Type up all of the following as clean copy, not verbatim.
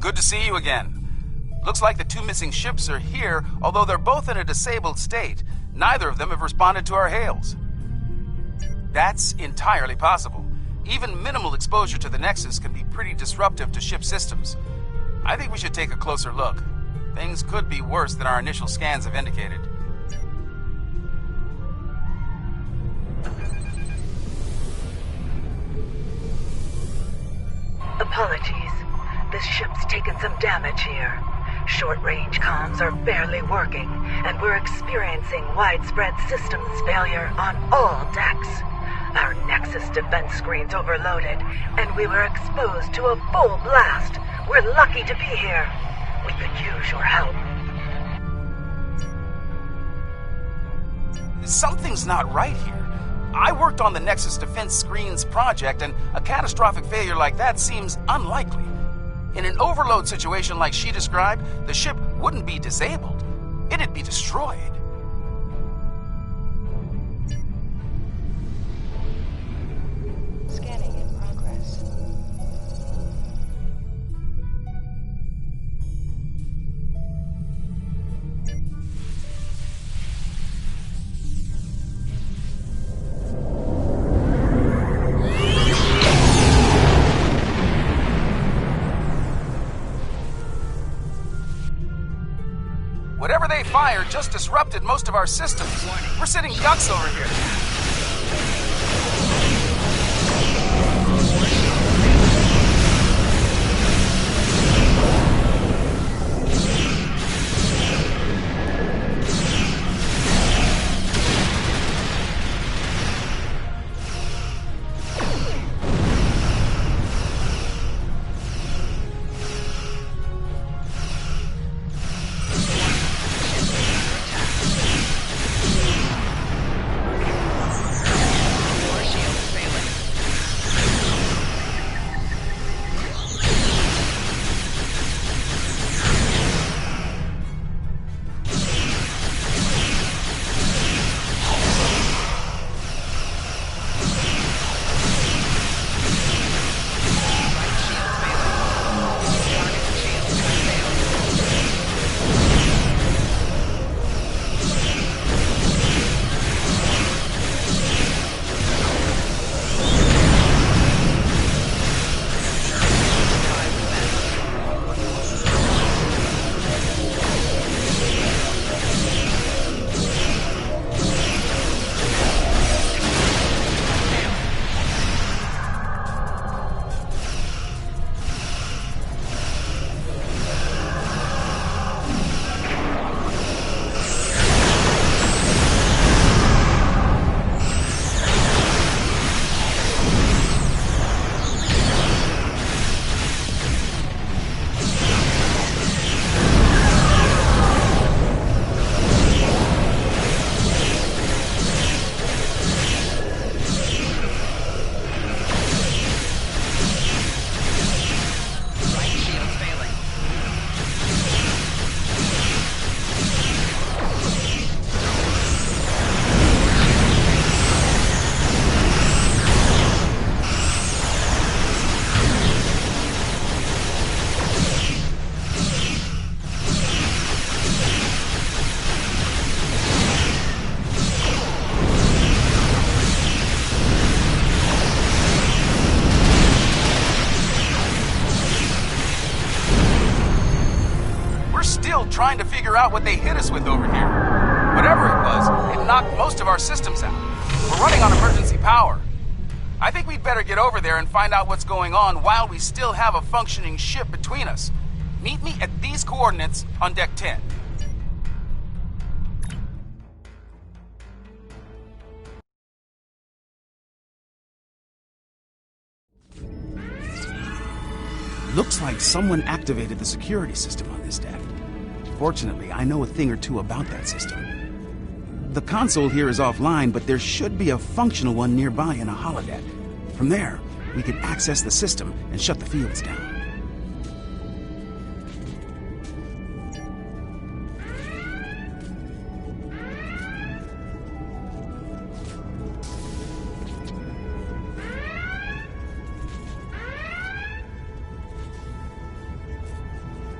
Good to see you again. Looks like the two missing ships are here, although they're both in a disabled state. Neither of them have responded to our hails. That's entirely possible. Even minimal exposure to the Nexus can be pretty disruptive to ship systems. I think we should take a closer look. Things could be worse than our initial scans have indicated. Apologies. This ship's taken some damage here. Short-range comms are barely working, and we're experiencing widespread systems failure on all decks. Our Nexus defense screen's overloaded, and we were exposed to a full blast. We're lucky to be here. We could use your help. Something's not right here. I worked on the Nexus Defense Screens project, and a catastrophic failure like that seems unlikely. In an overload situation like she described, the ship wouldn't be disabled. It'd be destroyed. Scanning in progress. Whatever they fired just disrupted most of our systems. We're sitting ducks over here. Trying to figure out what they hit us with over here. Whatever it was, it knocked most of our systems out. We're running on emergency power. I think we'd better get over there and find out what's going on while we still have a functioning ship between us. Meet me at these coordinates on Deck 10. Looks like someone activated the security system on this deck. Fortunately, I know a thing or two about that system. The console here is offline, but there should be a functional one nearby in a holodeck. From there, we can access the system and shut the fields down.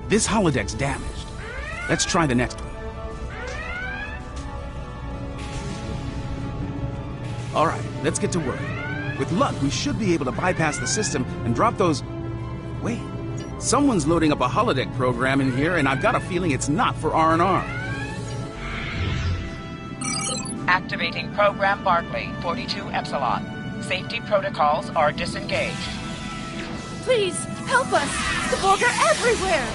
This holodeck's damaged. Let's try the next one. Alright, let's get to work. With luck, we should be able to bypass the system and drop those... Wait, someone's loading up a holodeck program in here, and I've got a feeling it's not for R&R. Activating Program Barclay, 42 Epsilon. Safety protocols are disengaged. Please, help us! The Borg are everywhere!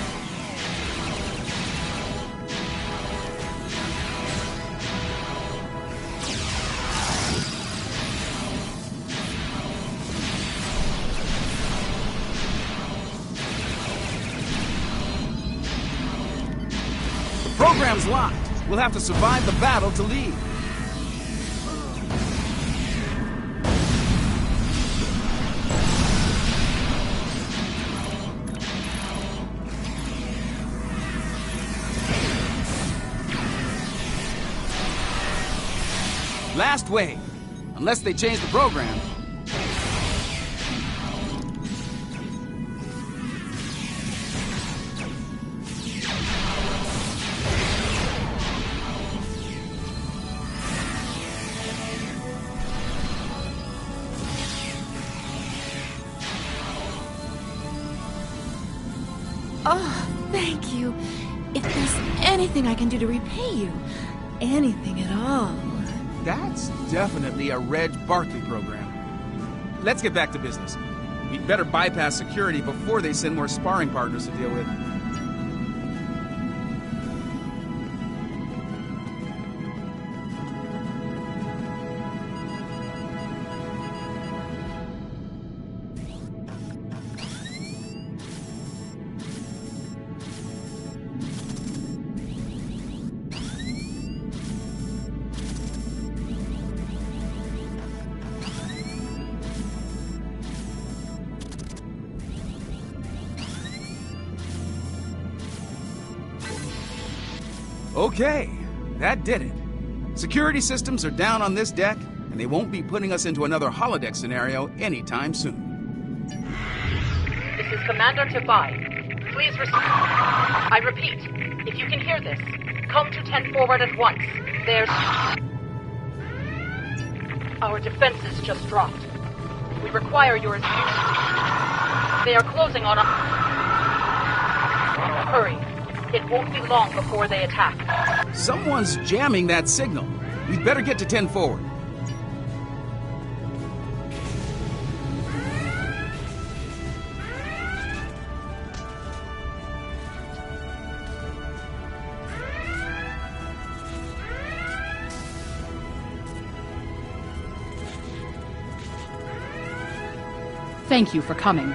The program's locked. We'll have to survive the battle to leave. Last wave. Unless they change the program. Oh, thank you. If there's anything I can do to repay you, anything at all. That's definitely a Reg Barkley program. Let's get back to business. We'd better bypass security before they send more sparring partners to deal with. Okay, that did it. Security systems are down on this deck, and they won't be putting us into another holodeck scenario anytime soon. This is Commander Tabai. Please I repeat, if you can hear this, come to 10 forward at once. There's... Our defenses just dropped. We require your assistance. They are closing on us. Hurry. It won't be long before they attack. Someone's jamming that signal. We'd better get to 10 forward. Thank you for coming.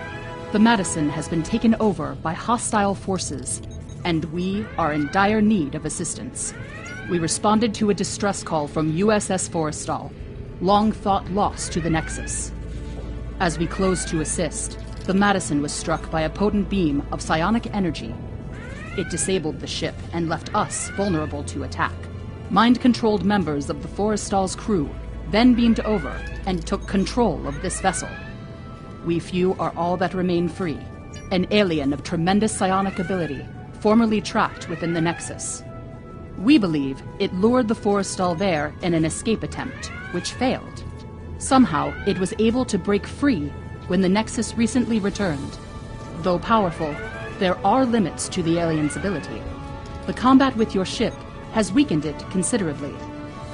The Madison has been taken over by hostile forces, and we are in dire need of assistance. We responded to a distress call from USS Forrestal, long thought lost to the Nexus. As we closed to assist, the Madison was struck by a potent beam of psionic energy. It disabled the ship and left us vulnerable to attack. Mind-controlled members of the Forrestal's crew then beamed over and took control of this vessel. We few are all that remain free, an alien of tremendous psionic ability, formerly trapped within the Nexus. We believe it lured the Forrestal there in an escape attempt, which failed. Somehow, it was able to break free when the Nexus recently returned. Though powerful, there are limits to the alien's ability. The combat with your ship has weakened it considerably.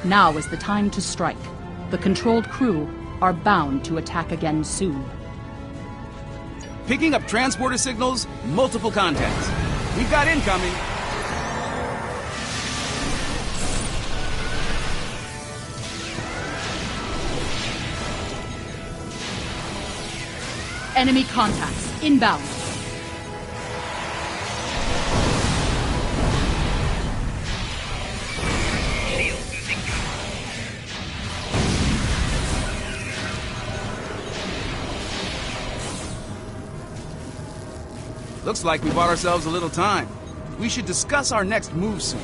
Now is the time to strike. The controlled crew are bound to attack again soon. Picking up transporter signals, multiple contacts. We've got incoming. Enemy contacts inbound. Looks like we bought ourselves a little time. We should discuss our next move soon.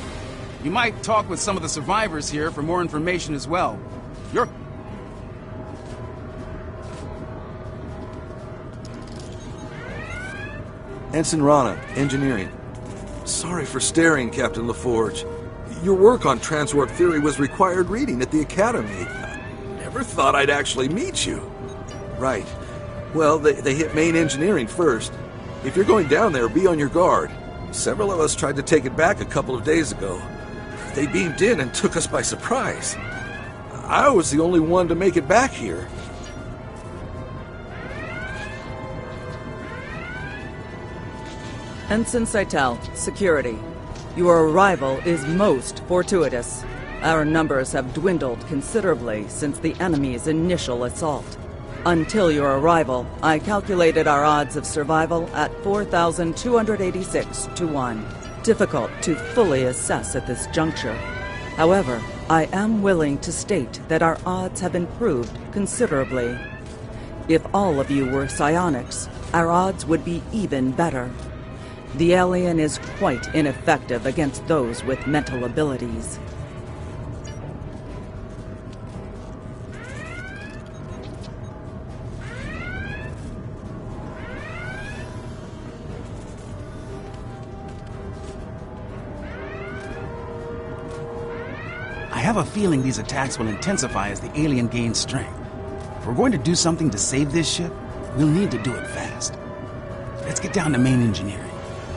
You might talk with some of the survivors here for more information as well. You're... Ensign Rana, engineering. Sorry for staring, Captain LaForge. Your work on transwarp theory was required reading at the Academy. Never thought I'd actually meet you. Right. Well, they hit main engineering first. If you're going down there, be on your guard. Several of us tried to take it back a couple of days ago. They beamed in and took us by surprise. I was the only one to make it back here. Ensign Seitel, security. Your arrival is most fortuitous. Our numbers have dwindled considerably since the enemy's initial assault. Until your arrival, I calculated our odds of survival at 4,286 to 1. Difficult to fully assess at this juncture. However, I am willing to state that our odds have improved considerably. If all of you were psionics, our odds would be even better. The alien is quite ineffective against those with mental abilities. I have a feeling these attacks will intensify as the alien gains strength. If we're going to do something to save this ship, we'll need to do it fast. Let's get down to main engineering.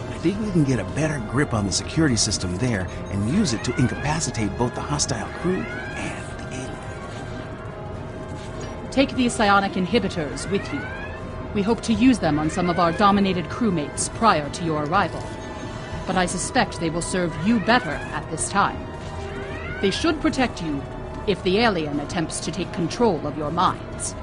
I think we can get a better grip on the security system there and use it to incapacitate both the hostile crew and the alien. Take these psionic inhibitors with you. We hope to use them on some of our dominated crewmates prior to your arrival. But I suspect they will serve you better at this time. They should protect you if the alien attempts to take control of your minds.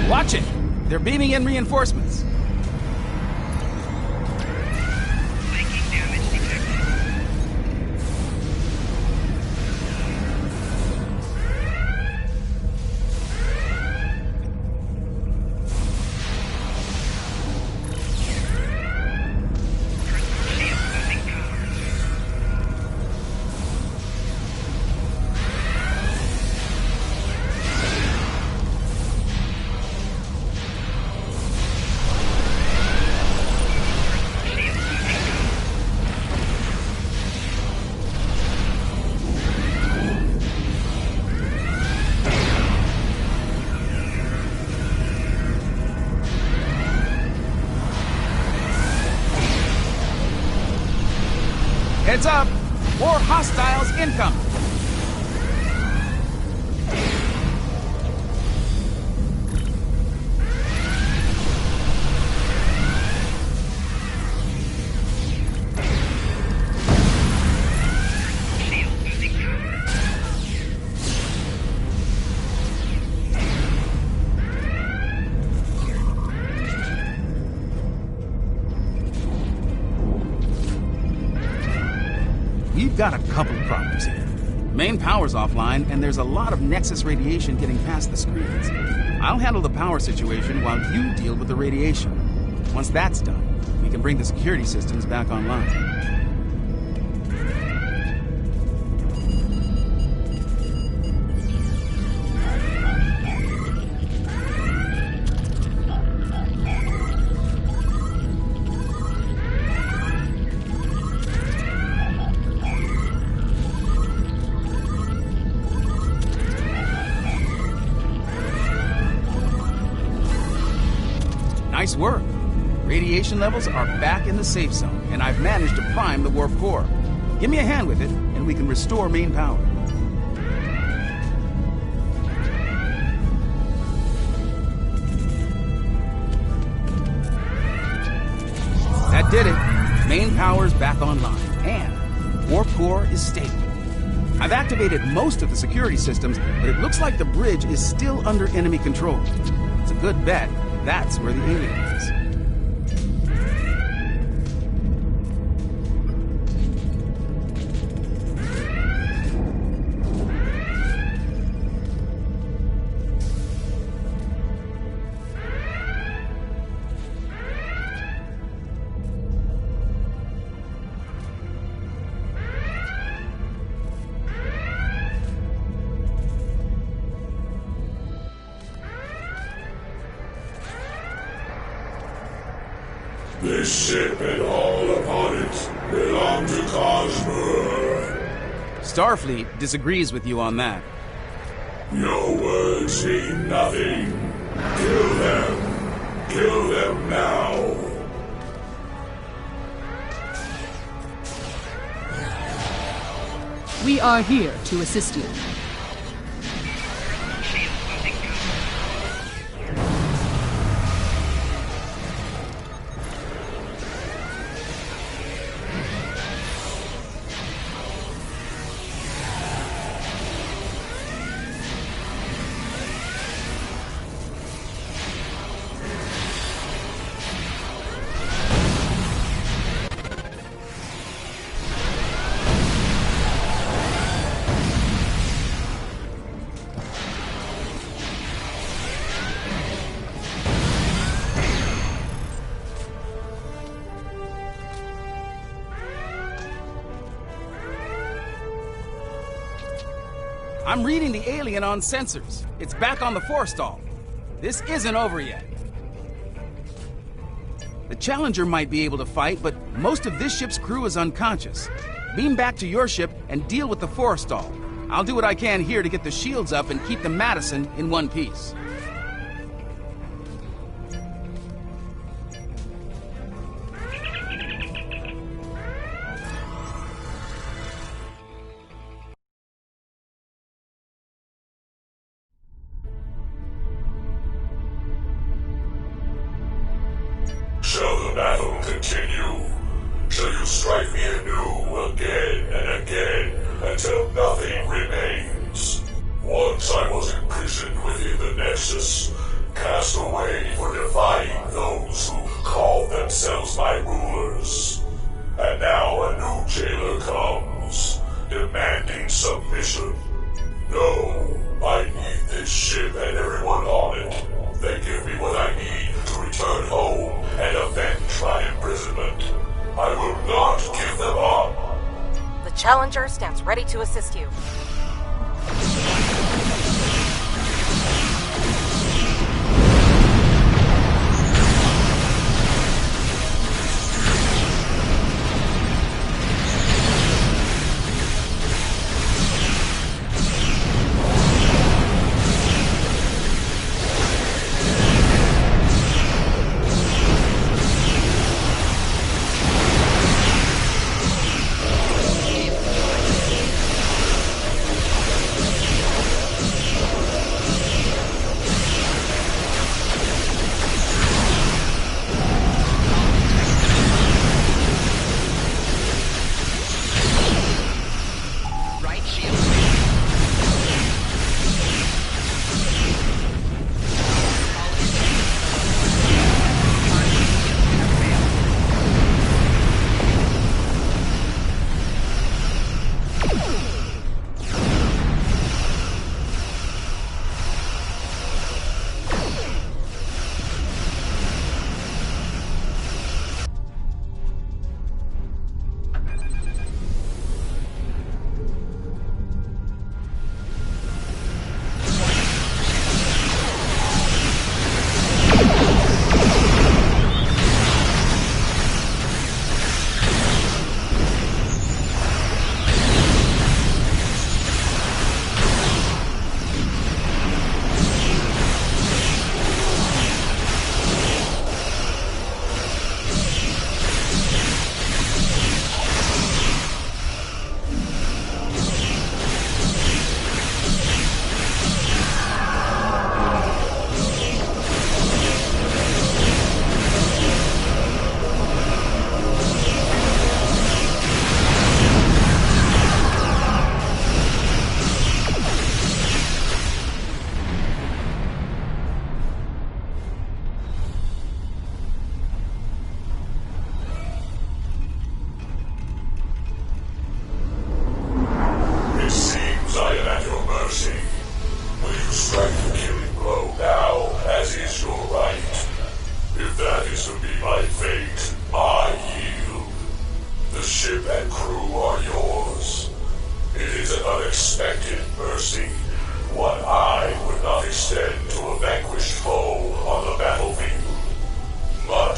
Watch it! They're beaming in reinforcements. Heads up! More hostiles incoming! We've got a couple of problems here. Main power's offline, and there's a lot of Nexus radiation getting past the screens. I'll handle the power situation while you deal with the radiation. Once that's done, we can bring the security systems back online. Nice work. Radiation levels are back in the safe zone, and I've managed to prime the warp core. Give me a hand with it, and we can restore main power. That did it. Main power's back online, and warp core is stable. I've activated most of the security systems, but it looks like the bridge is still under enemy control. It's a good bet that's where the alien is. This ship and all upon it belong to Cosmo. Starfleet disagrees with you on that. Your words mean nothing. Kill them. Kill them now. We are here to assist you. I'm reading the alien on sensors. It's back on the forestall. This isn't over yet. The Challenger might be able to fight, but most of this ship's crew is unconscious. Beam back to your ship and deal with the forestall. I'll do what I can here to get the shields up and keep the Madison in one piece. Shall the battle continue? Shall you strike me anew again and again until nothing remains? Once I was imprisoned within the Nexus, cast away for defying those who called themselves my rulers. And now a new jailer comes, demanding submission. No, I need this ship and everyone on it. They give me what I need to return home and avenge my imprisonment. I will not give them up. The Challenger stands ready to assist you.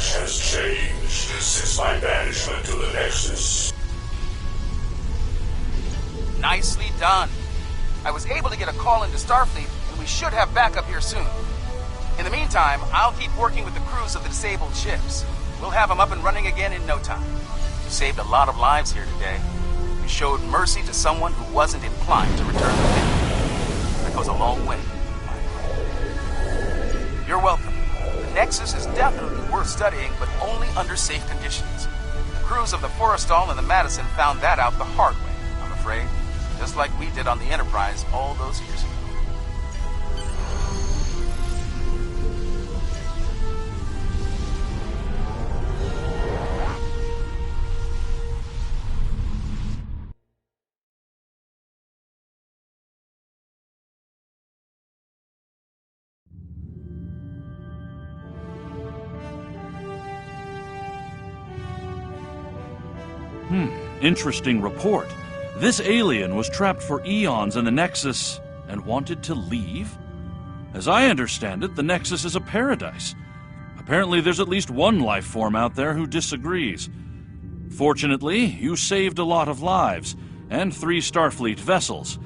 much has changed since my banishment to the Nexus. Nicely done. I was able to get a call into Starfleet, and we should have backup here soon. In the meantime, I'll keep working with the crews of the disabled ships. We'll have them up and running again in no time. You saved a lot of lives here today. You showed mercy to someone who wasn't inclined to return the favor. That goes a long way. You're welcome. The Nexus is definitely worth studying, but only under safe conditions. The crews of the Forrestal and the Madison found that out the hard way, I'm afraid. Just like we did on the Enterprise all those years ago. Interesting report. This alien was trapped for eons in the Nexus and wanted to leave? As I understand it, the Nexus is a paradise. Apparently there's at least one life form out there who disagrees. Fortunately, you saved a lot of lives, and 3 Starfleet vessels.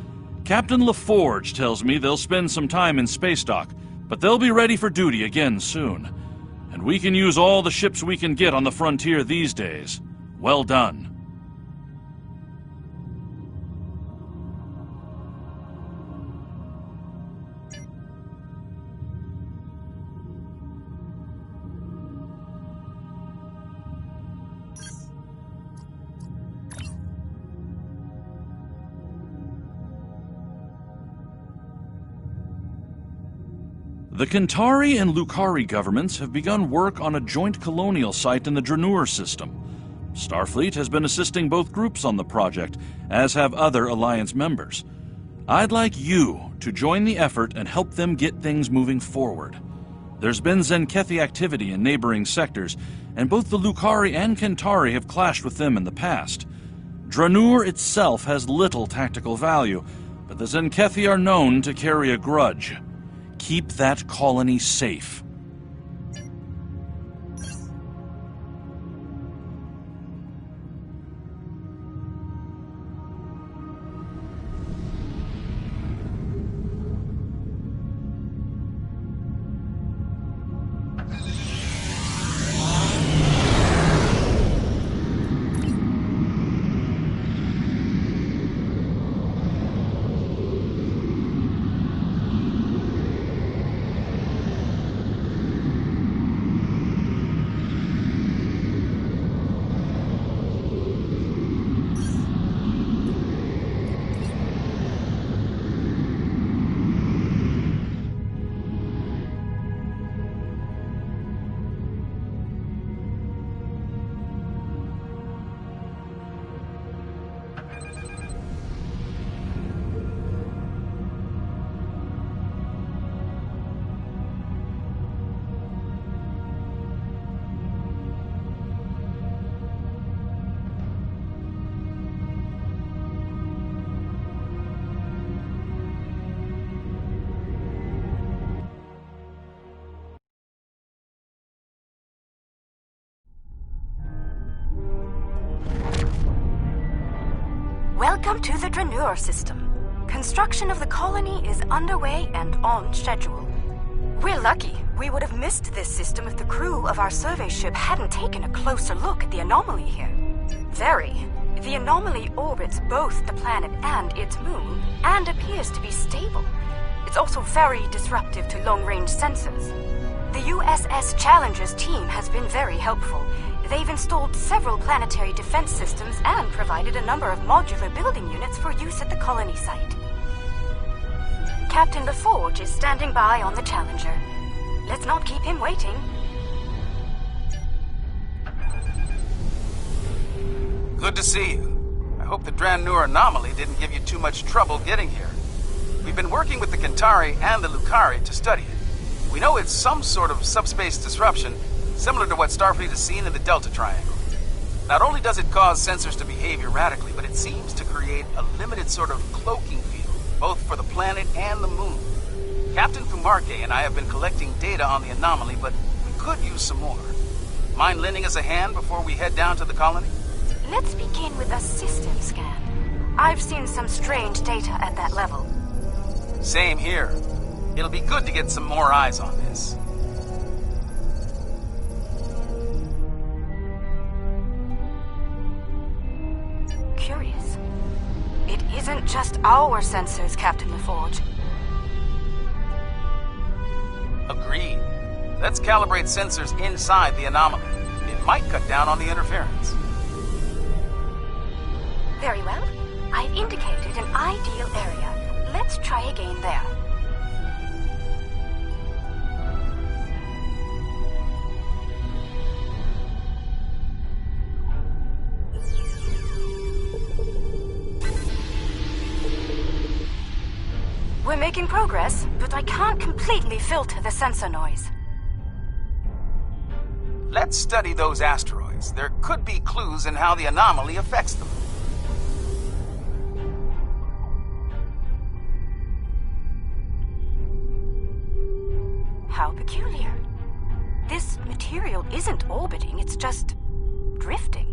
Captain LaForge tells me they'll spend some time in space dock, but they'll be ready for duty again soon. And we can use all the ships we can get on the frontier these days. Well done. The Kentari and Lukari governments have begun work on a joint colonial site in the Dranur system. Starfleet has been assisting both groups on the project, as have other Alliance members. I'd like you to join the effort and help them get things moving forward. There's been Zenkethi activity in neighboring sectors, and both the Lukari and Kentari have clashed with them in the past. Dranur itself has little tactical value, but the Zenkethi are known to carry a grudge. Keep that colony safe. Welcome to the Dranur system. Construction of the colony is underway and on schedule. We're lucky. We would have missed this system if the crew of our survey ship hadn't taken a closer look at the anomaly here. The anomaly orbits both the planet and its moon, and appears to be stable. It's also very disruptive to long-range sensors. The USS Challenger's team has been very helpful. They've installed several planetary defense systems and provided a number of modular building units for use at the colony site. Captain LaForge is standing by on the Challenger. Let's not keep him waiting. Good to see you. I hope the Dranur anomaly didn't give you too much trouble getting here. We've been working with the Kentari and the Lukari to study it. We know it's some sort of subspace disruption, similar to what Starfleet has seen in the Delta Triangle. Not only does it cause sensors to behave erratically, but it seems to create a limited sort of cloaking field, both for the planet and the moon. Captain Kumarke and I have been collecting data on the anomaly, but we could use some more. Mind lending us a hand before we head down to the colony? Let's begin with a system scan. I've seen some strange data at that level. Same here. It'll be good to get some more eyes on this. Curious. It isn't just our sensors, Captain LaForge. Agreed. Let's calibrate sensors inside the anomaly. It might cut down on the interference. Very well. I've indicated an ideal area. Let's try again there. We're making progress, but I can't completely filter the sensor noise. Let's study those asteroids. There could be clues in how the anomaly affects them. How peculiar. This material isn't orbiting, it's just drifting.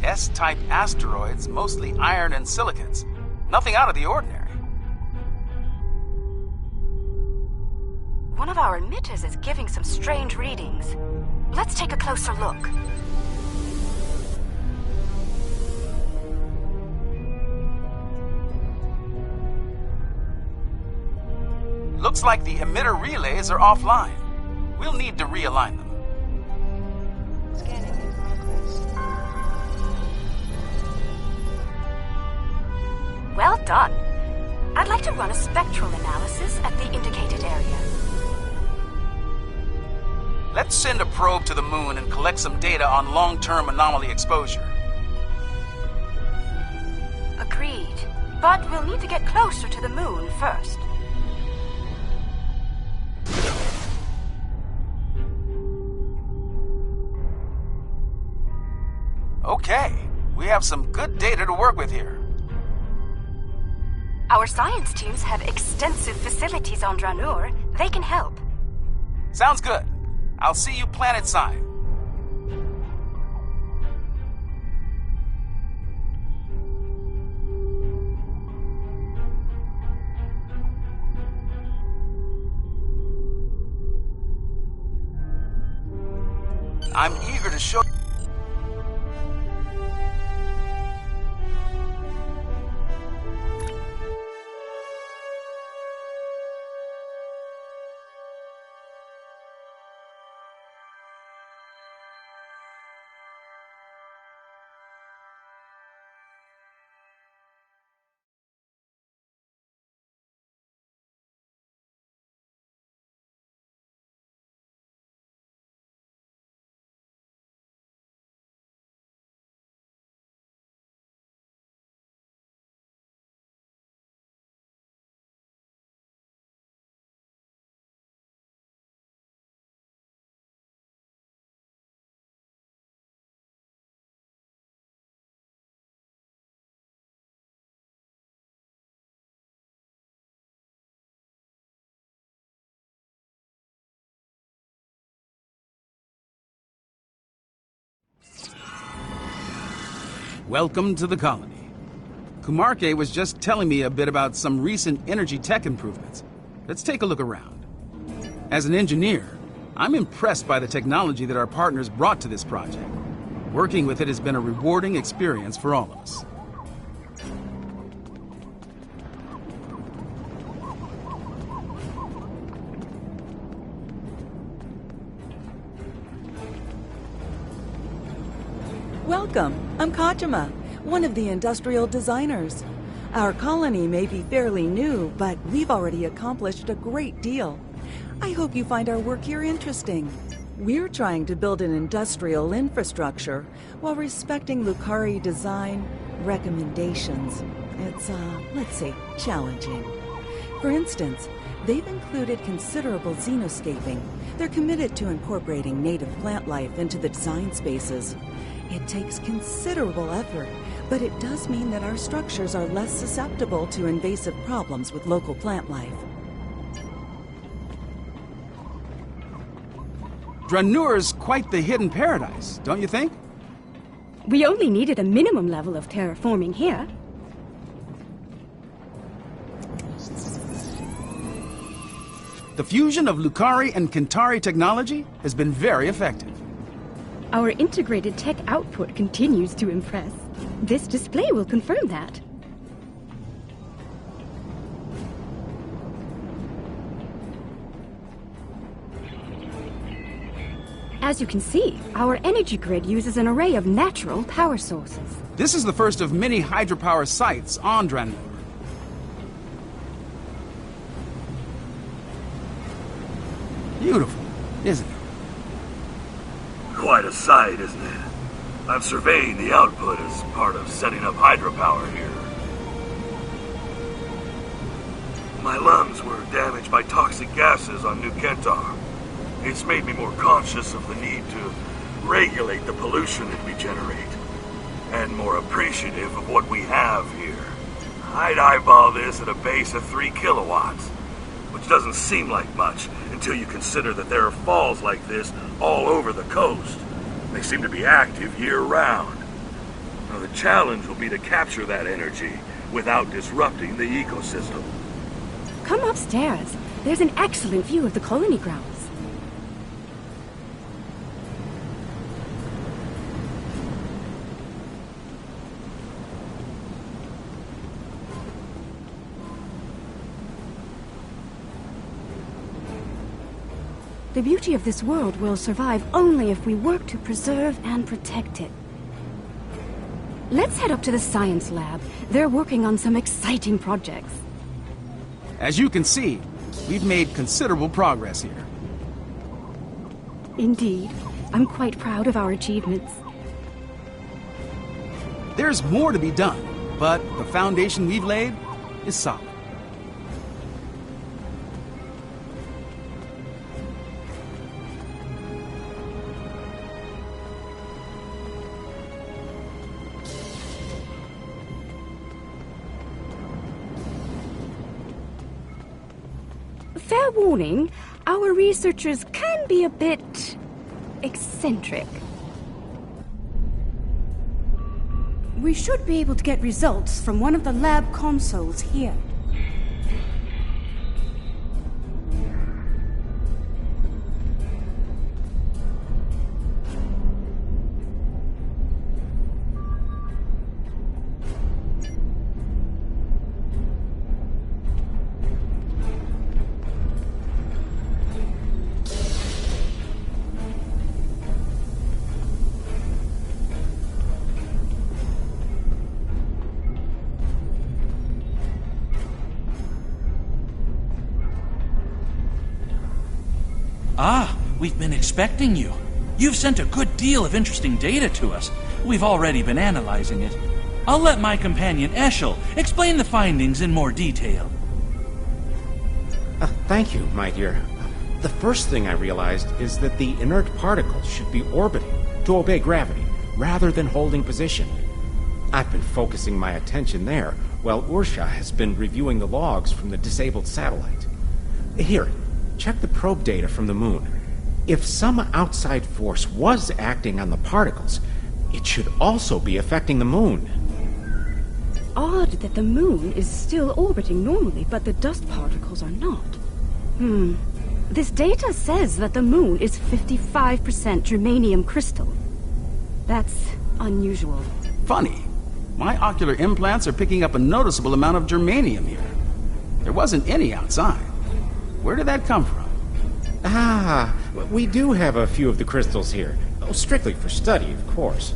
S-type asteroids, mostly iron and silicates. Nothing out of the ordinary. One of our emitters is giving some strange readings. Let's take a closer look. Looks like the emitter relays are offline. We'll need to realign them. Scanning in progress. Well done. I'd like to run a spectral analysis at the indicated area. Let's send a probe to the moon and collect some data on long-term anomaly exposure. Agreed. But we'll need to get closer to the moon first. Okay, we have some good data to work with here. Our science teams have extensive facilities on Dranur. They can help. Sounds good. I'll see you planet-side. I'm eager to show... Welcome to the colony. Kumarke was just telling me a bit about some recent energy tech improvements. Let's take a look around. As an engineer, I'm impressed by the technology that our partners brought to this project. Working with it has been a rewarding experience for all of us. Welcome. I'm Kachima, one of the industrial designers. Our colony may be fairly new, but we've already accomplished a great deal. I hope you find our work here interesting. We're trying to build an industrial infrastructure while respecting Lucari design recommendations. It's, let's say, challenging. For instance, they've included considerable xenoscaping. They're committed to incorporating native plant life into the design spaces. It takes considerable effort, but it does mean that our structures are less susceptible to invasive problems with local plant life. Dranure's quite the hidden paradise, don't you think? We only needed a minimum level of terraforming here. The fusion of Lucari and Kentari technology has been very effective. Our integrated tech output continues to impress. This display will confirm that. As you can see, our energy grid uses an array of natural power sources. This is the first of many hydropower sites on Dranur. Beautiful, isn't it? Quite a sight, isn't it? I'm surveying the output as part of setting up hydropower here. My lungs were damaged by toxic gases on New Kentar. It's made me more conscious of the need to regulate the pollution that we generate, and more appreciative of what we have here. I'd eyeball this at a base of 3 kilowatts, which doesn't seem like much until you consider that there are falls like this all over the coast. They seem to be active year-round. Now, the challenge will be to capture that energy without disrupting the ecosystem. Come upstairs. There's an excellent view of the colony grounds. The beauty of this world will survive only if we work to preserve and protect it. Let's head up to the science lab. They're working on some exciting projects. As you can see, we've made considerable progress here. Indeed. I'm quite proud of our achievements. There's more to be done, but the foundation we've laid is solid. Fair warning, our researchers can be a bit eccentric. We should be able to get results from one of the lab consoles here. Ah, we've been expecting you. You've sent a good deal of interesting data to us. We've already been analyzing it. I'll let my companion Eshel explain the findings in more detail. Thank you, my dear. The first thing I realized is that the inert particles should be orbiting to obey gravity, rather than holding position. I've been focusing my attention there, while Ursha has been reviewing the logs from the disabled satellite. Here, check the probe data from the moon. If some outside force was acting on the particles, it should also be affecting the moon. odd that the moon is still orbiting normally, but the dust particles are not. This data says that the moon is 55% germanium crystal. That's unusual. Funny. My ocular implants are picking up a noticeable amount of germanium here. There wasn't any outside. Where did that come from? Ah, we do have a few of the crystals here. Oh, strictly for study, of course.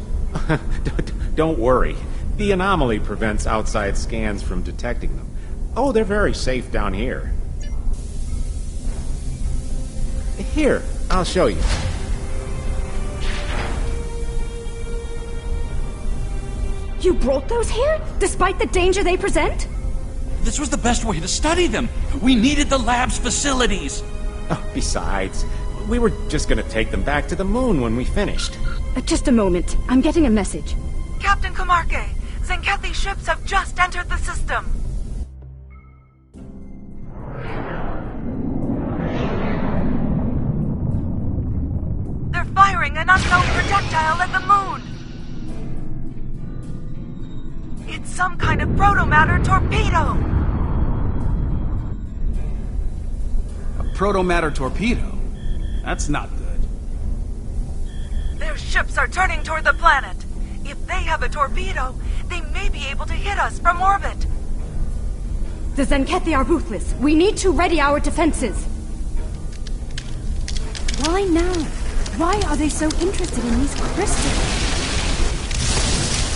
Don't worry. The anomaly prevents outside scans from detecting them. Oh, they're very safe down here. Here, I'll show you. You brought those here, despite the danger they present? This was the best way to study them. We needed the lab's facilities. Oh, besides, we were just gonna take them back to the moon when we finished. Just a moment. I'm getting a message. Captain Kamarke, Zenkethi's ships have just entered the system. They're firing an unknown projectile at the moon. It's some kind of protomatter torpedo. A protomatter torpedo? That's not good. Their ships are turning toward the planet. If they have a torpedo, they may be able to hit us from orbit. The Zenkethi are ruthless. We need to ready our defenses. Why now? Why are they so interested in these crystals?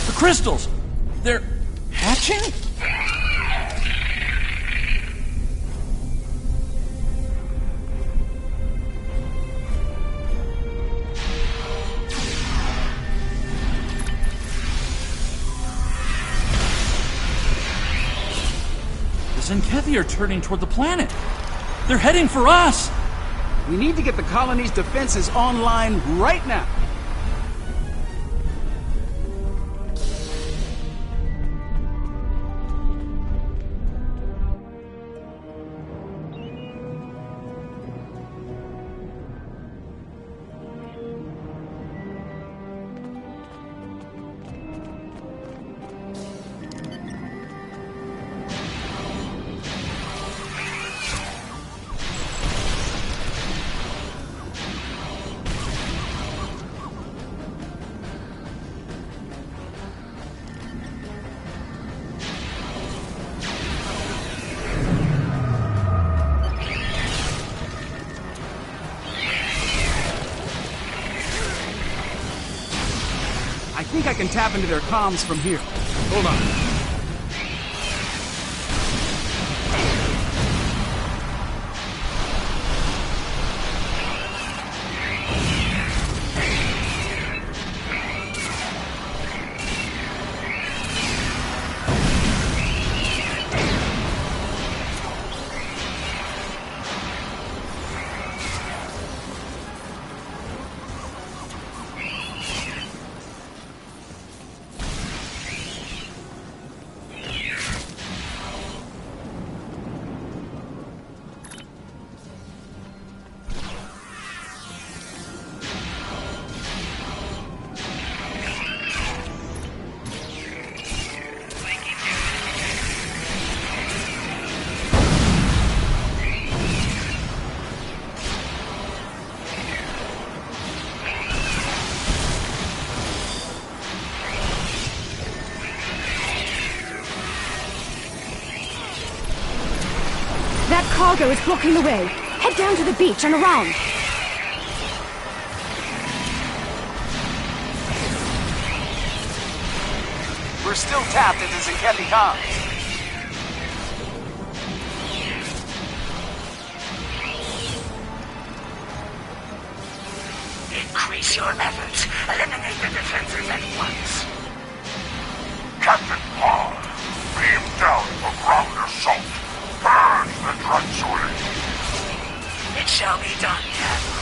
The crystals! They're hatching? The Zenkethi are turning toward the planet. They're heading for us! We need to get the colony's defenses online right now. I think I can tap into their comms from here. Hold on. That cargo is blocking the way. Head down to the beach and around. We're still tapped into Zenkethi comms. Increase your efforts. Eliminate the defenses at once. Captain Paul, beam down for ground assault. Burn the Drunsuit. It shall be done, Captain.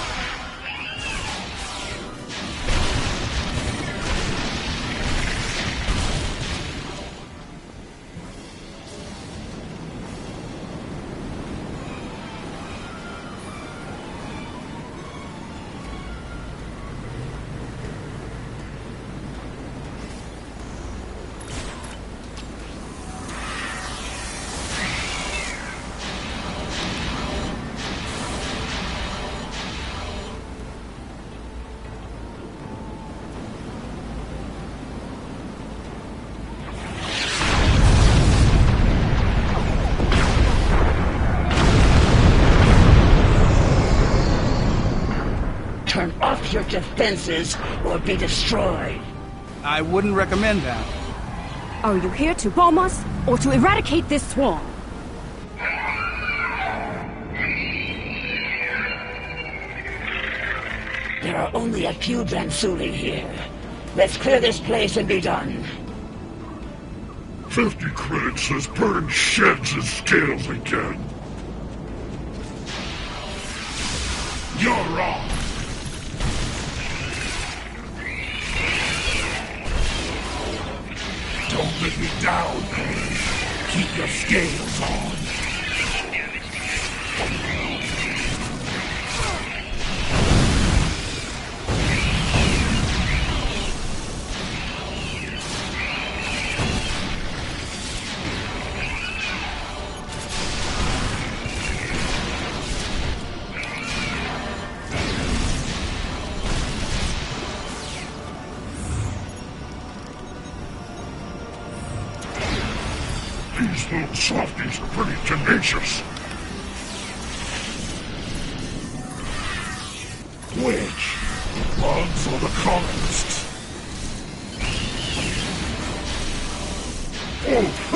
up your defenses or be destroyed. I wouldn't recommend that. Are you here to bomb us, or to eradicate this swarm? There are only a few Dransuli here. Let's clear this place and be done. 50 credits has burned sheds and scales again. You're on. Don't let me down. Keep your scales on. These little softies are pretty tenacious. Which? Bugs or the colonists? Oh,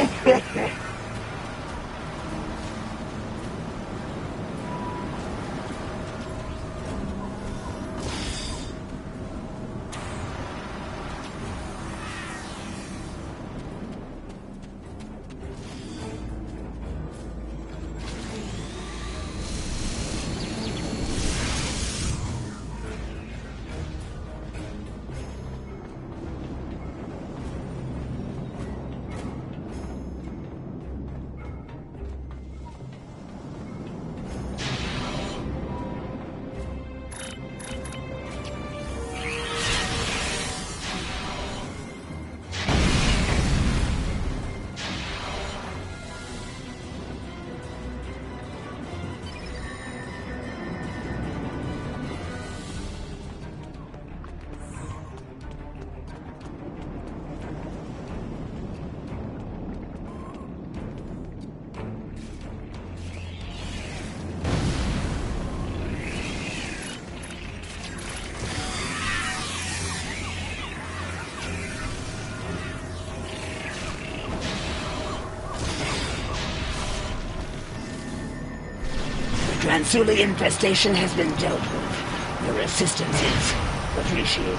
Dransuli infestation has been dealt with. Your assistance is appreciated.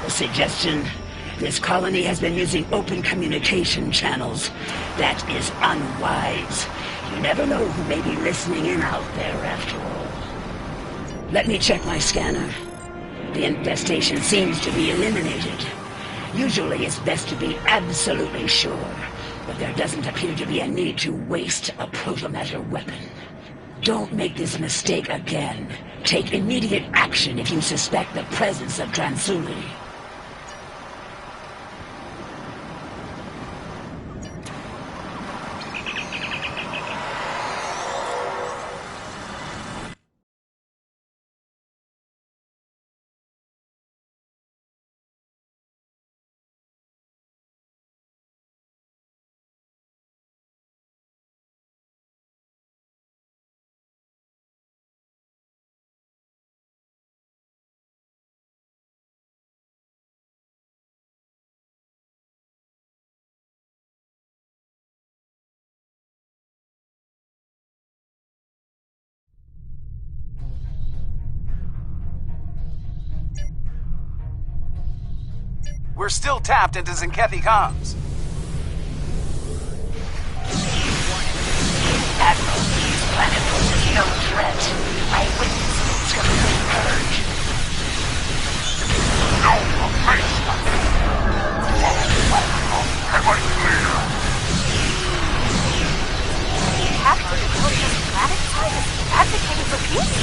A suggestion? This colony has been using open communication channels. That is unwise. You never know who may be listening in out there after all. Let me check my scanner. The infestation seems to be eliminated. Usually it's best to be absolutely sure, but there doesn't appear to be a need to waste a protomatter weapon. Don't make this mistake again. Take immediate action if you suspect the presence of Dransuli. We're still tapped into Zenkethi comms. Admiral, this planet poses no threat. I witnessed its complete purge. No, face! Am I clear? Captain William's planet side is advocating for peace?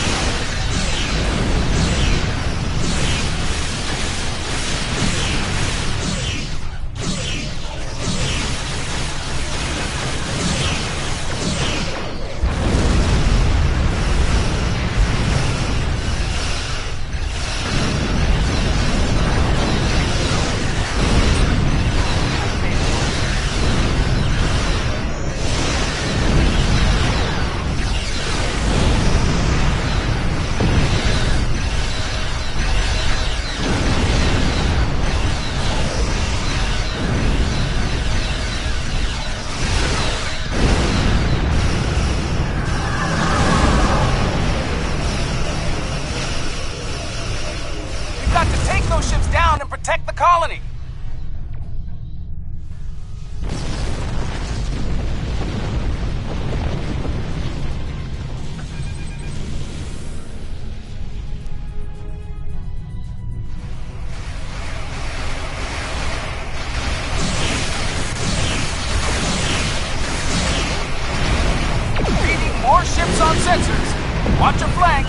on sensors. Watch your flank.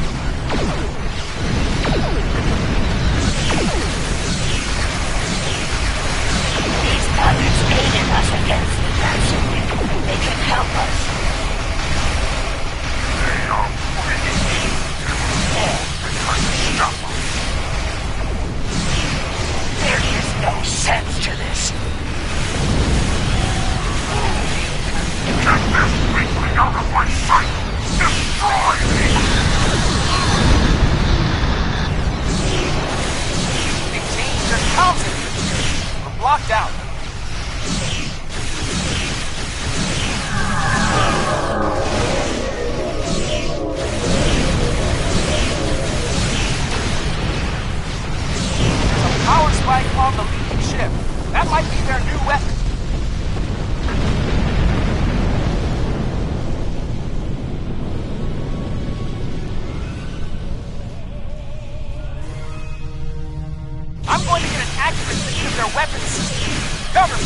These puppets aided us against the Drensuli. They can help us. They are bringing me to unstoppable. There is no sense to this. Get this weakling out of my sight! Destroy me! Maintain your concentration. We're blocked out. There's a power spike on the leading ship. That might be their new weapon. I'm going to get an accurate read of their weapon system. Cover me.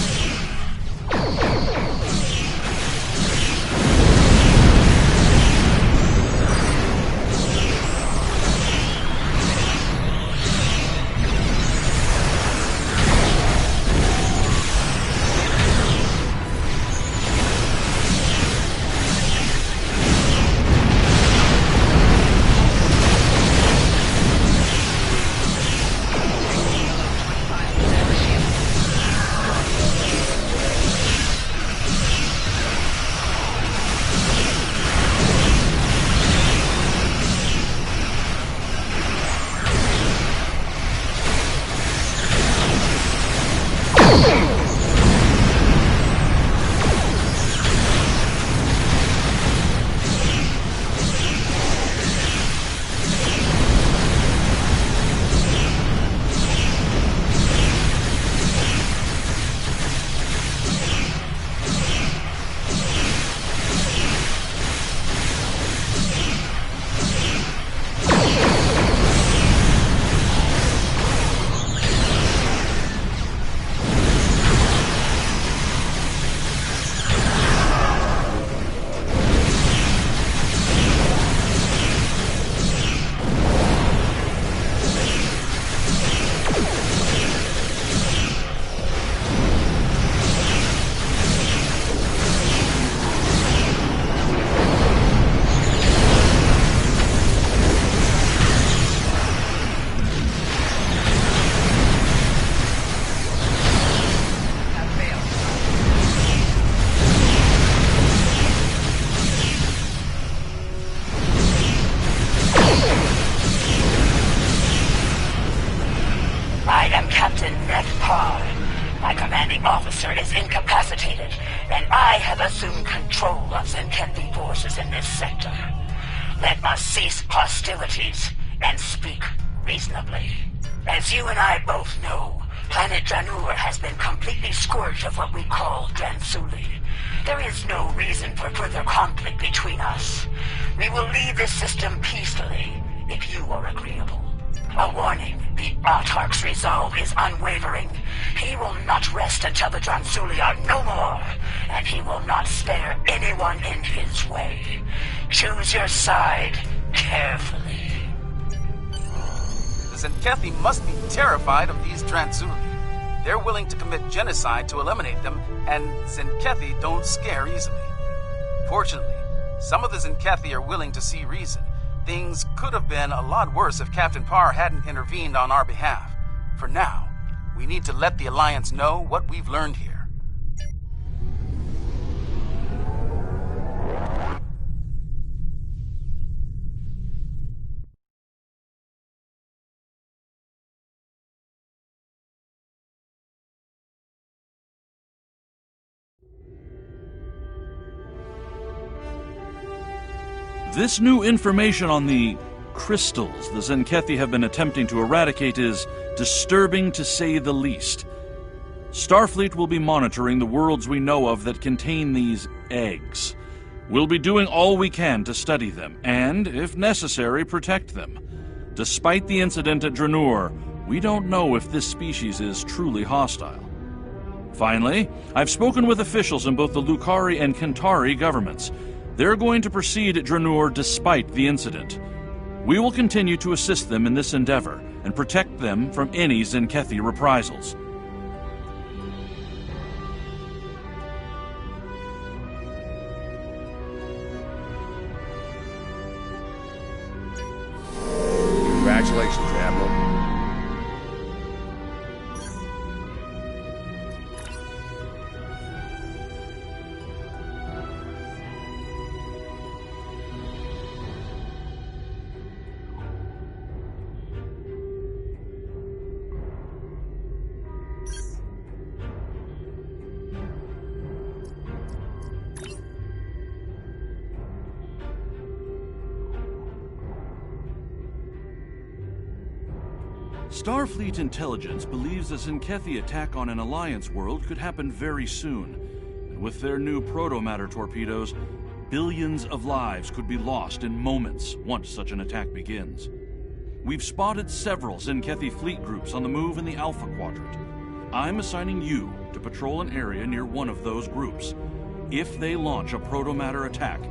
My commanding officer is incapacitated, and I have assumed control of Zenkethi forces in this sector. Let us cease hostilities and speak reasonably. As you and I both know, planet Dranur has been completely scourged of what we call Drensuli. There is no reason for further conflict between us. We will leave this system peacefully, if you are agreeable. A warning, the Autarch's resolve is unwavering. He will not rest until the Drensuli are no more, and he will not spare anyone in his way. Choose your side carefully. The Zenkethi must be terrified of these Drensuli. They're willing to commit genocide to eliminate them, and Zenkethi don't scare easily. Fortunately, some of the Zenkethi are willing to see reason. Things could have been a lot worse if Captain Parr hadn't intervened on our behalf. For now, we need to let the Alliance know what we've learned here. This new information on the crystals the Zenkethi have been attempting to eradicate is disturbing to say the least. Starfleet will be monitoring the worlds we know of that contain these eggs. We'll be doing all we can to study them, and, if necessary, protect them. Despite the incident at Dranur, we don't know if this species is truly hostile. Finally, I've spoken with officials in both the Lukari and Kentari governments. They're going to proceed at Dranur despite the incident. We will continue to assist them in this endeavor and protect them from any Zenkethi reprisals. Congratulations, Admiral. Starfleet intelligence believes a Zenkethi attack on an Alliance world could happen very soon. And with their new protomatter torpedoes, billions of lives could be lost in moments once such an attack begins. We've spotted several Zenkethi fleet groups on the move in the Alpha Quadrant. I'm assigning you to patrol an area near one of those groups. If they launch a protomatter attack,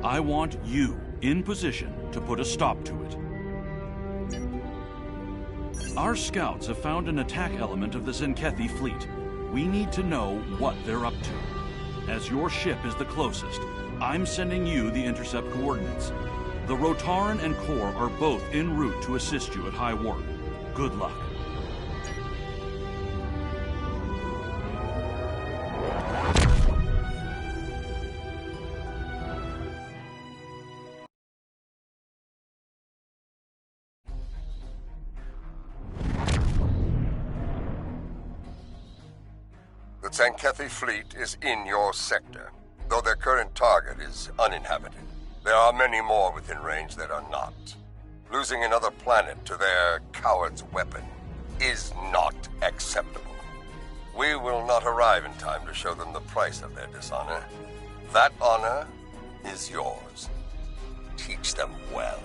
I want you in position to put a stop to it. Our scouts have found an attack element of the Zenkethi fleet. We need to know what they're up to. As your ship is the closest, I'm sending you the intercept coordinates. The Rotaran and Kor are both en route to assist you at high warp. Good luck. The Zenkethi fleet is in your sector, though their current target is uninhabited. There are many more within range that are not. Losing another planet to their coward's weapon is not acceptable. We will not arrive in time to show them the price of their dishonor. That honor is yours. Teach them well.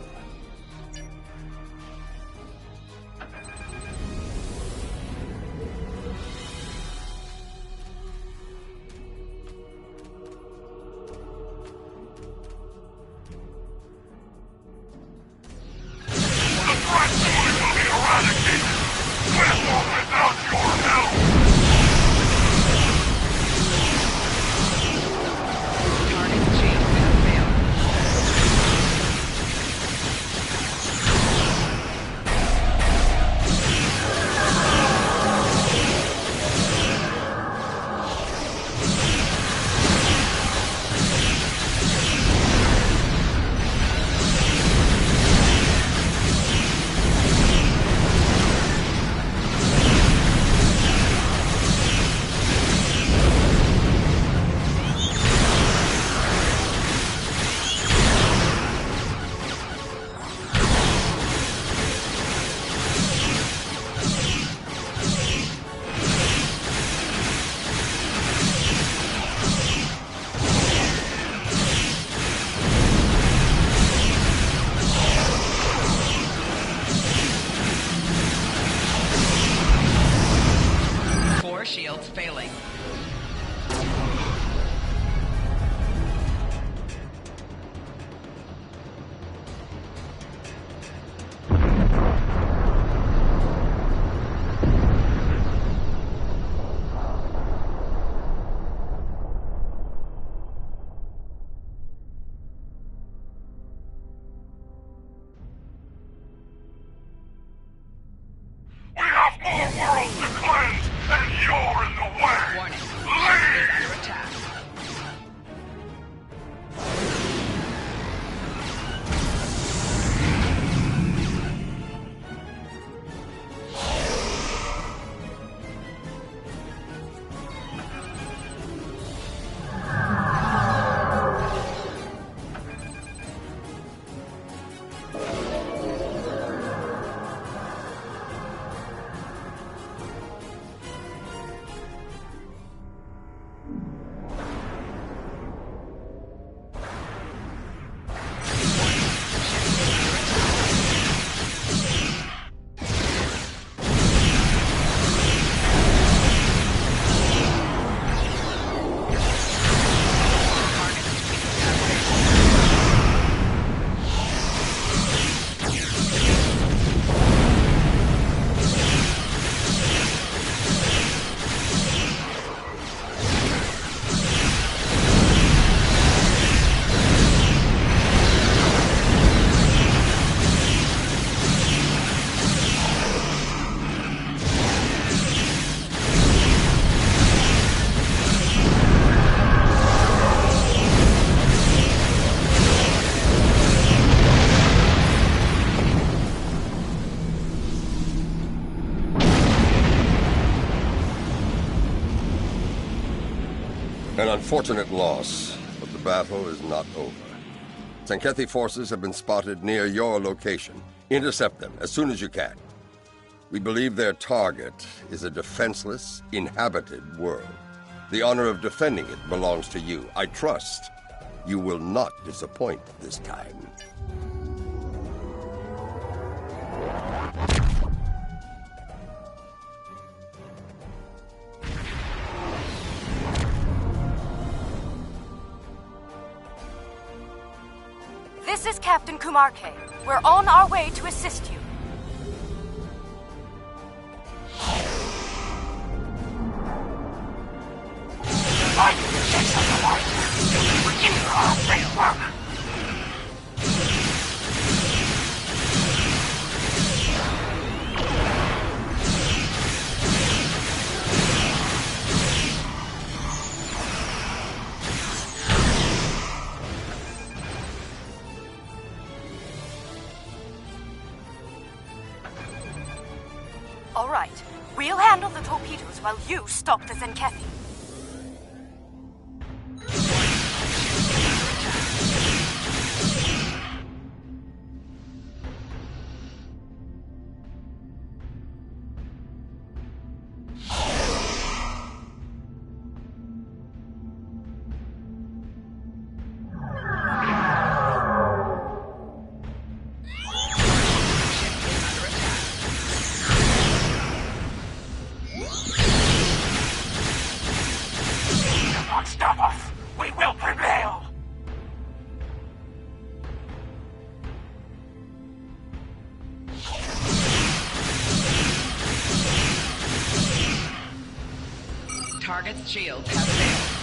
Shields failing. We have more worlds to cleanse, and you're in the way! Warning. Leave! Is under attack. unfortunate loss, but the battle is not over. Sankethi forces have been spotted near your location. Intercept them as soon as you can. We believe their target is a defenseless, inhabited world. The honor of defending it belongs to you. I trust you will not disappoint this time. This is Captain Kumarke. We're on our way to assist you. All right. We'll handle the torpedoes while you stop the Sankethi. Stop us! We will prevail! Target's shields have failed.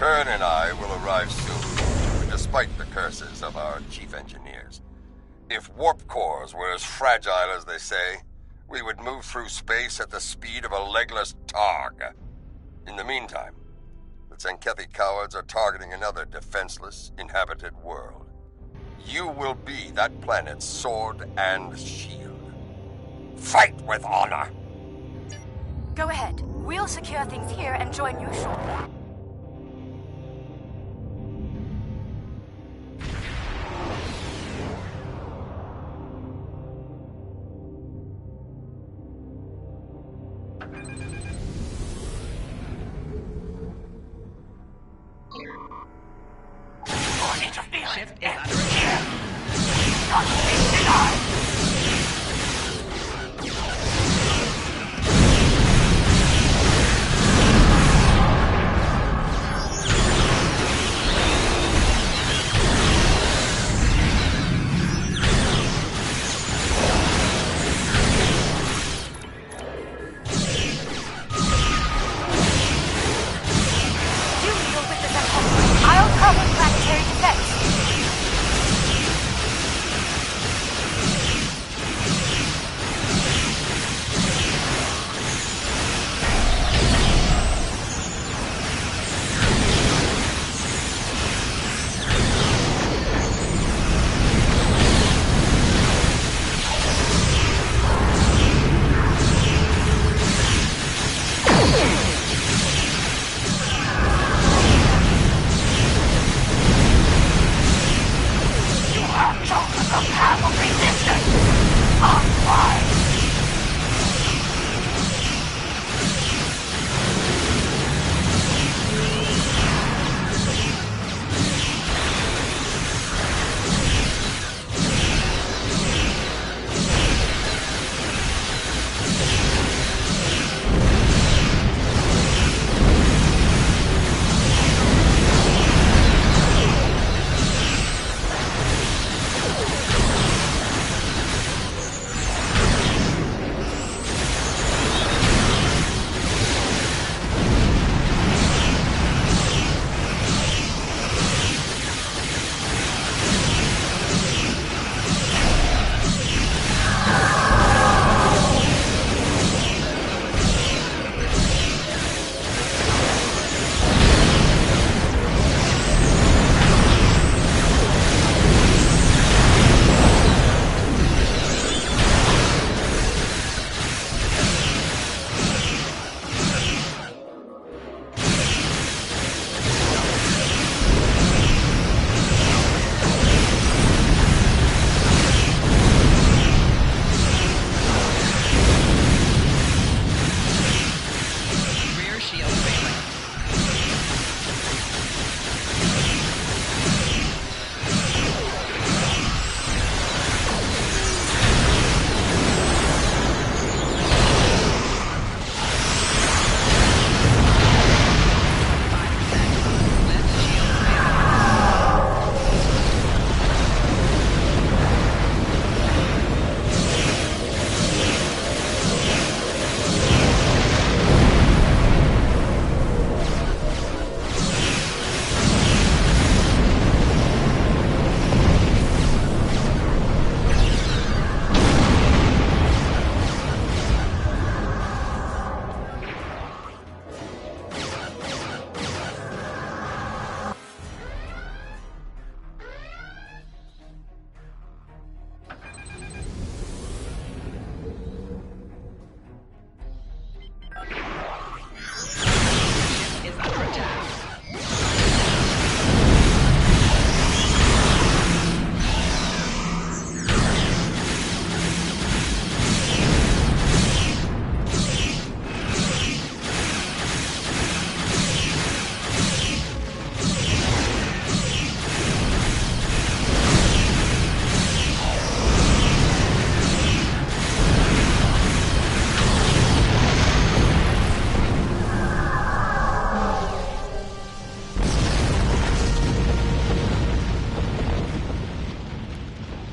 Kern and I will arrive soon, despite the curses of our chief engineers. If warp cores were as fragile as they say, we would move through space at the speed of a legless targ. In the meantime, the Zenkethi cowards are targeting another defenseless, inhabited world. You will be that planet's sword and shield. Fight with honor! Go ahead. We'll secure things here and join you shortly. Shift is under attack. I'll cover planetary defense.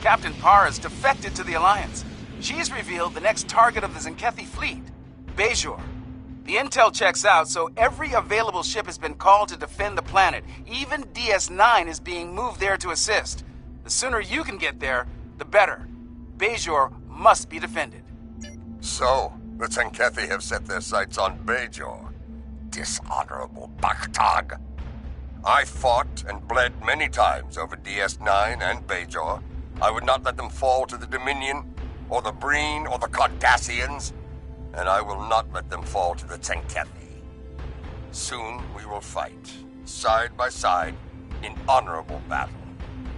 Captain Parr has defected to the Alliance. She's revealed the next target of the Zenkethi fleet, Bejor. The intel checks out, so every available ship has been called to defend the planet. Even DS-9 is being moved there to assist. The sooner you can get there, the better. Bajor must be defended. So, the Tzenkethi have set their sights on Bajor. Dishonorable Bakhtag. I fought and bled many times over DS-9 and Bajor. I would not let them fall to the Dominion, or the Breen, or the Cardassians, and I will not let them fall to the Tzenkethi. Soon we will fight, side by side, in honorable battle.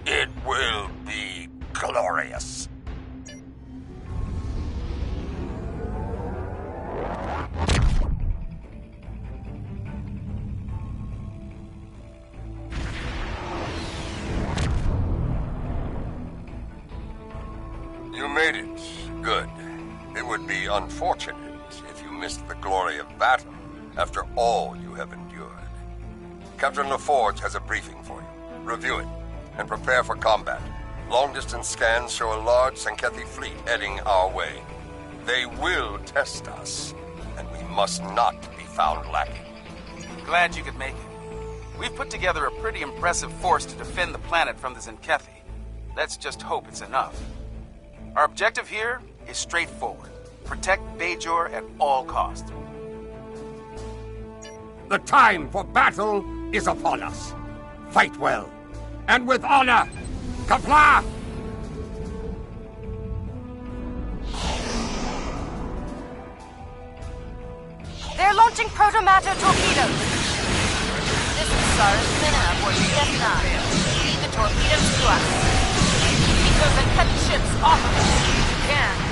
It will be glorious. You made it. Good. It would be unfortunate if you missed the glory of battle after all you have endured. Captain LaForge has a briefing for you. Review it and prepare for combat. Long-distance scans show a large Tzenkethi fleet heading our way. They will test us, and we must not be found lacking. Glad you could make it. We've put together a pretty impressive force to defend the planet from the Tzenkethi. Let's just hope it's enough. Our objective here is straightforward. Protect Bajor at all costs. The time for battle is upon us. Fight well, and with honor. Kapla! They're launching protomatter torpedoes. This is Sars Minna for DS-9. Lead the torpedoes to us. Keep those Tzenkethi ships off of us if you can.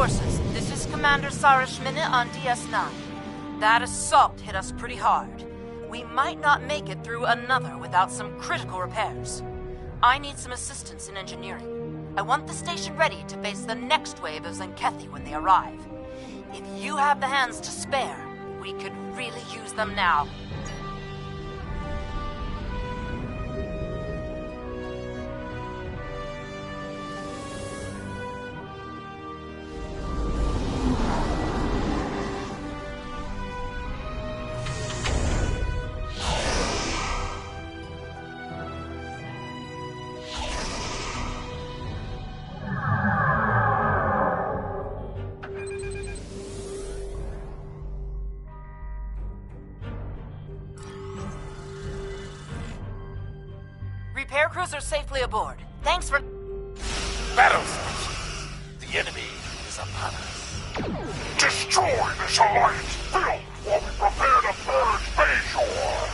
forces, this is Commander Sarish Minute on DS9. That assault hit us pretty hard. We might not make it through another without some critical repairs. I need some assistance in engineering. I want the station ready to face the next wave of Zenkethi when they arrive. If you have the hands to spare, we could really use them now. Repair crews are safely aboard. Thanks for... Battle stations. The enemy is upon us. Destroy this Alliance field while we prepare to purge Bayshore!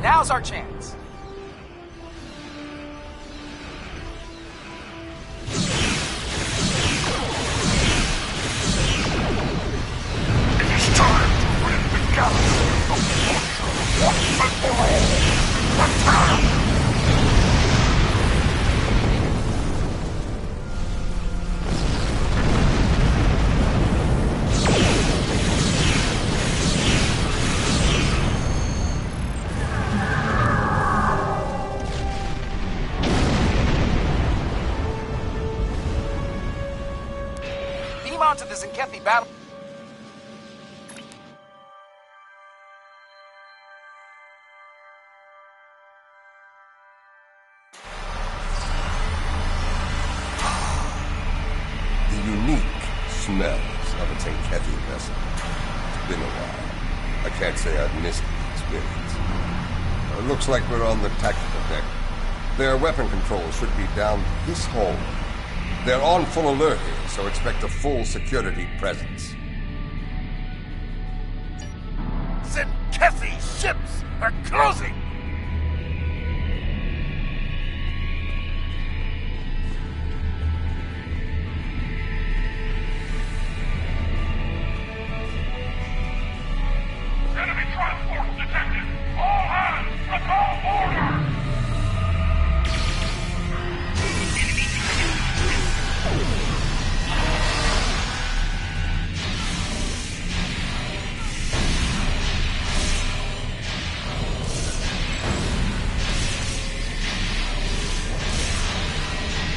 Now's our chance. It is time to rid the galaxy of once and for all. Attack! Onto the Zenkethi battle. The unique smells of a Zenkethi vessel. It's been a while. I can't say I've missed the experience. It looks like we're on the tactical deck. Their weapon controls should be down this hole. They're on full alert here, so expect a full security presence. Zinkethi's ships are closing! Enemy transports detected! All hands, recall order!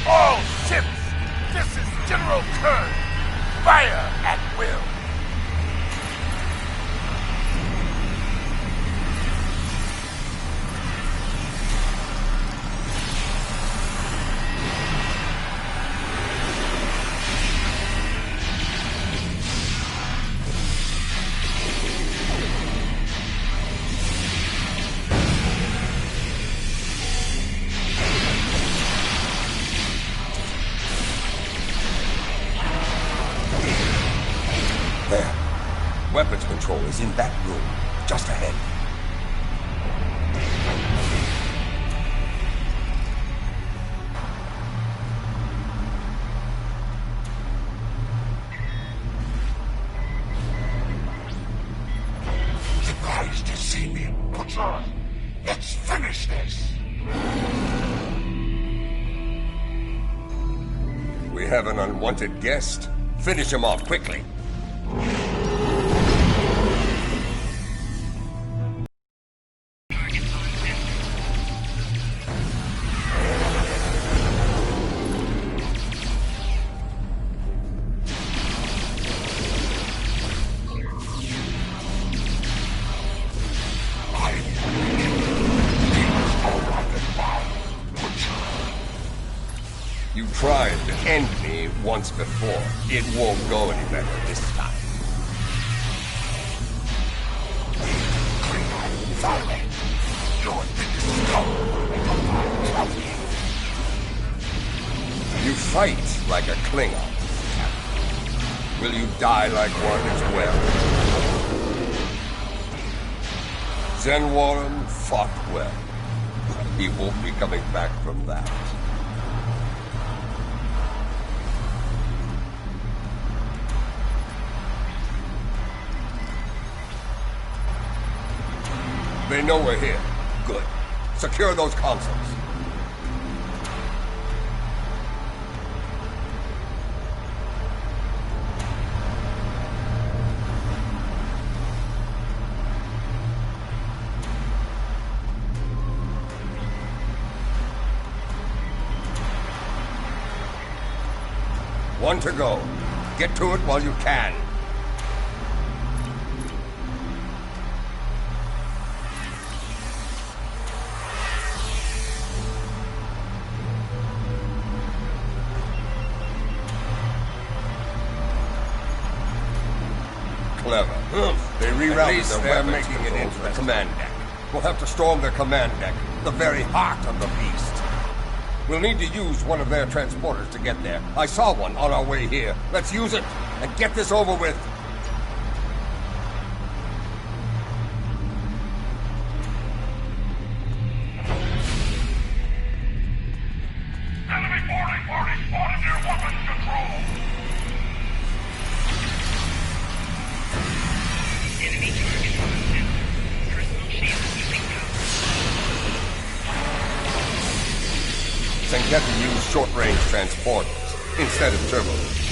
All ships! This is General Kern! Fire at will! There. Weapons control is in that room, just ahead. Surprised to see me, Butcher. Let's finish this. We have an unwanted guest. Finish him off quickly. You tried to end me once before. It won't go any better this time. You fight like a Klingon. Will you die like one as well? Zen Warren fought well. He won't be coming back from that. They know we're here. Good. Secure those consoles. One to go. Get to it while you can. Clever. They rerouted their weapons making it into the command deck. We'll have to storm their command deck, the very heart of the beast. We'll need to use one of their transporters to get there. I saw one on our way here. Let's use it and get this over with. Enemy boarding party spotted near weapons control! Enemy target on sensor. Personal shield bingo. Zinketha used short-range transporters instead of turbos.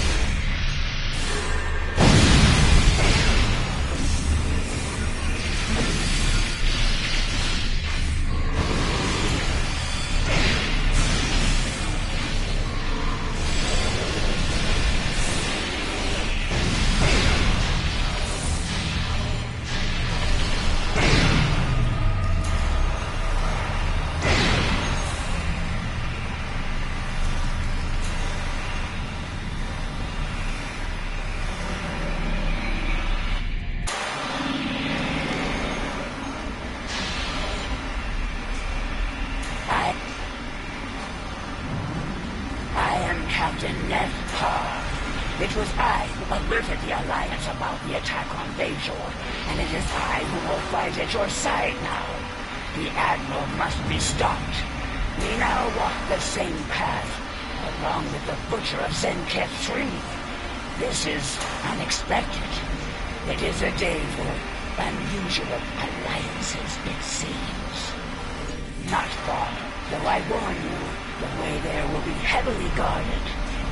alerted the Alliance about the attack on Bajor, and it is I who will fight at your side now. The Admiral must be stopped. We now walk the same path, along with the Butcher of Zenketh 3. This is unexpected. It is a day for unusual alliances, it seems. Not far, though I warn you, the way there will be heavily guarded.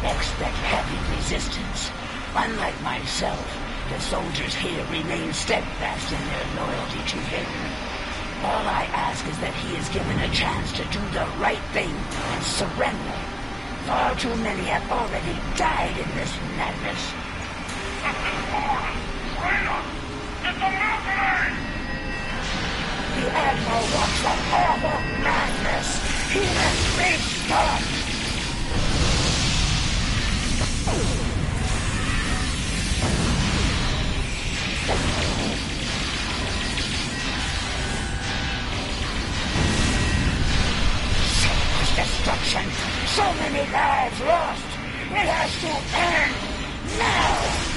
Expect heavy resistance. Unlike myself, the soldiers here remain steadfast in their loyalty to him. All I ask is that he is given a chance to do the right thing and surrender. Far too many have already died in this madness. The Admiral wants a horrible madness. He must be stopped. Destruction! So many lives lost! It has to end! Now!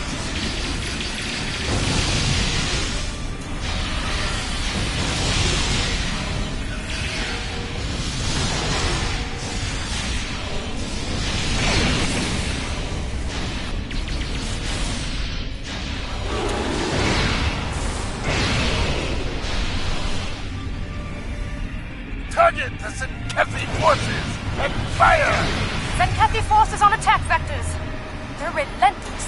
Target the Zenkethi forces and fire! Zenkethi forces on attack vectors. They're relentless.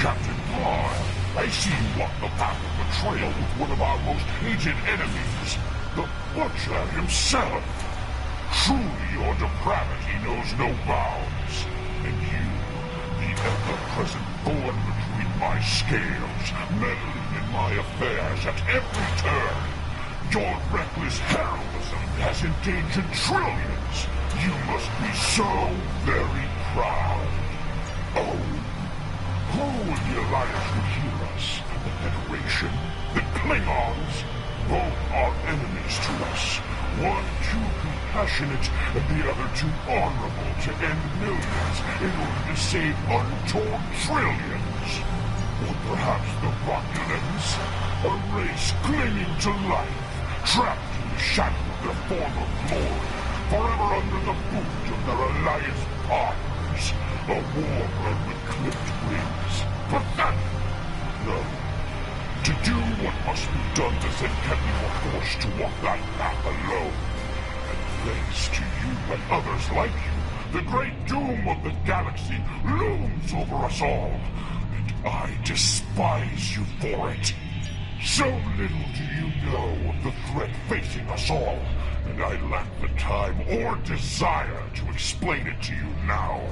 Captain Bard, I see you walk the path of betrayal with one of our most hated enemies, the Butcher himself. Truly, your depravity knows no bounds, and you, the ever-present thorn between my scales, meddling in my affairs at every turn. Your reckless heroism has endangered trillions. You must be so very proud. Oh, who in the Alliance would hear us? The Federation? The Klingons? Both are enemies to us. One too compassionate, and the other too honorable to end millions in order to save untold trillions. Or perhaps the Roculans, a race clinging to life, trapped in the shadow of their former glory, forever under the boot of their Alliance partners, a warbird with clipped wings. Pathetic! No. To do what must be done, the Zenkethi were forced to walk that path alone. And thanks to you and others like you, the great doom of the galaxy looms over us all. And I despise you for it. So little do you know of the threat facing us all, and I lack the time or desire to explain it to you now.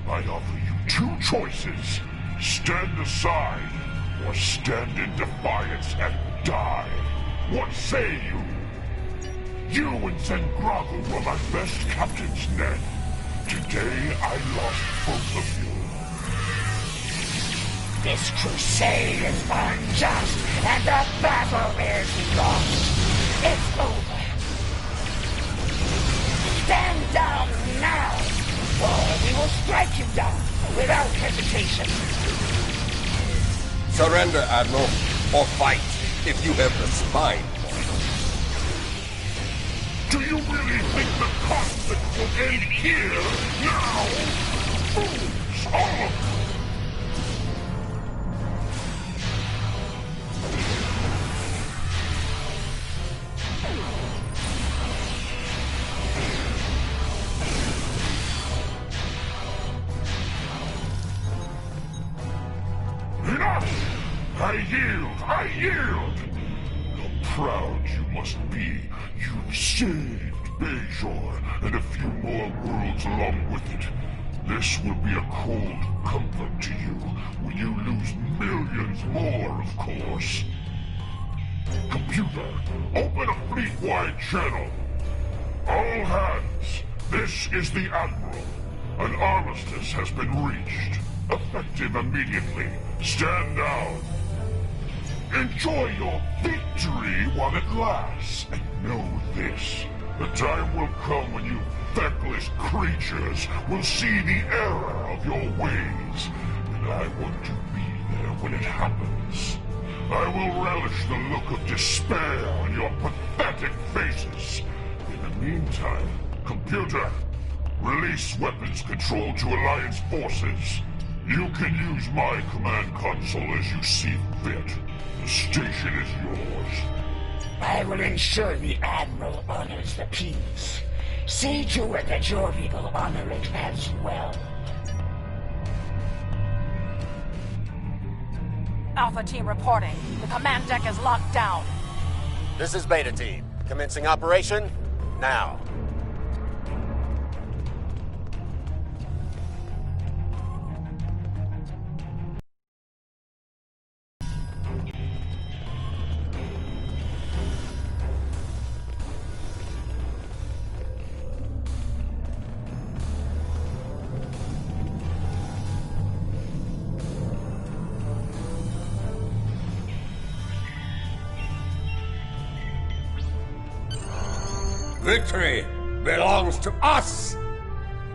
I offer you two choices. Stand aside, or stand in defiance and die. What say you? You and Zengragu were my best captains, Ned. Today I lost both of you. This crusade is unjust, and the battle is lost. It's over. Stand down now, or we will strike you down without hesitation. Surrender, Admiral, or fight if you have the spine. Do you really think the conflict will end here, now? Fools, all of you! Enough! I yield! How proud you must be. You've saved Bajor and a few more worlds along with it. This will be a cold comfort to you when you lose millions more, of course. Computer, open a fleet-wide channel. All hands, this is the Admiral. An armistice has been reached. Effective immediately. Stand down. Enjoy your victory while it lasts. And know this. The time will come when you feckless creatures will see the error of your ways, and I want to be there when it happens. I will relish the look of despair on your pathetic faces. In the meantime, computer, release weapons control to Alliance forces. You can use my command console as you see fit. The station is yours. I will ensure the Admiral honors the peace. See to it that your people honor it as well. Alpha Team reporting. The command deck is locked down. This is Beta Team. Commencing operation now. Victory belongs to us!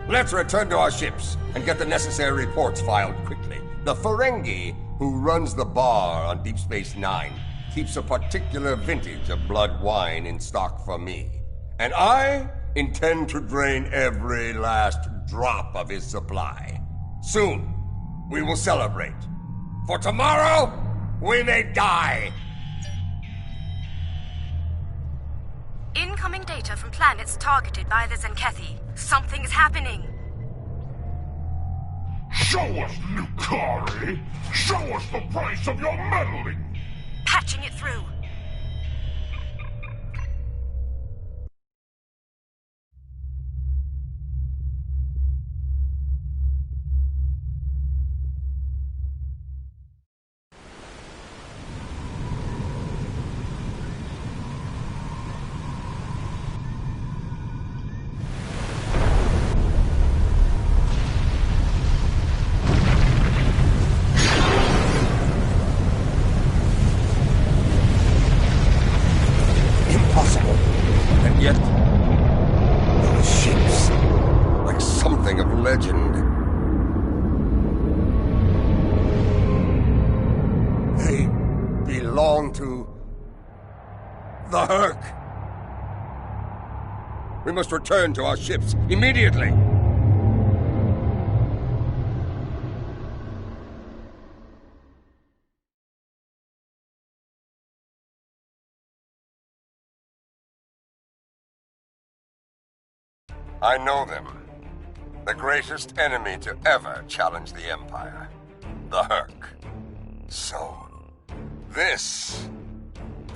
Let's return to our ships and get the necessary reports filed quickly. The Ferengi, who runs the bar on Deep Space Nine, keeps a particular vintage of blood wine in stock for me. And I intend to drain every last drop of his supply. Soon, we will celebrate. For tomorrow, we may die! Incoming data from planets targeted by the Zenkethi. Something is happening. Show us, Lucari! Show us the price of your meddling! Patching it through. We must return to our ships immediately! I know them. The greatest enemy to ever challenge the Empire. The Herc. So, this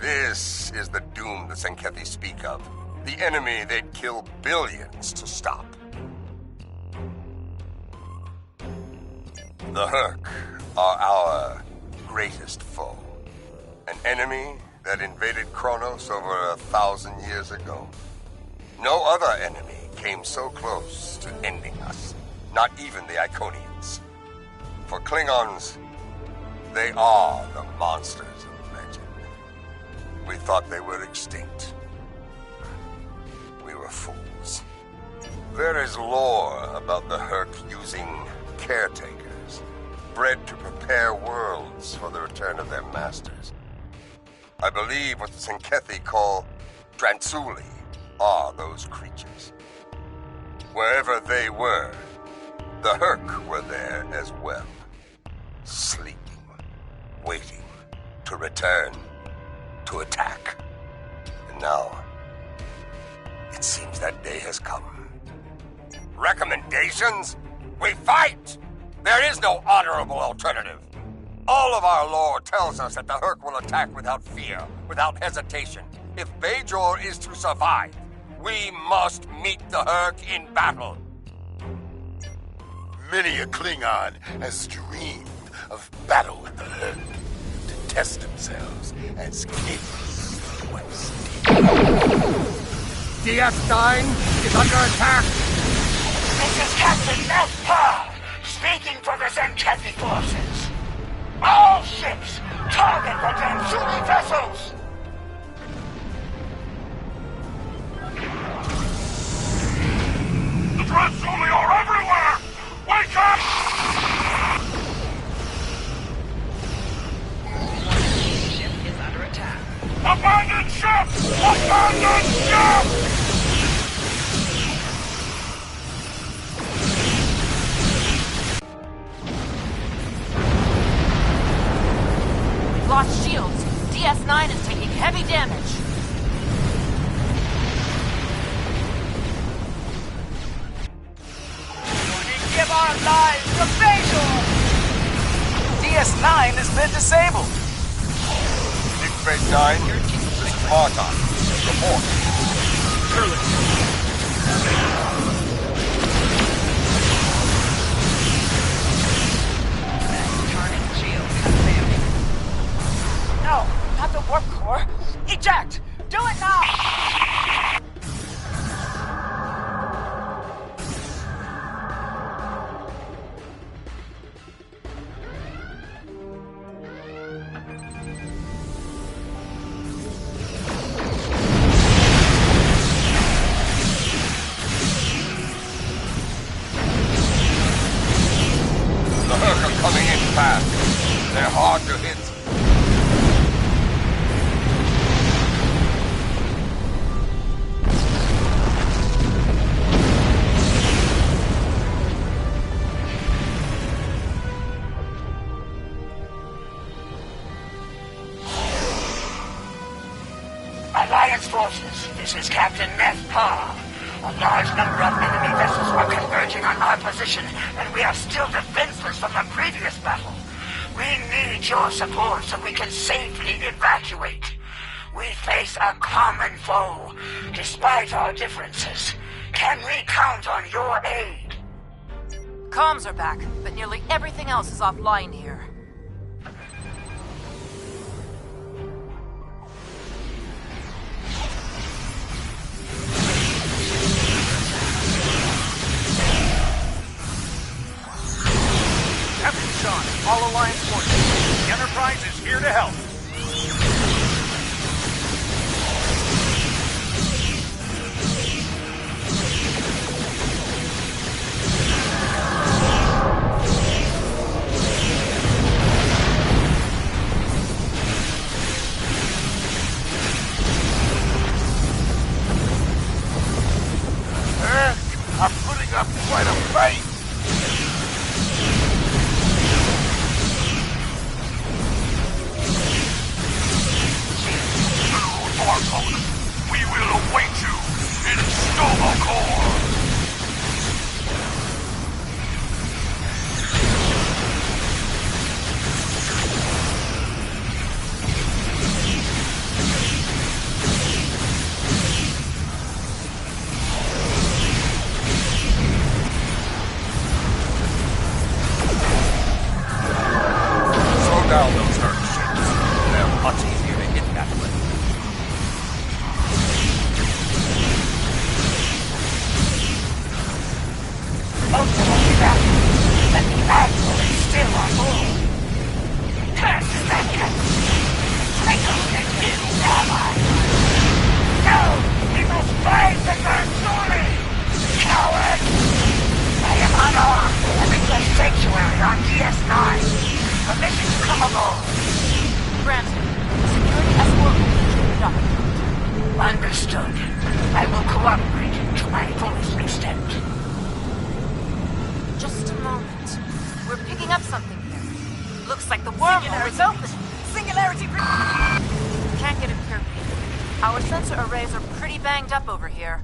is the doom the Zenkethi speak of. The enemy they'd kill billions to stop. The Herc are our greatest foe. An enemy that invaded Kronos over 1,000 years ago. No other enemy came so close to ending us. Not even the Iconians. For Klingons, they are the monsters of legend. We thought they were extinct. We were fools. There is lore about the Herc using caretakers, bred to prepare worlds for the return of their masters. I believe what the Zenkethi call Transuli are those creatures. Wherever they were, the Herc were there as well. Sleeping, waiting to return, to attack. And now, it seems that day has come. Recommendations? We fight! There is no honorable alternative. All of our lore tells us that the Herc will attack without fear, without hesitation. If Bajor is to survive, we must meet the Herc in battle. Many a Klingon has dreamed of battle with the Herc to test themselves as kings of the West. DS9 is under attack! This is Captain Nethpa, speaking for the Zenkethi forces. All ships, target the Transuli vessels! our lives to Bajor! DS9 has been disabled. Deep Space Nine, this is Marta. Report. No, not the warp core. Eject! Do it now! The Hurk are coming in fast. They're hard to hit. Alliance forces, this is Captain Neth Parr. A large number of enemy vessels are converging on our position, and we are still defenseless from the previous battle. We need your support so we can safely evacuate. We face a common foe, despite our differences. Can we count on your aid? Comms are back, but nearly everything else is offline here. Captain Sean, all Alliance forces. The Enterprise is here to help. I'm putting up quite a fight. We will await you in Stovall. Slow down those Hurk ships. They're much easier to hit that way. Most of us back, but the Admiral is still on board. Turn to that captain. Twinkle and his ally. No, he must fight the third story. Coward! I am unarmed and in the sanctuary on DS9. Permission to come aboard. Granted. Security escort will lead you to the dock. Understood. I will cooperate to my fullest extent. Just a moment. We're picking up something here. Looks like the wormhole is open. Singularity! Can't get it pure beam. Our sensor arrays are pretty banged up over here.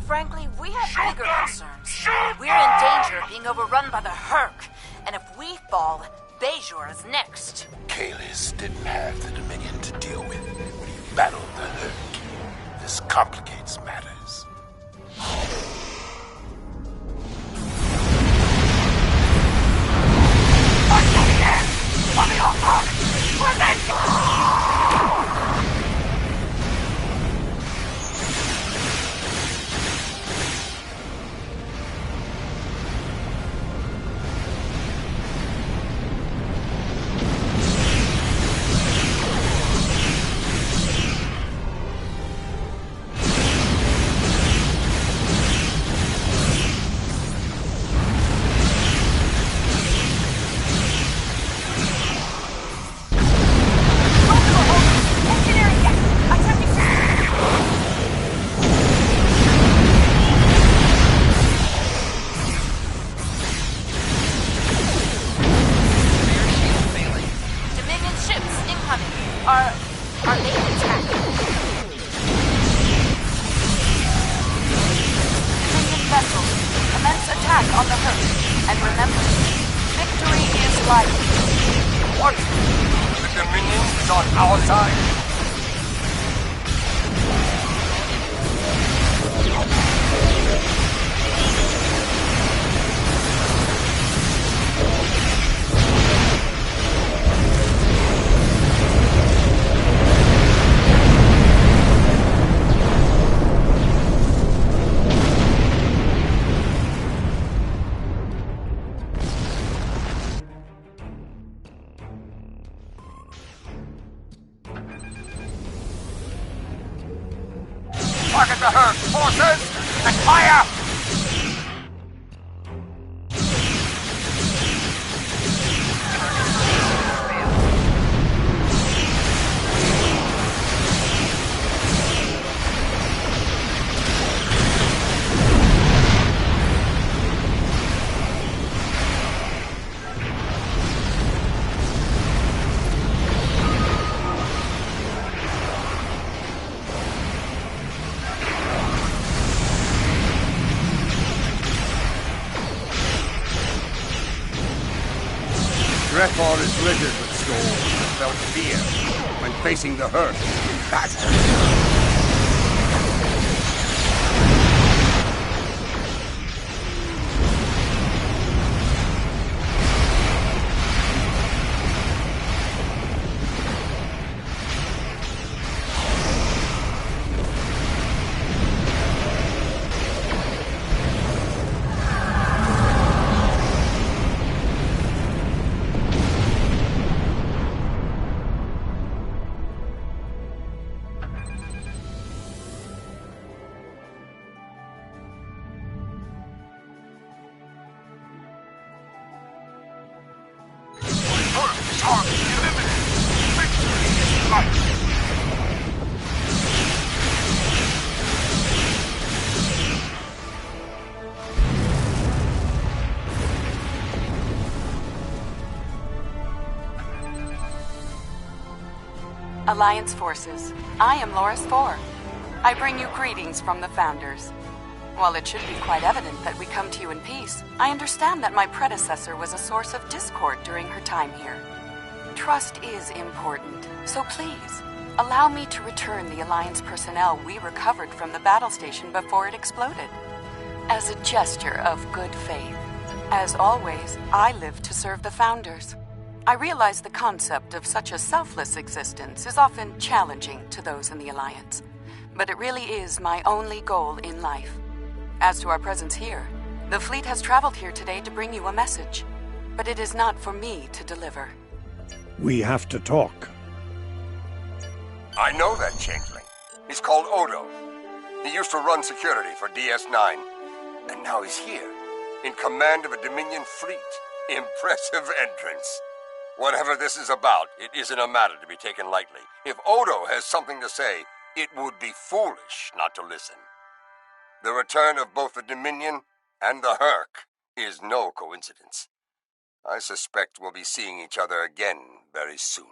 Frankly, we have bigger concerns. We're in danger of being overrun by the Hurk. And if we fall, Bajor is next. Kalis didn't have the Dominion to deal with when he battled the Hurk. This complicates matters. Are they intact? Dominion vessels, commence attack on the Hurk. And remember, victory is life. What? The Dominion is on our side? Target the herd, forces, and fire! Dreadfall is littered with souls that felt fear when facing the hurt in battle. Alliance forces, I am Loris 4. I bring you greetings from the Founders. While it should be quite evident that we come to you in peace, I understand that my predecessor was a source of discord during her time here. Trust is important, so please, allow me to return the Alliance personnel we recovered from the battle station before it exploded. As a gesture of good faith. As always, I live to serve the Founders. I realize the concept of such a selfless existence is often challenging to those in the Alliance, but it really is my only goal in life. As to our presence here, the fleet has traveled here today to bring you a message, but it is not for me to deliver. We have to talk. I know that changeling. He's called Odo. He used to run security for DS9, and now he's here, in command of a Dominion fleet. Impressive entrance. Whatever this is about, it isn't a matter to be taken lightly. If Odo has something to say, it would be foolish not to listen. The return of both the Dominion and the Herc is no coincidence. I suspect we'll be seeing each other again very soon.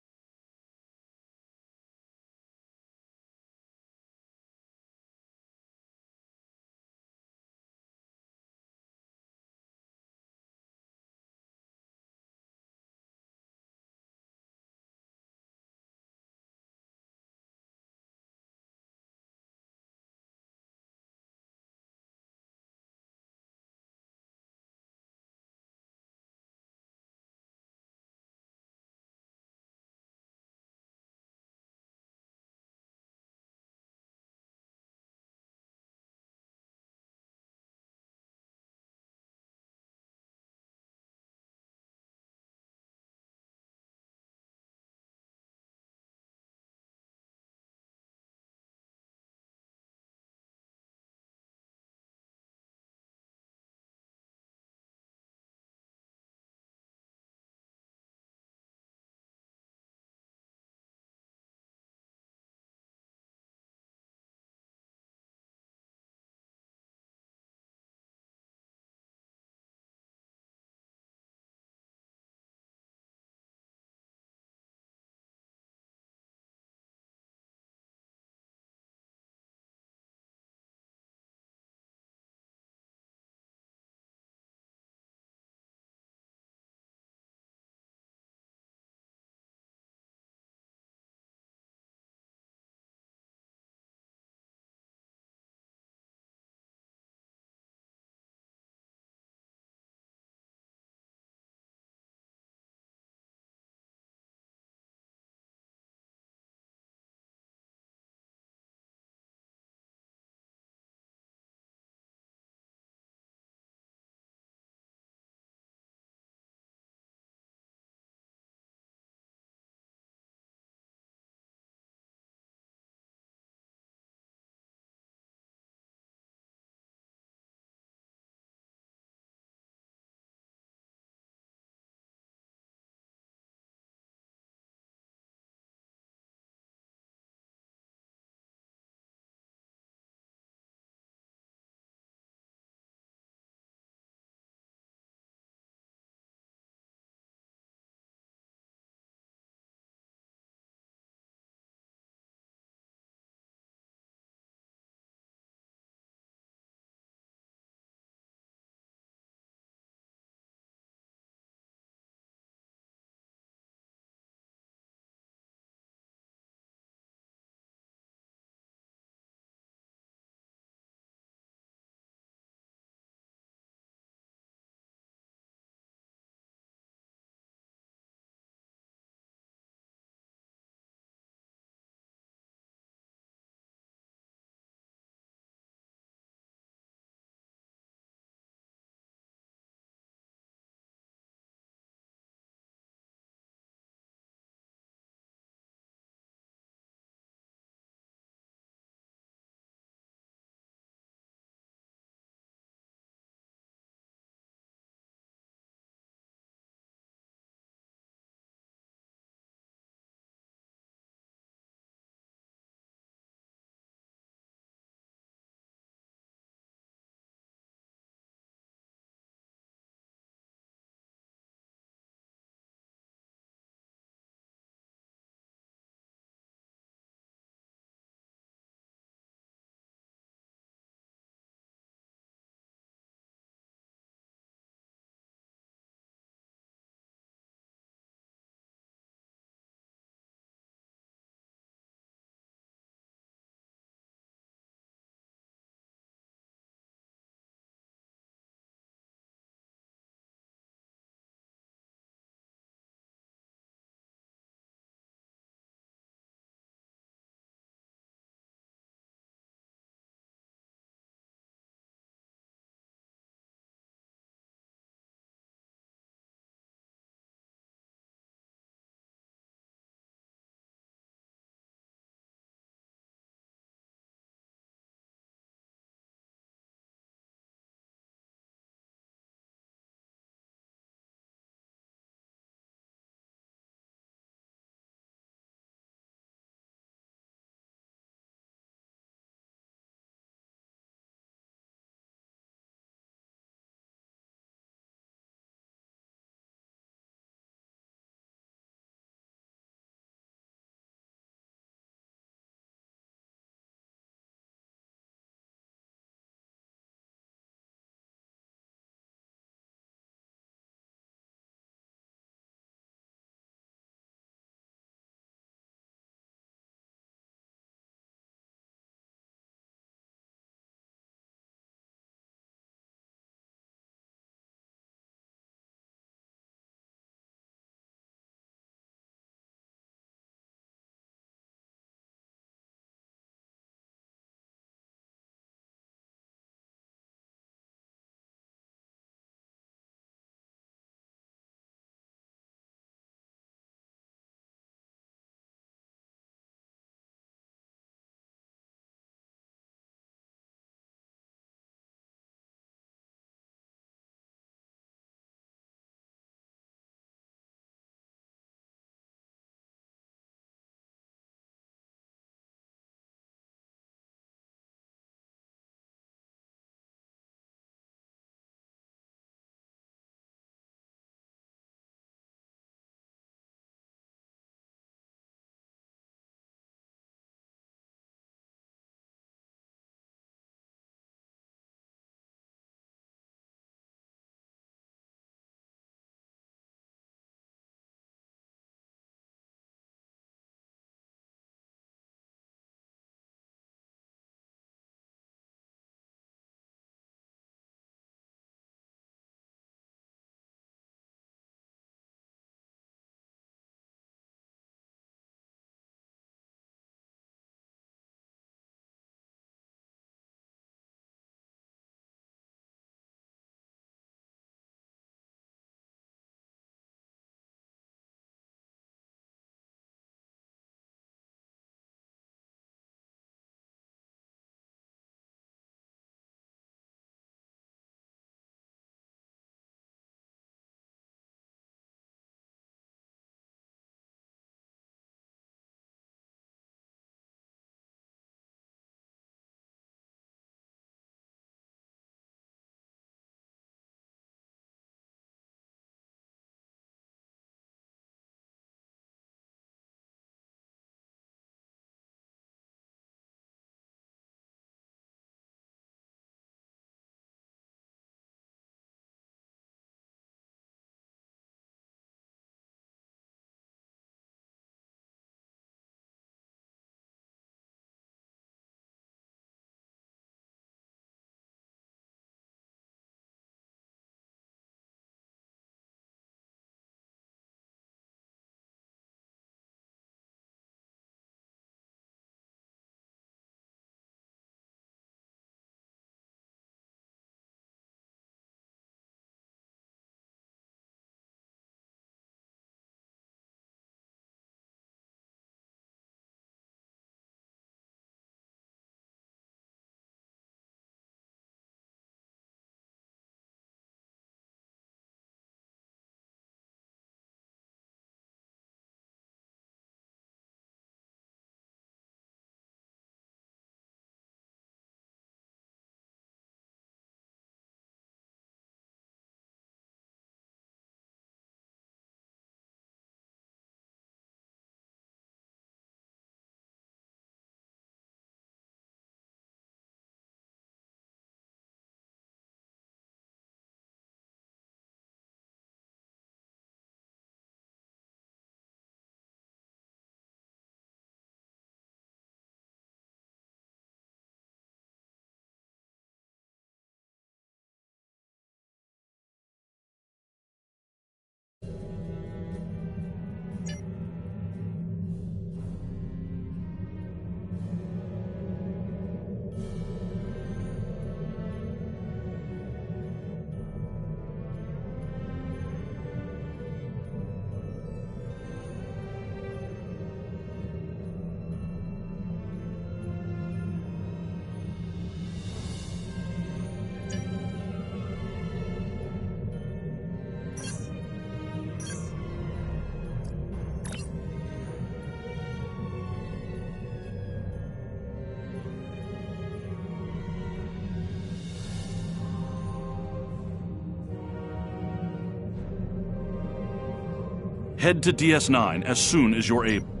Head to DS9 as soon as you're able.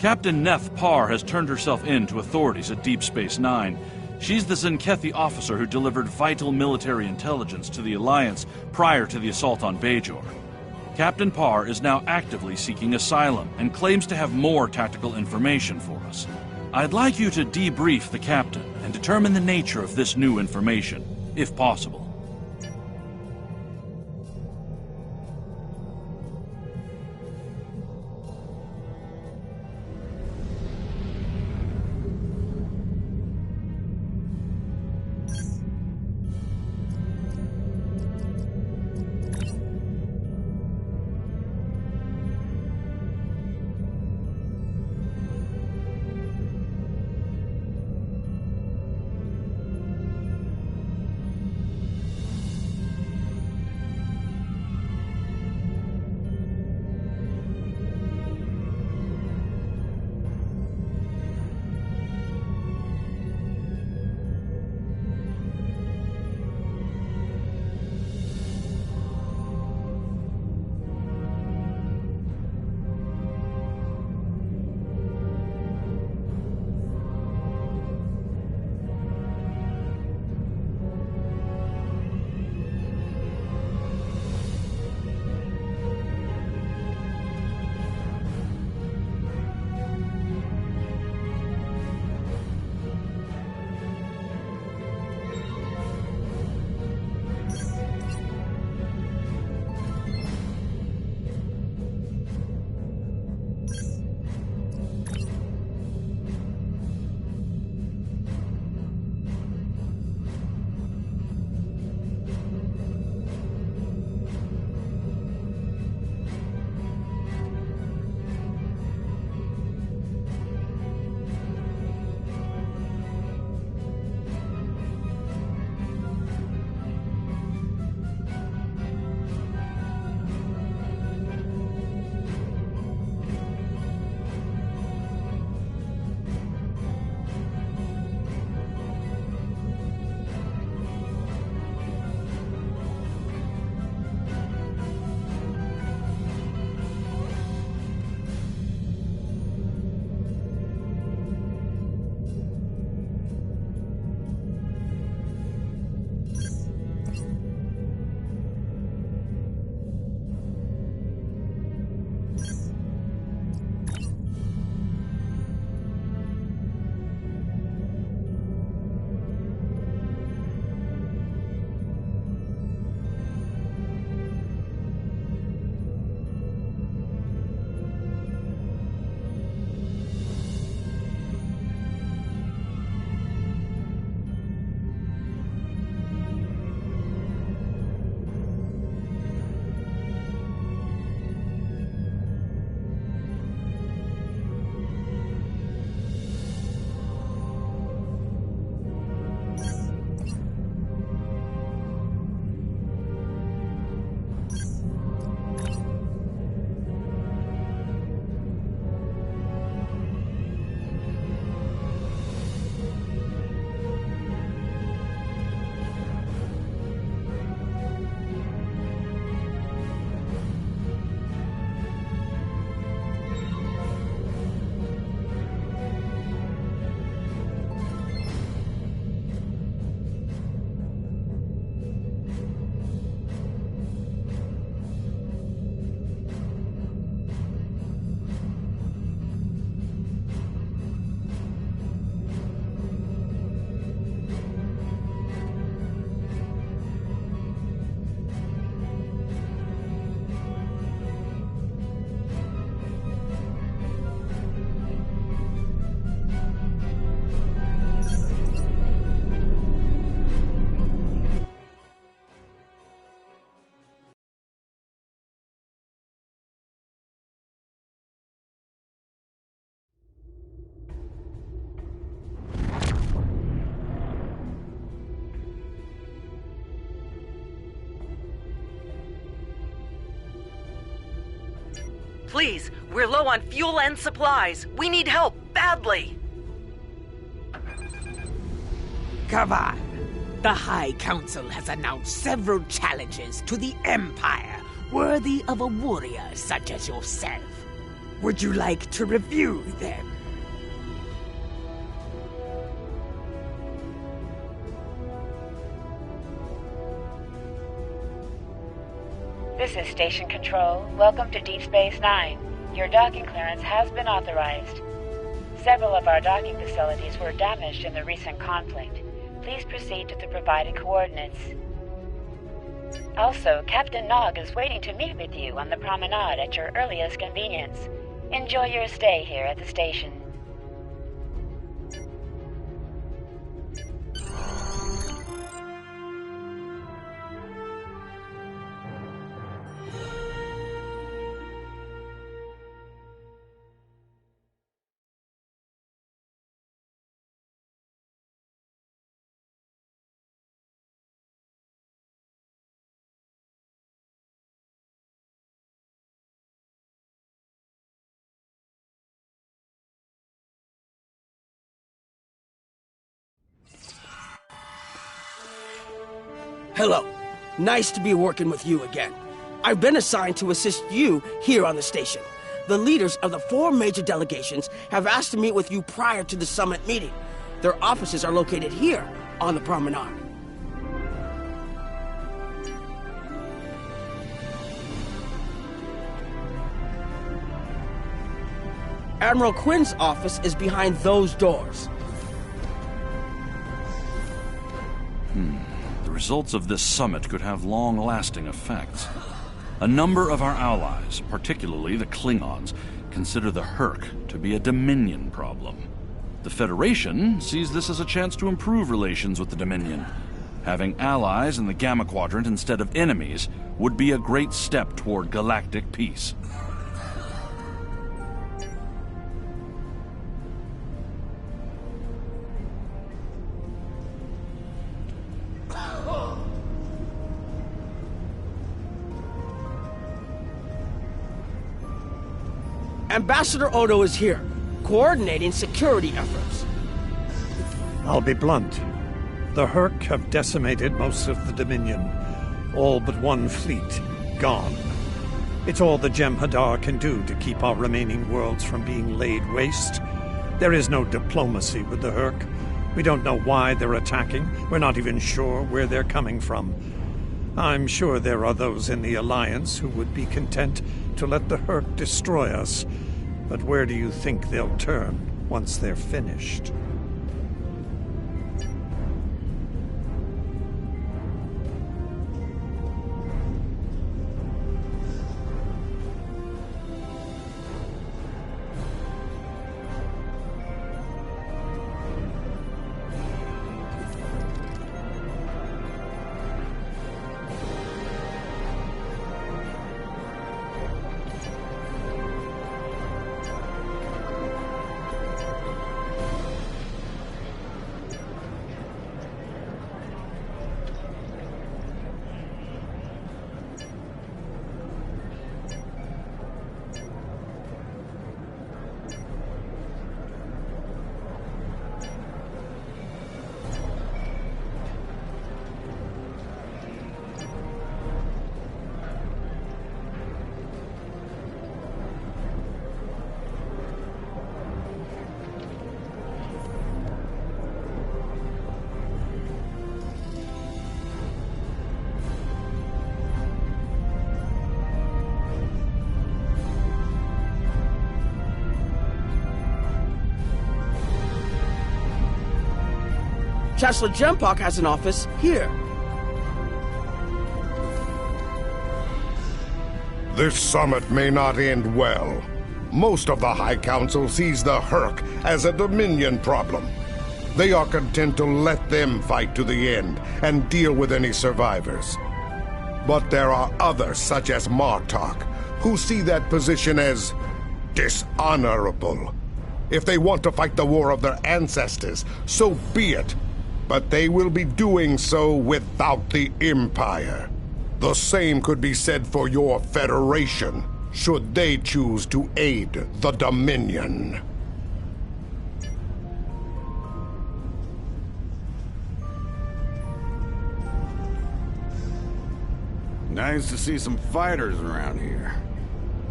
Captain Neth Parr has turned herself in to authorities at Deep Space Nine. She's the Zenkethi officer who delivered vital military intelligence to the Alliance prior to the assault on Bajor. Captain Parr is now actively seeking asylum and claims to have more tactical information for us. I'd like you to debrief the captain and determine the nature of this new information, if possible. Please, we're low on fuel and supplies. We need help, badly. Come on. The High Council has announced several challenges to the Empire, worthy of a warrior such as yourself. Would you like to review them? This is Station Control. Welcome to Deep Space Nine. Your docking clearance has been authorized. Several of our docking facilities were damaged in the recent conflict. Please proceed to the provided coordinates. Also, Captain Nog is waiting to meet with you on the promenade at your earliest convenience. Enjoy your stay here at the station. Hello. Nice to be working with you again. I've been assigned to assist you here on the station. The leaders of the 4 major delegations have asked to meet with you prior to the summit meeting. Their offices are located here on the promenade. Admiral Quinn's office is behind those doors. The results of this summit could have long-lasting effects. A number of our allies, particularly the Klingons, consider the Herc to be a Dominion problem. The Federation sees this as a chance to improve relations with the Dominion. Having allies in the Gamma Quadrant instead of enemies would be a great step toward galactic peace. Ambassador Odo is here, coordinating security efforts. I'll be blunt. The Herc have decimated most of the Dominion. All but one fleet, gone. It's all the Jem'Hadar can do to keep our remaining worlds from being laid waste. There is no diplomacy with the Herc. We don't know why they're attacking. We're not even sure where they're coming from. I'm sure there are those in the Alliance who would be content to let the Herc destroy us. But where do you think they'll turn once they're finished? Chancellor Jempok has an office here. This summit may not end well. Most of the High Council sees the Herc as a Dominion problem. They are content to let them fight to the end and deal with any survivors. But there are others, such as Martok, who see that position as dishonorable. If they want to fight the war of their ancestors, so be it. But they will be doing so without the Empire. The same could be said for your Federation. should they choose to aid the Dominion. Nice to see some fighters around here.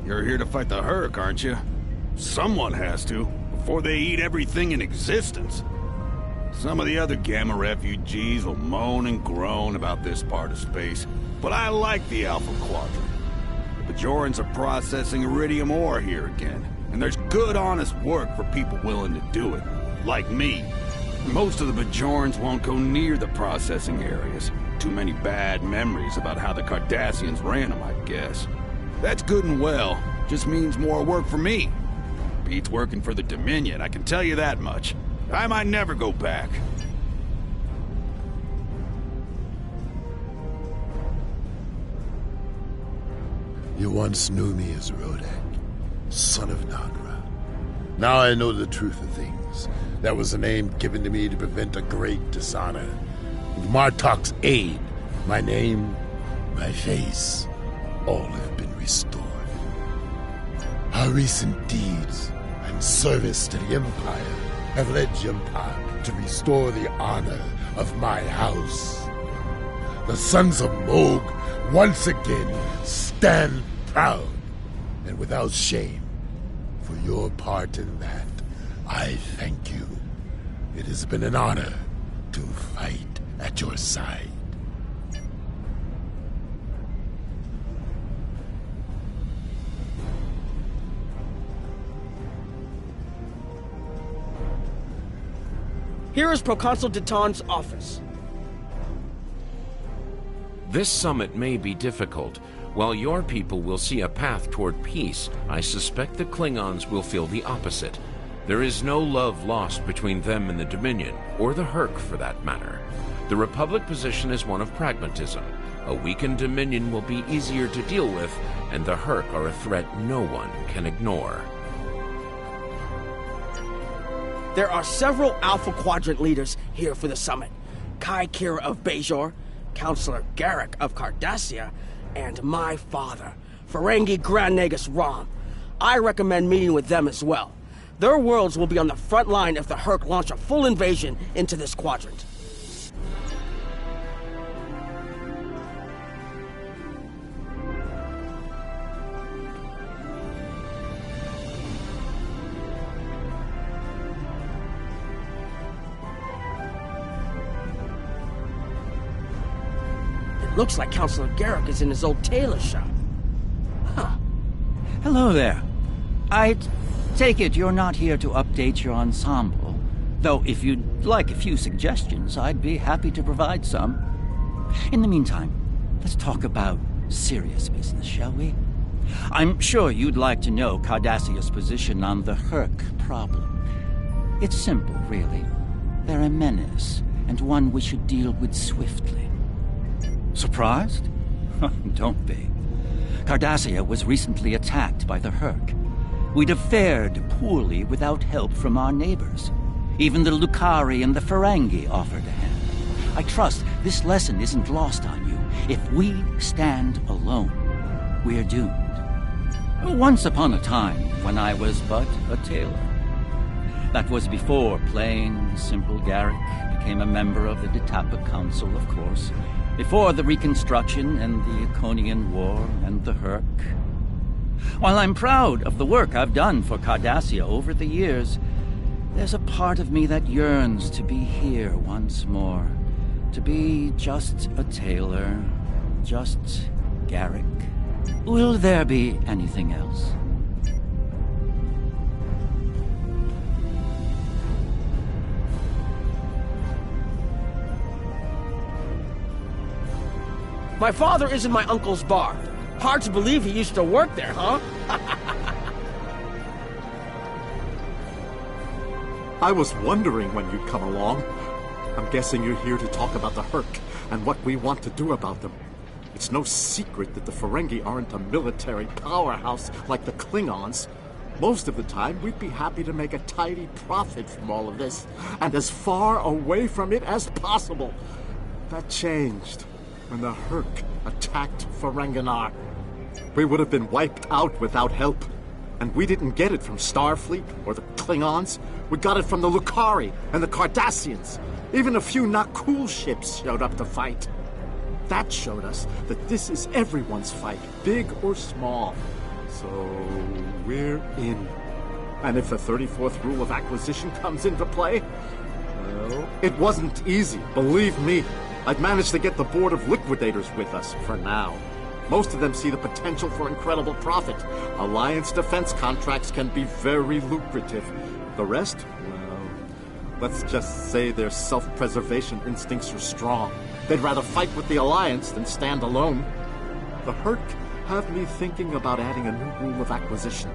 You're here to fight the Hurk, aren't you? Someone has to, before they eat everything in existence. Some of the other Gamma refugees will moan and groan about this part of space, but I like the Alpha Quadrant. The Bajorans are processing iridium ore here again, and there's good, honest work for people willing to do it, like me. Most of the Bajorans won't go near the processing areas. Too many bad memories about how the Cardassians ran them, I guess. That's good and well, just means more work for me. Beats working for the Dominion, I can tell you that much. I might never go back. You once knew me as Rodak, son of Nagra. Now I know the truth of things. That was a name given to me to prevent a great dishonor. With Martok's aid, my name, my face, all have been restored. Our recent deeds and service to the Empire have led Jempad to restore the honor of my house. The sons of Moog once again stand proud and without shame. For your part in that, I thank you. It has been an honor to fight at your side. Here is Proconsul Deton's office. This summit may be difficult. While your people will see a path toward peace, I suspect the Klingons will feel the opposite. There is no love lost between them and the Dominion, or the Hurk for that matter. The Republic position is one of pragmatism. A weakened Dominion will be easier to deal with, and the Hurk are a threat no one can ignore. There are several Alpha Quadrant leaders here for the summit. Kai Kira of Bajor, Counselor Garrick of Cardassia, and my father, Ferengi Grand Nagus Rom. I recommend meeting with them as well. Their worlds will be on the front line if the Hurk launch a full invasion into this quadrant. Looks like Counselor Garrick is in his old tailor shop. Huh. Hello there. I take it you're not here to update your ensemble, though if you'd like a few suggestions, I'd be happy to provide some. In the meantime, let's talk about serious business, shall we? I'm sure you'd like to know Cardassia's position on the Hurk problem. It's simple, really. They're a menace, and one we should deal with swiftly. Surprised? Don't be. Cardassia was recently attacked by the Hurk. We'd have fared poorly without help from our neighbors. Even the Lukari and the Ferengi offered a hand. I trust this lesson isn't lost on you. If we stand alone, we're doomed. Once upon a time, when I was but a tailor. That was before plain, simple Garrick became a member of the Ditapa Council, of course. Before the Reconstruction and the Iconian War and the Hurk. While I'm proud of the work I've done for Cardassia over the years, there's a part of me that yearns to be here once more. To be just a tailor, just Garrick. Will there be anything else? My father is in my uncle's bar. Hard to believe he used to work there, huh? I was wondering when you'd come along. I'm guessing you're here to talk about the Hurk and what we want to do about them. It's no secret that the Ferengi aren't a military powerhouse like the Klingons. Most of the time, we'd be happy to make a tidy profit from all of this, and as far away from it as possible. That changed when the Hurk attacked Ferenginar. We would have been wiped out without help. And we didn't get it from Starfleet or the Klingons. We got it from the Lucari and the Cardassians. Even a few not cool ships showed up to fight. That showed us that this is everyone's fight, big or small. So we're in. And if the 34th rule of acquisition comes into play, well, it wasn't easy, believe me. I've managed to get the board of liquidators with us for now. Most of them see the potential for incredible profit. Alliance defense contracts can be very lucrative. The rest, well, let's just say their self-preservation instincts are strong. They'd rather fight with the Alliance than stand alone. The Herc have me thinking about adding a new rule of acquisition.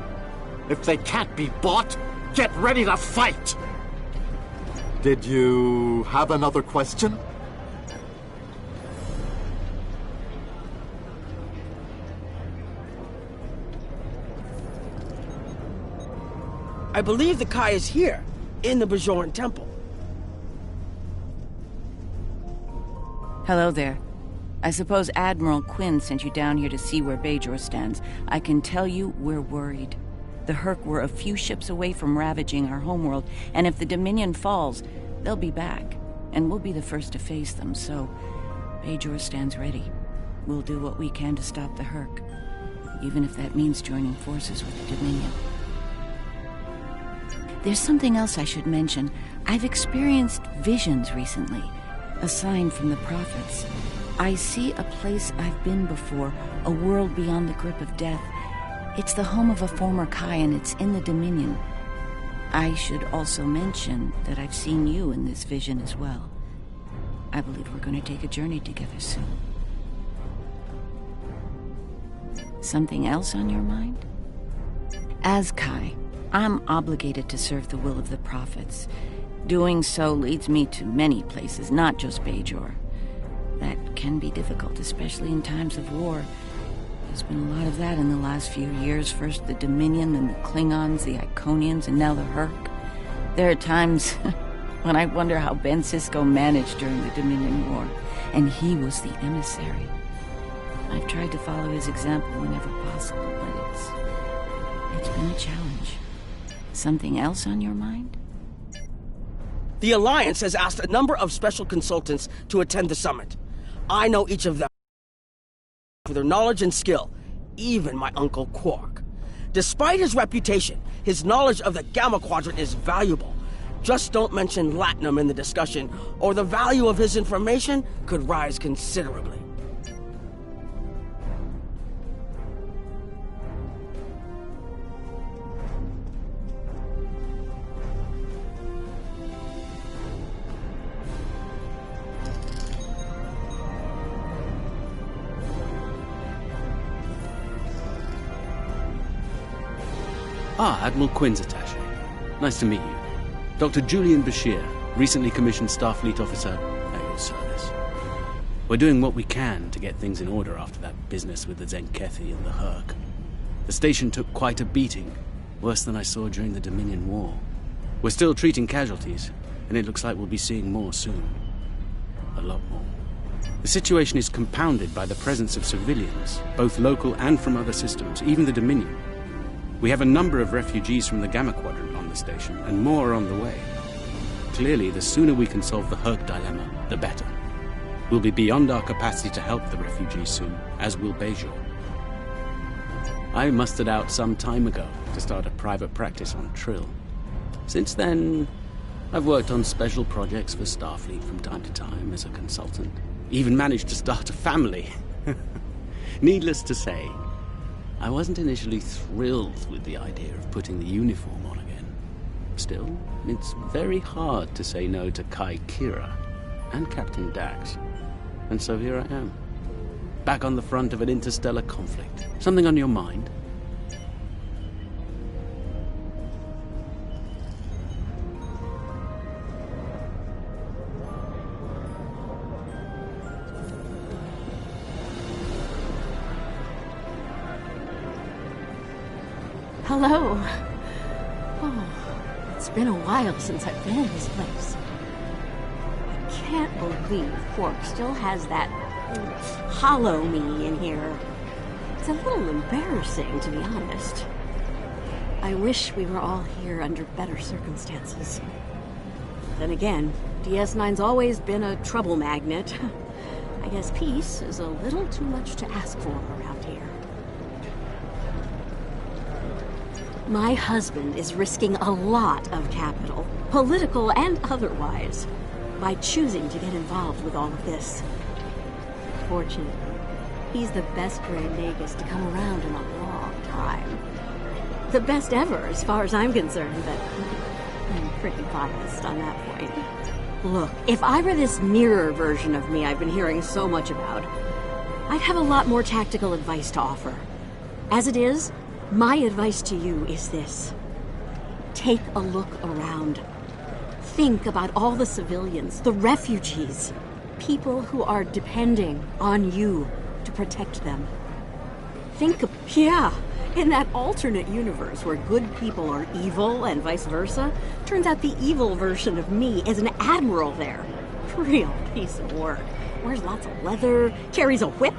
If they can't be bought, get ready to fight! Did you have another question? I believe the Kai is here, in the Bajoran Temple. Hello there. I suppose Admiral Quinn sent you down here to see where Bajor stands. I can tell you we're worried. The Herc were a few ships away from ravaging our homeworld, and if the Dominion falls, they'll be back, and we'll be the first to face them, so Bajor stands ready. We'll do what we can to stop the Herc, even if that means joining forces with the Dominion. There's something else I should mention. I've experienced visions recently, a sign from the prophets. I see a place I've been before, a world beyond the grip of death. It's the home of a former Kai, and it's in the Dominion. I should also mention that I've seen you in this vision as well. I believe we're going to take a journey together soon. Something else on your mind? As Kai, I'm obligated to serve the will of the prophets. Doing so leads me to many places, not just Bajor. That can be difficult, especially in times of war. There's been a lot of that in the last few years. First the Dominion, then the Klingons, the Iconians, and now the Herc. There are times when I wonder how Ben Sisko managed during the Dominion War, and he was the emissary. I've tried to follow his example whenever possible, but it's been a challenge. Something else on your mind? The Alliance has asked a number of special consultants to attend the summit. I know each of them for their knowledge and skill, even my Uncle Quark. Despite his reputation, his knowledge of the Gamma Quadrant is valuable. Just don't mention Latinum in the discussion, or the value of his information could rise considerably. Ah, Admiral Quinn's attaché. Nice to meet you. Dr. Julian Bashir, recently commissioned Starfleet officer, at your service. We're doing what we can to get things in order after that business with the Zenkethi and the Herc. The station took quite a beating, worse than I saw during the Dominion War. We're still treating casualties, and it looks like we'll be seeing more soon. A lot more. The situation is compounded by the presence of civilians, both local and from other systems, even the Dominion. We have a number of refugees from the Gamma Quadrant on the station, and more are on the way. Clearly, the sooner we can solve the Herc dilemma, the better. We'll be beyond our capacity to help the refugees soon, as will Bajor. I mustered out some time ago to start a private practice on Trill. Since then, I've worked on special projects for Starfleet from time to time as a consultant. Even managed to start a family. Needless to say, I wasn't initially thrilled with the idea of putting the uniform on again. Still, it's very hard to say no to Kai Kira and Captain Dax. And so here I am, back on the front of an interstellar conflict. Something on your mind? Hello. Oh, it's been a while since I've been in this place. I can't believe Quark still has that hollow me in here. It's a little embarrassing, to be honest. I wish we were all here under better circumstances. Then again, DS9's always been a trouble magnet. I guess peace is a little too much to ask for around here. My husband is risking a lot of capital, political and otherwise, by choosing to get involved with all of this. Fortunately, he's the best Grand Nagus to come around in a long time. The best ever, as far as I'm concerned, but I'm pretty biased on that point. Look, if I were this mirror version of me I've been hearing so much about, I'd have a lot more tactical advice to offer. As it is, my advice to you is this. Take a look around. Think about all the civilians, the refugees, people who are depending on you to protect them. In that alternate universe where good people are evil and vice versa, turns out the evil version of me is an admiral there. Real piece of work. Wears lots of leather, carries a whip.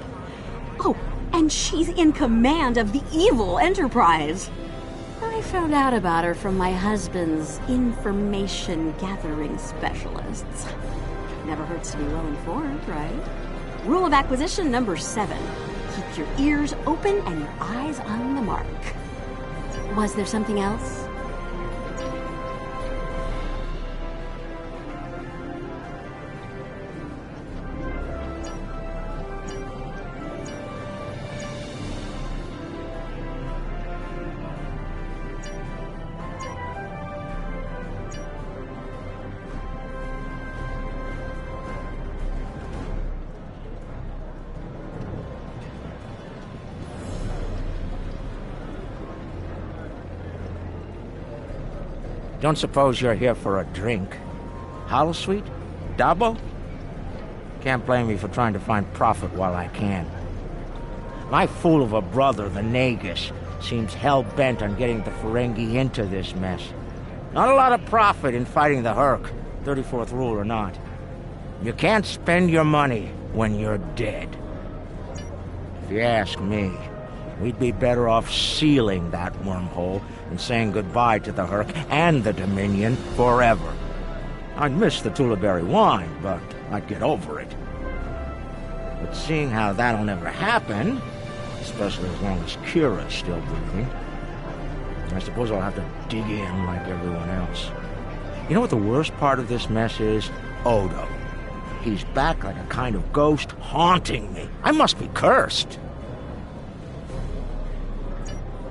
Oh, and she's in command of the evil Enterprise. I found out about her from my husband's information gathering specialists. Never hurts to be well informed, right? Rule of acquisition number 7. Keep your ears open and your eyes on the mark. Was there something else? Don't suppose you're here for a drink? Holosuite? Dabo? Can't blame me for trying to find profit while I can. My fool of a brother, the Nagus, seems hell-bent on getting the Ferengi into this mess. Not a lot of profit in fighting the Herc, 34th rule or not. You can't spend your money when you're dead. If you ask me, we'd be better off sealing that wormhole and saying goodbye to the Herc and the Dominion forever. I'd miss the Tulaberry wine, but I'd get over it. But seeing how that'll never happen, especially as long as Kira's still breathing, I suppose I'll have to dig in like everyone else. You know what the worst part of this mess is? Odo. He's back like a kind of ghost haunting me. I must be cursed.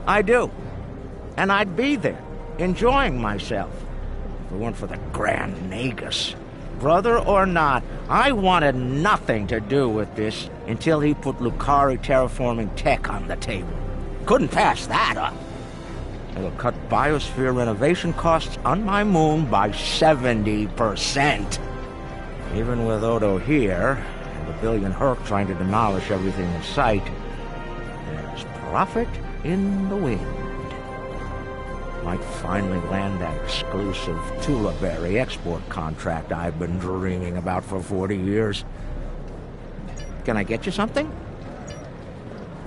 I do. And I'd be there, enjoying myself, if it weren't for the Grand Nagus. Brother or not, I wanted nothing to do with this until he put Lukari terraforming tech on the table. Couldn't pass that up. It'll cut biosphere renovation costs on my moon by 70%. Even with Odo here, and a billion Herc trying to demolish everything in sight, there's profit in the wind. Might finally land that exclusive Tulaberry export contract I've been dreaming about for 40 years. Can I get you something?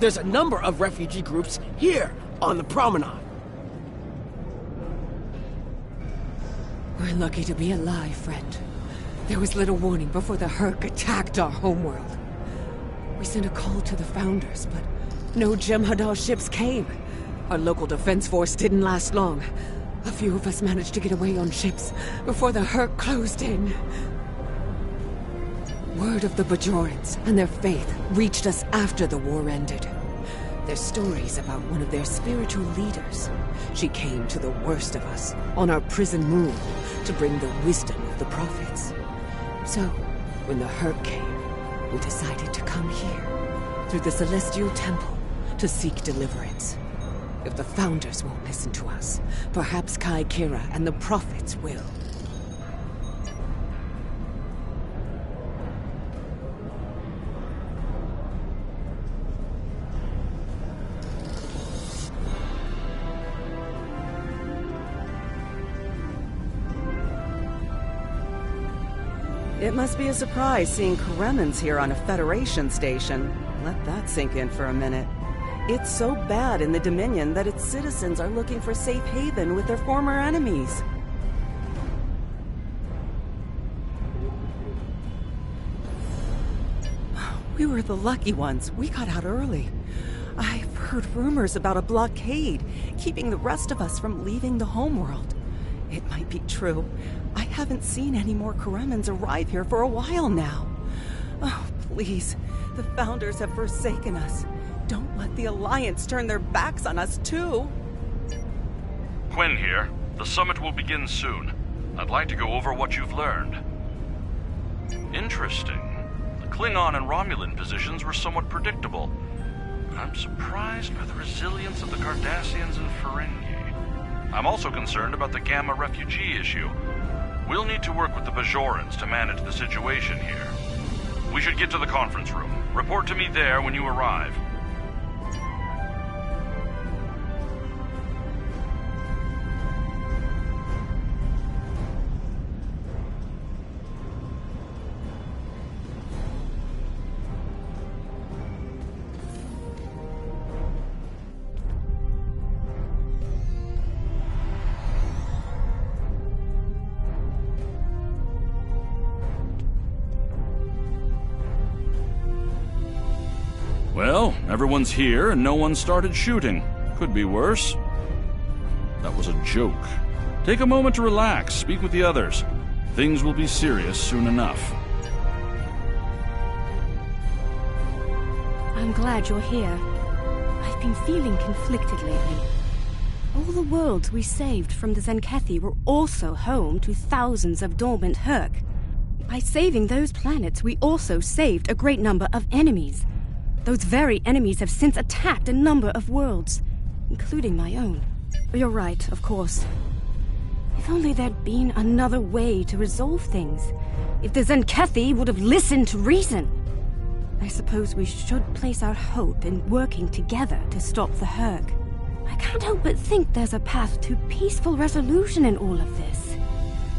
There's a number of refugee groups here on the promenade. We're lucky to be alive, friend. There was little warning before the Herc attacked our homeworld. We sent a call to the Founders, but no Jem'Hadar ships came. Our local defense force didn't last long. A few of us managed to get away on ships before the Herc closed in. Word of the Bajorans and their faith reached us after the war ended. Their stories about one of their spiritual leaders. She came to the worst of us on our prison moon to bring the wisdom of the prophets. So, when the Herc came, we decided to come here, through the Celestial Temple, to seek deliverance. If the Founders won't listen to us, perhaps Kai Kira and the Prophets will. It must be a surprise seeing Kremens here on a Federation station. Let that sink in for a minute. It's so bad in the Dominion that its citizens are looking for safe haven with their former enemies. We were the lucky ones. We got out early. I've heard rumors about a blockade, keeping the rest of us from leaving the homeworld. It might be true. I haven't seen any more Karemans arrive here for a while now. Oh, please. The Founders have forsaken us. Don't let the Alliance turn their backs on us, too. Quinn here. The summit will begin soon. I'd like to go over what you've learned. Interesting. The Klingon and Romulan positions were somewhat predictable. I'm surprised by the resilience of the Cardassians and Ferengi. I'm also concerned about the Gamma refugee issue. We'll need to work with the Bajorans to manage the situation here. We should get to the conference room. Report to me there when you arrive. Well, everyone's here and no one started shooting. Could be worse. That was a joke. Take a moment to relax, speak with the others. Things will be serious soon enough. I'm glad you're here. I've been feeling conflicted lately. All the worlds we saved from the Zenkethi were also home to thousands of dormant Herc. By saving those planets, we also saved a great number of enemies. Those very enemies have since attacked a number of worlds, including my own. You're right, of course. If only there'd been another way to resolve things. If the Zenkethi would have listened to reason. I suppose we should place our hope in working together to stop the Herc. I can't help but think there's a path to peaceful resolution in all of this.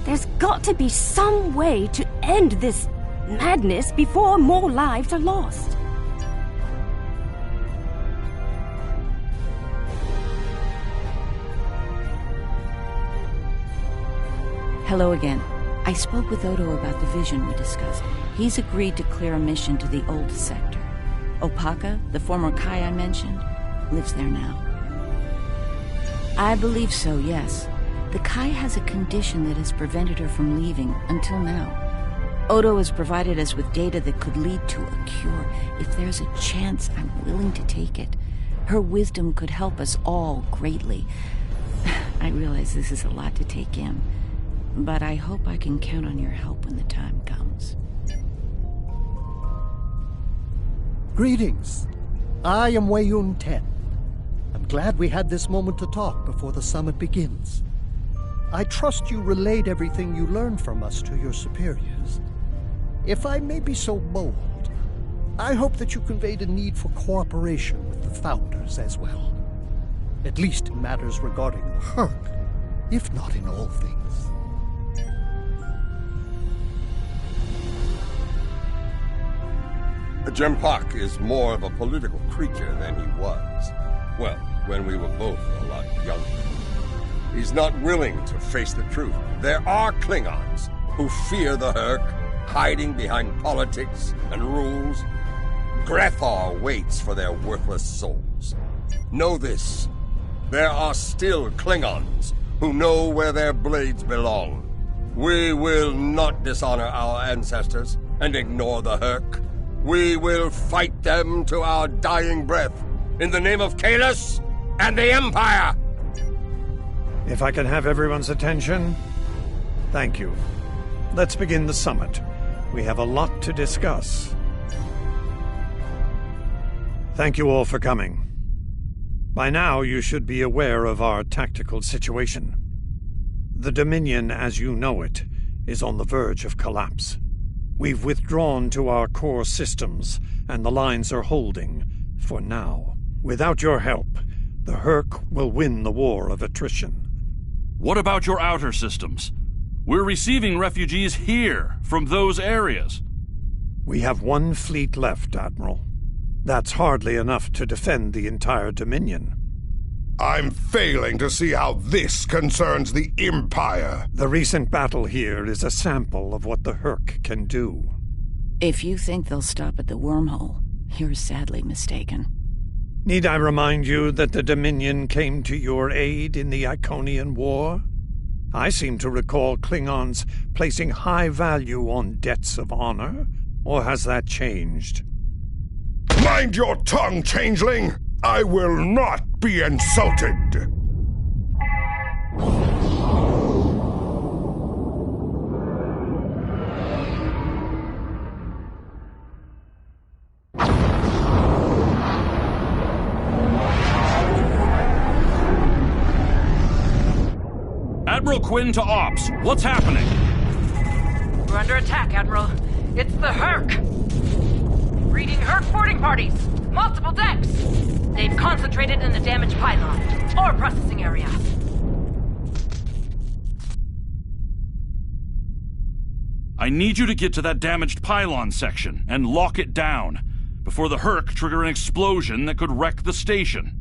There's got to be some way to end this madness before more lives are lost. Hello again. I spoke with Odo about the vision we discussed. He's agreed to clear a mission to the old sector. Opaka, the former Kai I mentioned, lives there now. I believe so, yes. The Kai has a condition that has prevented her from leaving until now. Odo has provided us with data that could lead to a cure. If there's a chance, I'm willing to take it. Her wisdom could help us all greatly. I realize this is a lot to take in. But I hope I can count on your help when the time comes. Greetings. I am Weiyun Ten. I'm glad we had this moment to talk before the summit begins. I trust you relayed everything you learned from us to your superiors. If I may be so bold, I hope that you conveyed a need for cooperation with the Founders as well. At least in matters regarding the Herc, if not in all things. Jempak is more of a political creature than he was. Well, when we were both a lot younger. He's not willing to face the truth. There are Klingons who fear the Herc, hiding behind politics and rules. Grethar waits for their worthless souls. Know this. There are still Klingons who know where their blades belong. We will not dishonor our ancestors and ignore the Herc. We will fight them to our dying breath, in the name of Kahless and the Empire! If I can have everyone's attention, thank you. Let's begin the summit. We have a lot to discuss. Thank you all for coming. By now, you should be aware of our tactical situation. The Dominion, as you know it, is on the verge of collapse. We've withdrawn to our core systems, and the lines are holding, for now. Without your help, the Herc will win the war of attrition. What about your outer systems? We're receiving refugees here, from those areas. We have one fleet left, Admiral. That's hardly enough to defend the entire Dominion. I'm failing to see how this concerns the Empire. The recent battle here is a sample of what the Herc can do. If you think they'll stop at the wormhole, you're sadly mistaken. Need I remind you that the Dominion came to your aid in the Iconian War? I seem to recall Klingons placing high value on debts of honor, or has that changed? Mind your tongue, changeling! I will not be insulted! Admiral Quinn to Ops. What's happening? We're under attack, Admiral. It's the Herc! Reading Herc boarding parties! Multiple decks! They've concentrated in the damaged pylon. Ore processing area. I need you to get to that damaged pylon section and lock it down before the Herc trigger an explosion that could wreck the station.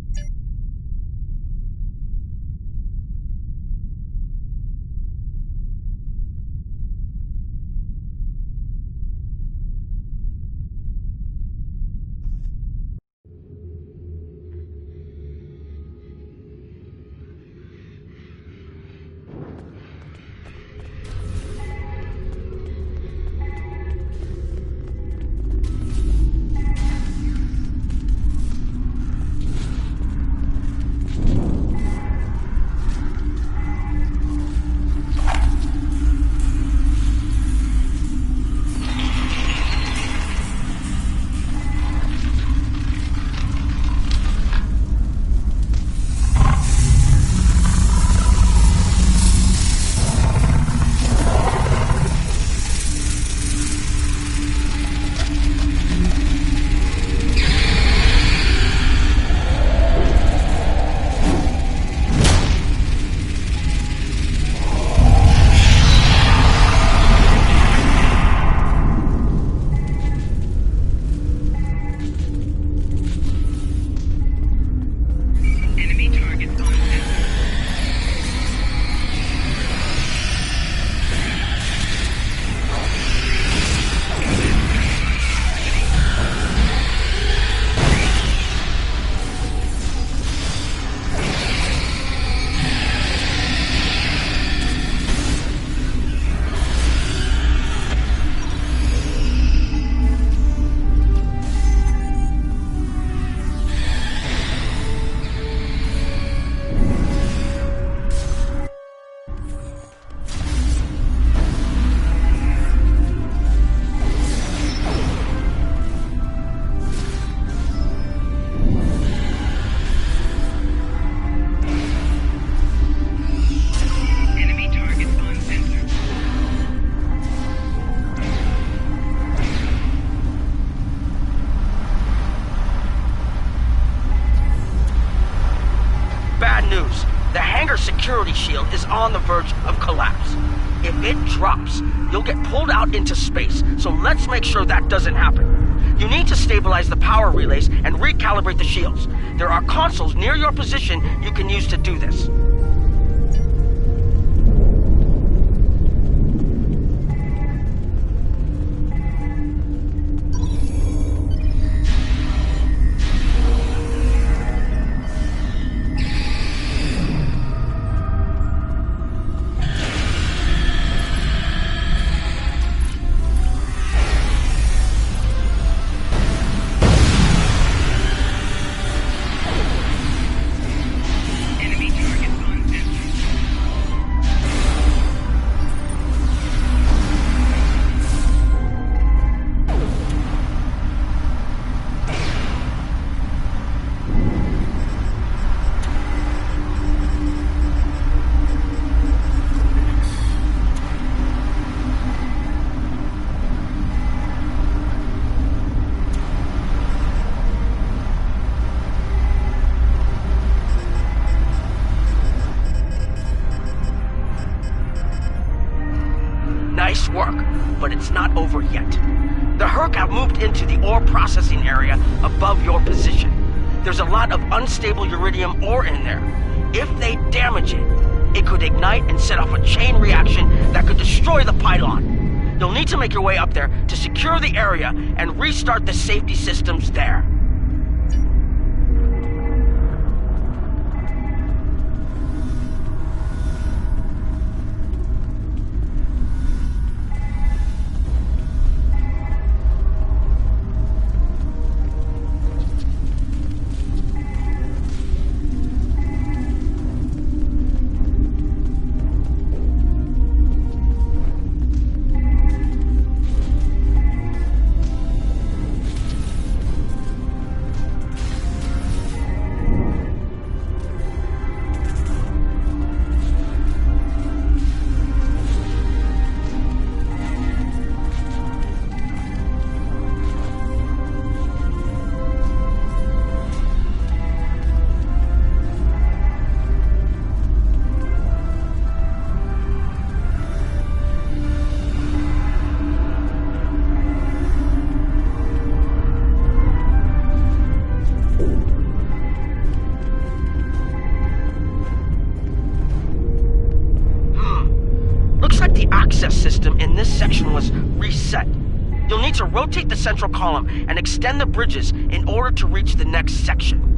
security shield is on the verge of collapse. If it drops, you'll get pulled out into space, so let's make sure that doesn't happen. You need to stabilize the power relays and recalibrate the shields. There are consoles near your position you can use to do this. Enemy targets on have moved into the ore processing area above your position. There's a lot of unstable uridium ore in there. If they damage it, it could ignite and set off a chain reaction that could destroy the pylon. You'll need to make your way up there to secure the area and restart the safety systems there. System in this section was reset. You'll need to rotate the central column and extend the bridges in order to reach the next section.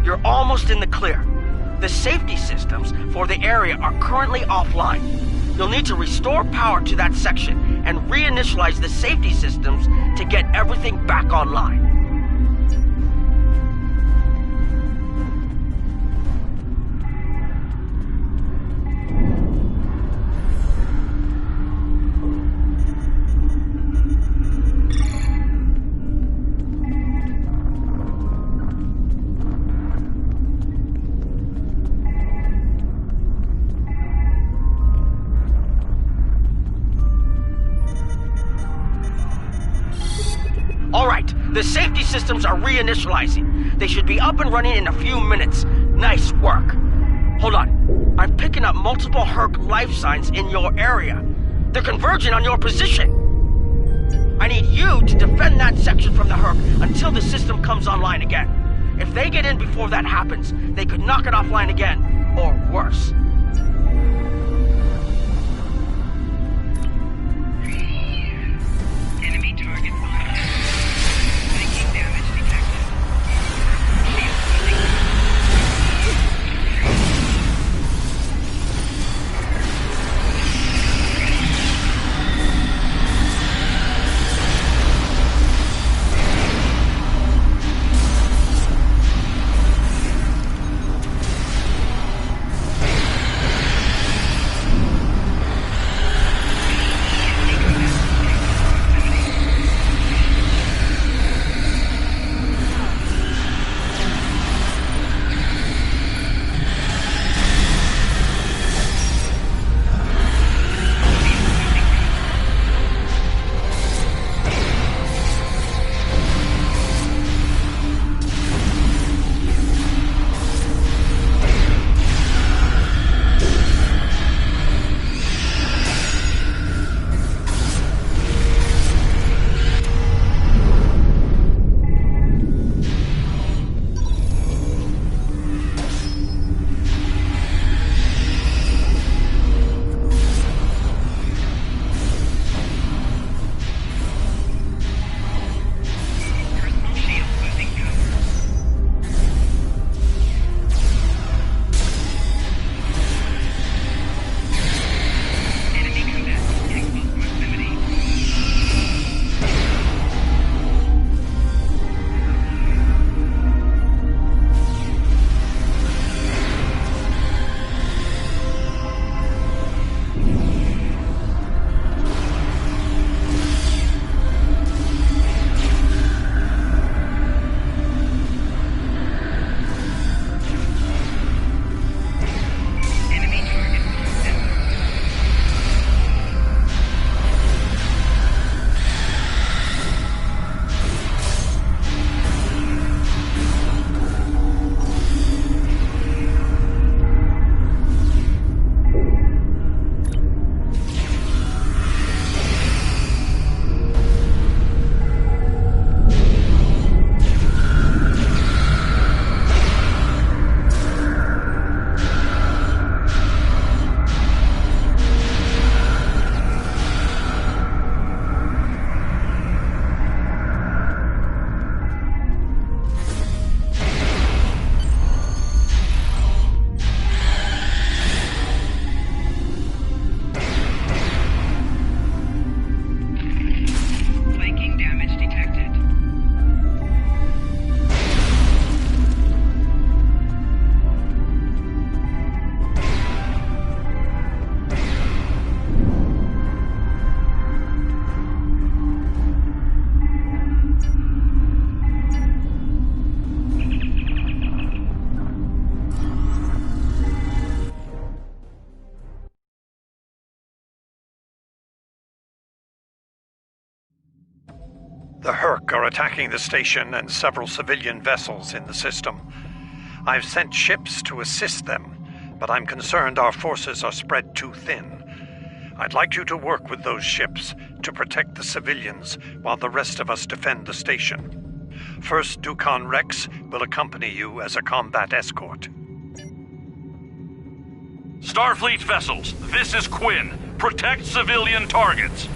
You're almost in the clear. The safety systems for the area are currently offline. You'll need to restore power to that section and reinitialize the safety systems to get everything back online. The safety systems are reinitializing. They should be up and running in a few minutes. Nice work. Hold on. I'm picking up multiple Herc life signs in your area. They're converging on your position. I need you to defend that section from the Herc until the system comes online again. If they get in before that happens, they could knock it offline again, or worse. Enemy target spotted. Making damage detected. The Herc are attacking the station and several civilian vessels in the system. I've sent ships to assist them, but I'm concerned our forces are spread too thin. I'd like you to work with those ships to protect the civilians while the rest of us defend the station. First Dukan Rex will accompany you as a combat escort. Starfleet vessels, this is Quinn. Protect civilian targets.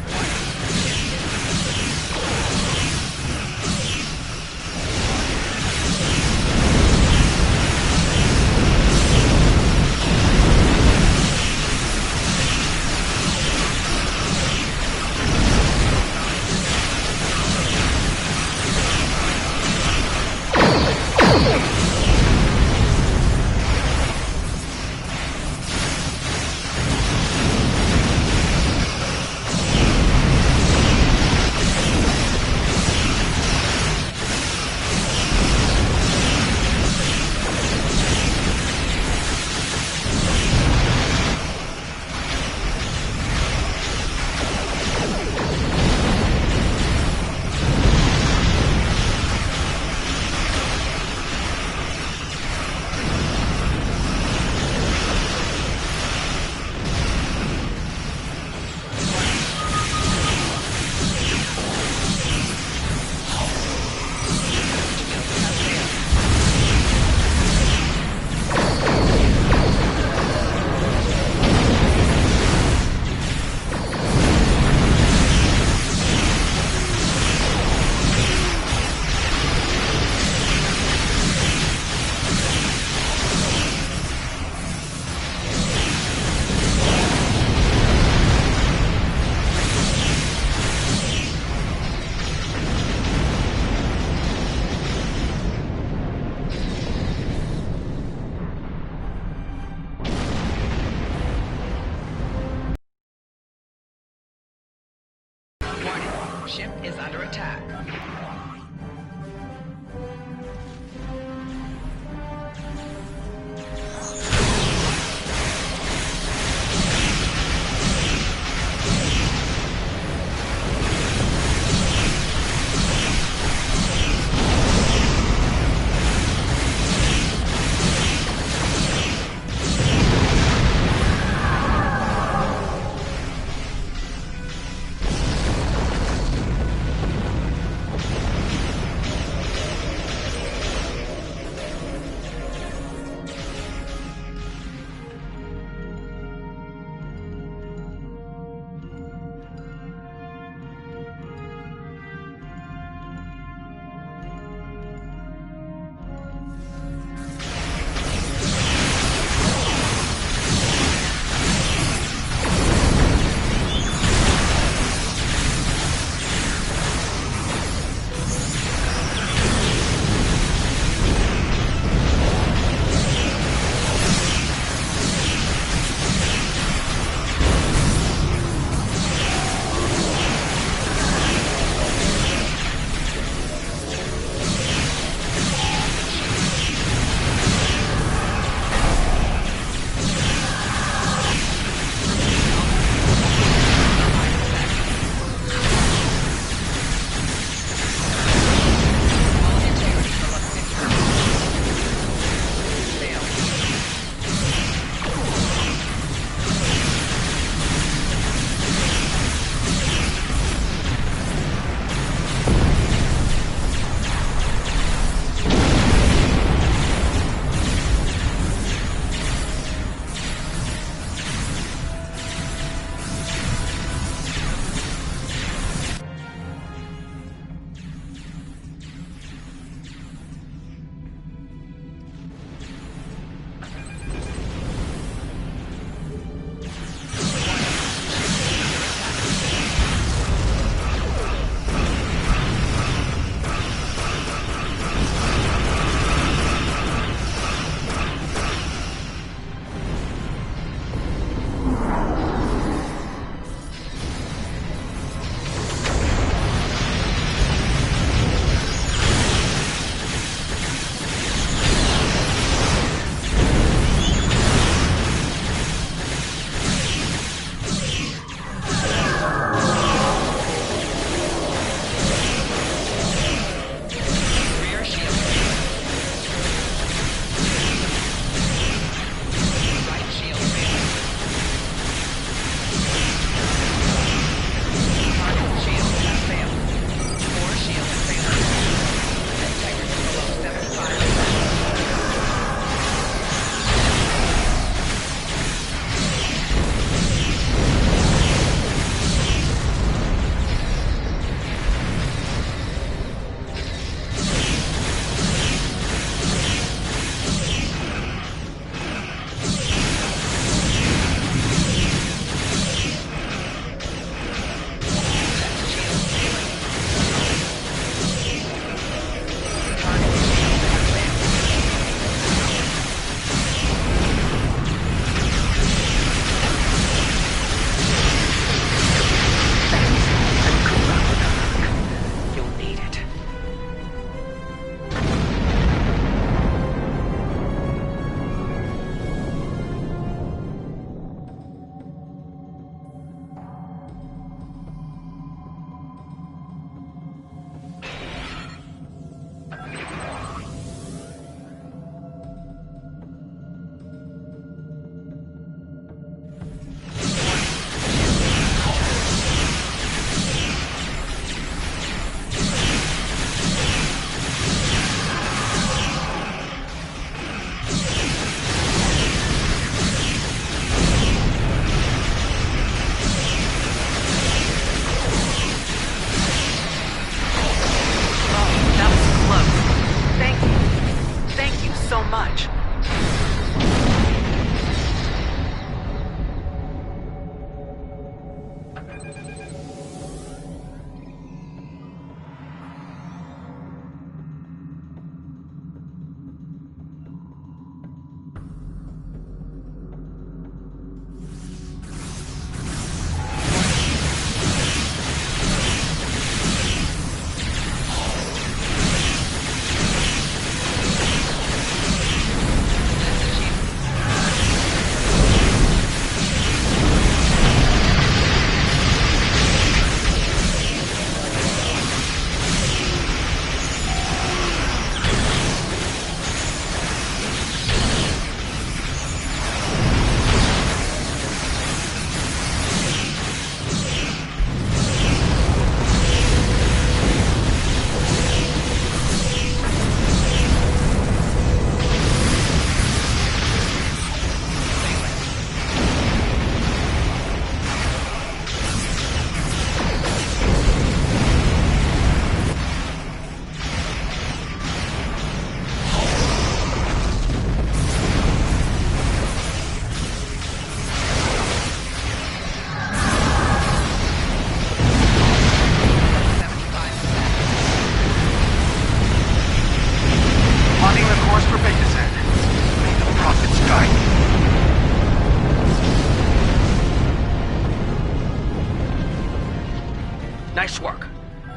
Nice work.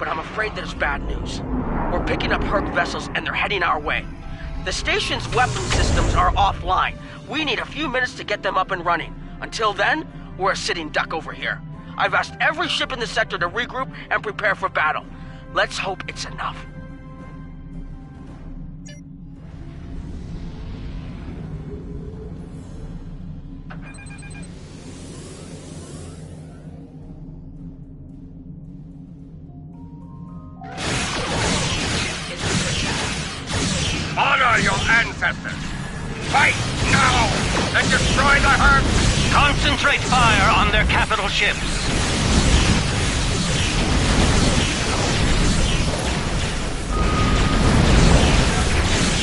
But I'm afraid there's bad news. We're picking up Herc vessels and they're heading our way. The station's weapon systems are offline. We need a few minutes to get them up and running. Until then, we're a sitting duck over here. I've asked every ship in the sector to regroup and prepare for battle. Let's hope it's enough. Honor your ancestors! Fight now and destroy the Herc! Concentrate fire on their capital ships.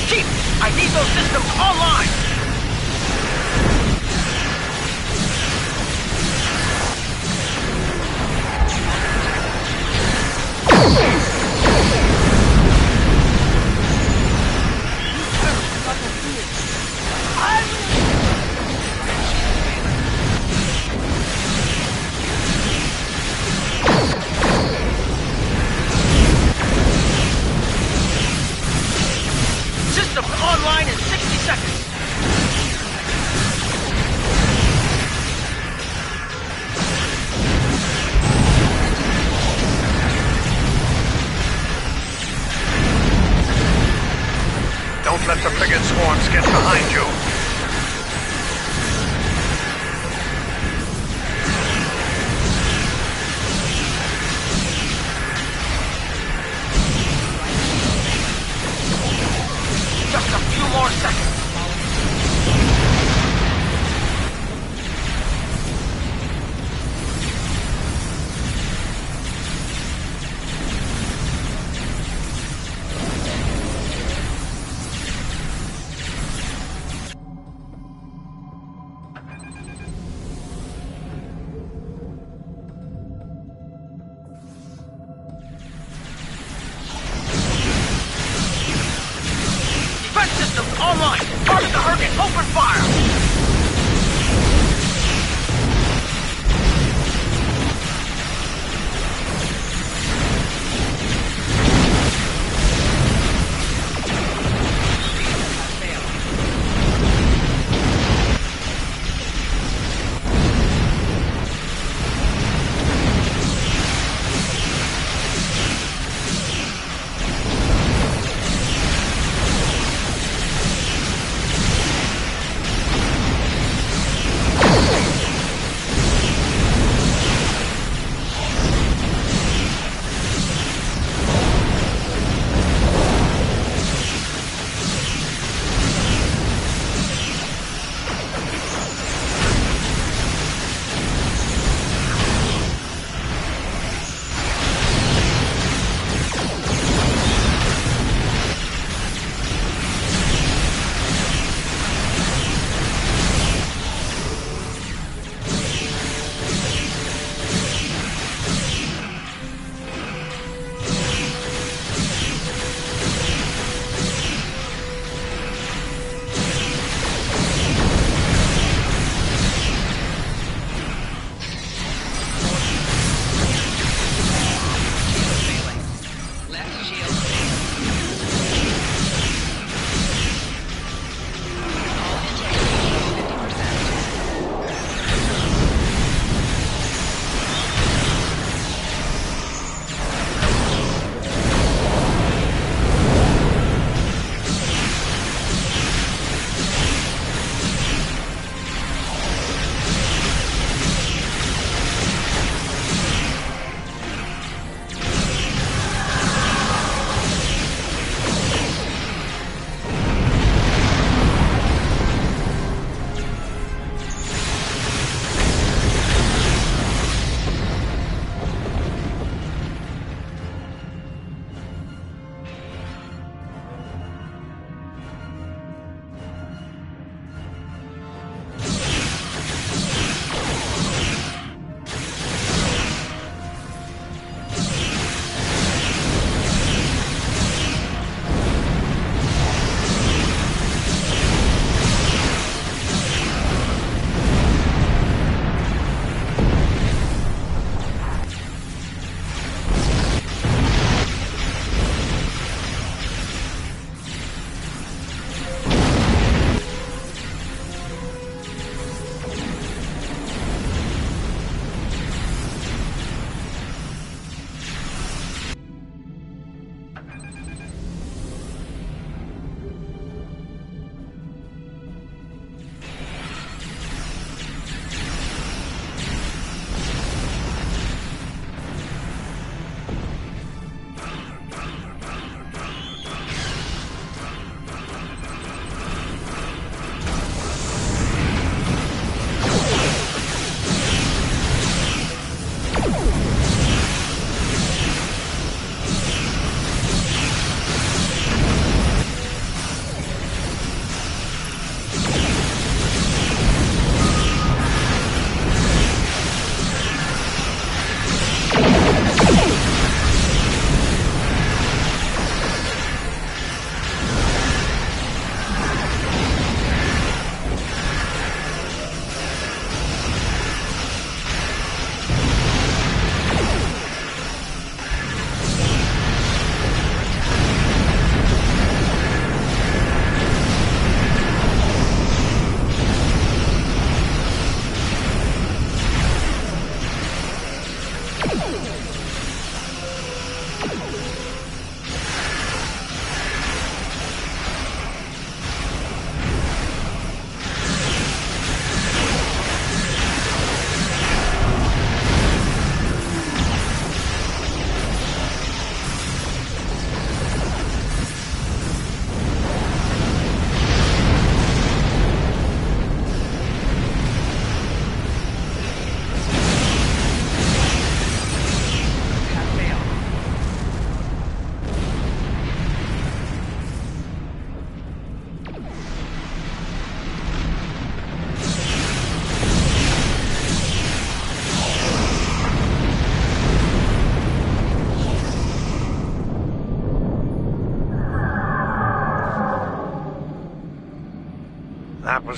Chief, I need those systems online! Systems online in 60 seconds. Don't let the frigate swarms get behind you. Just a few more seconds.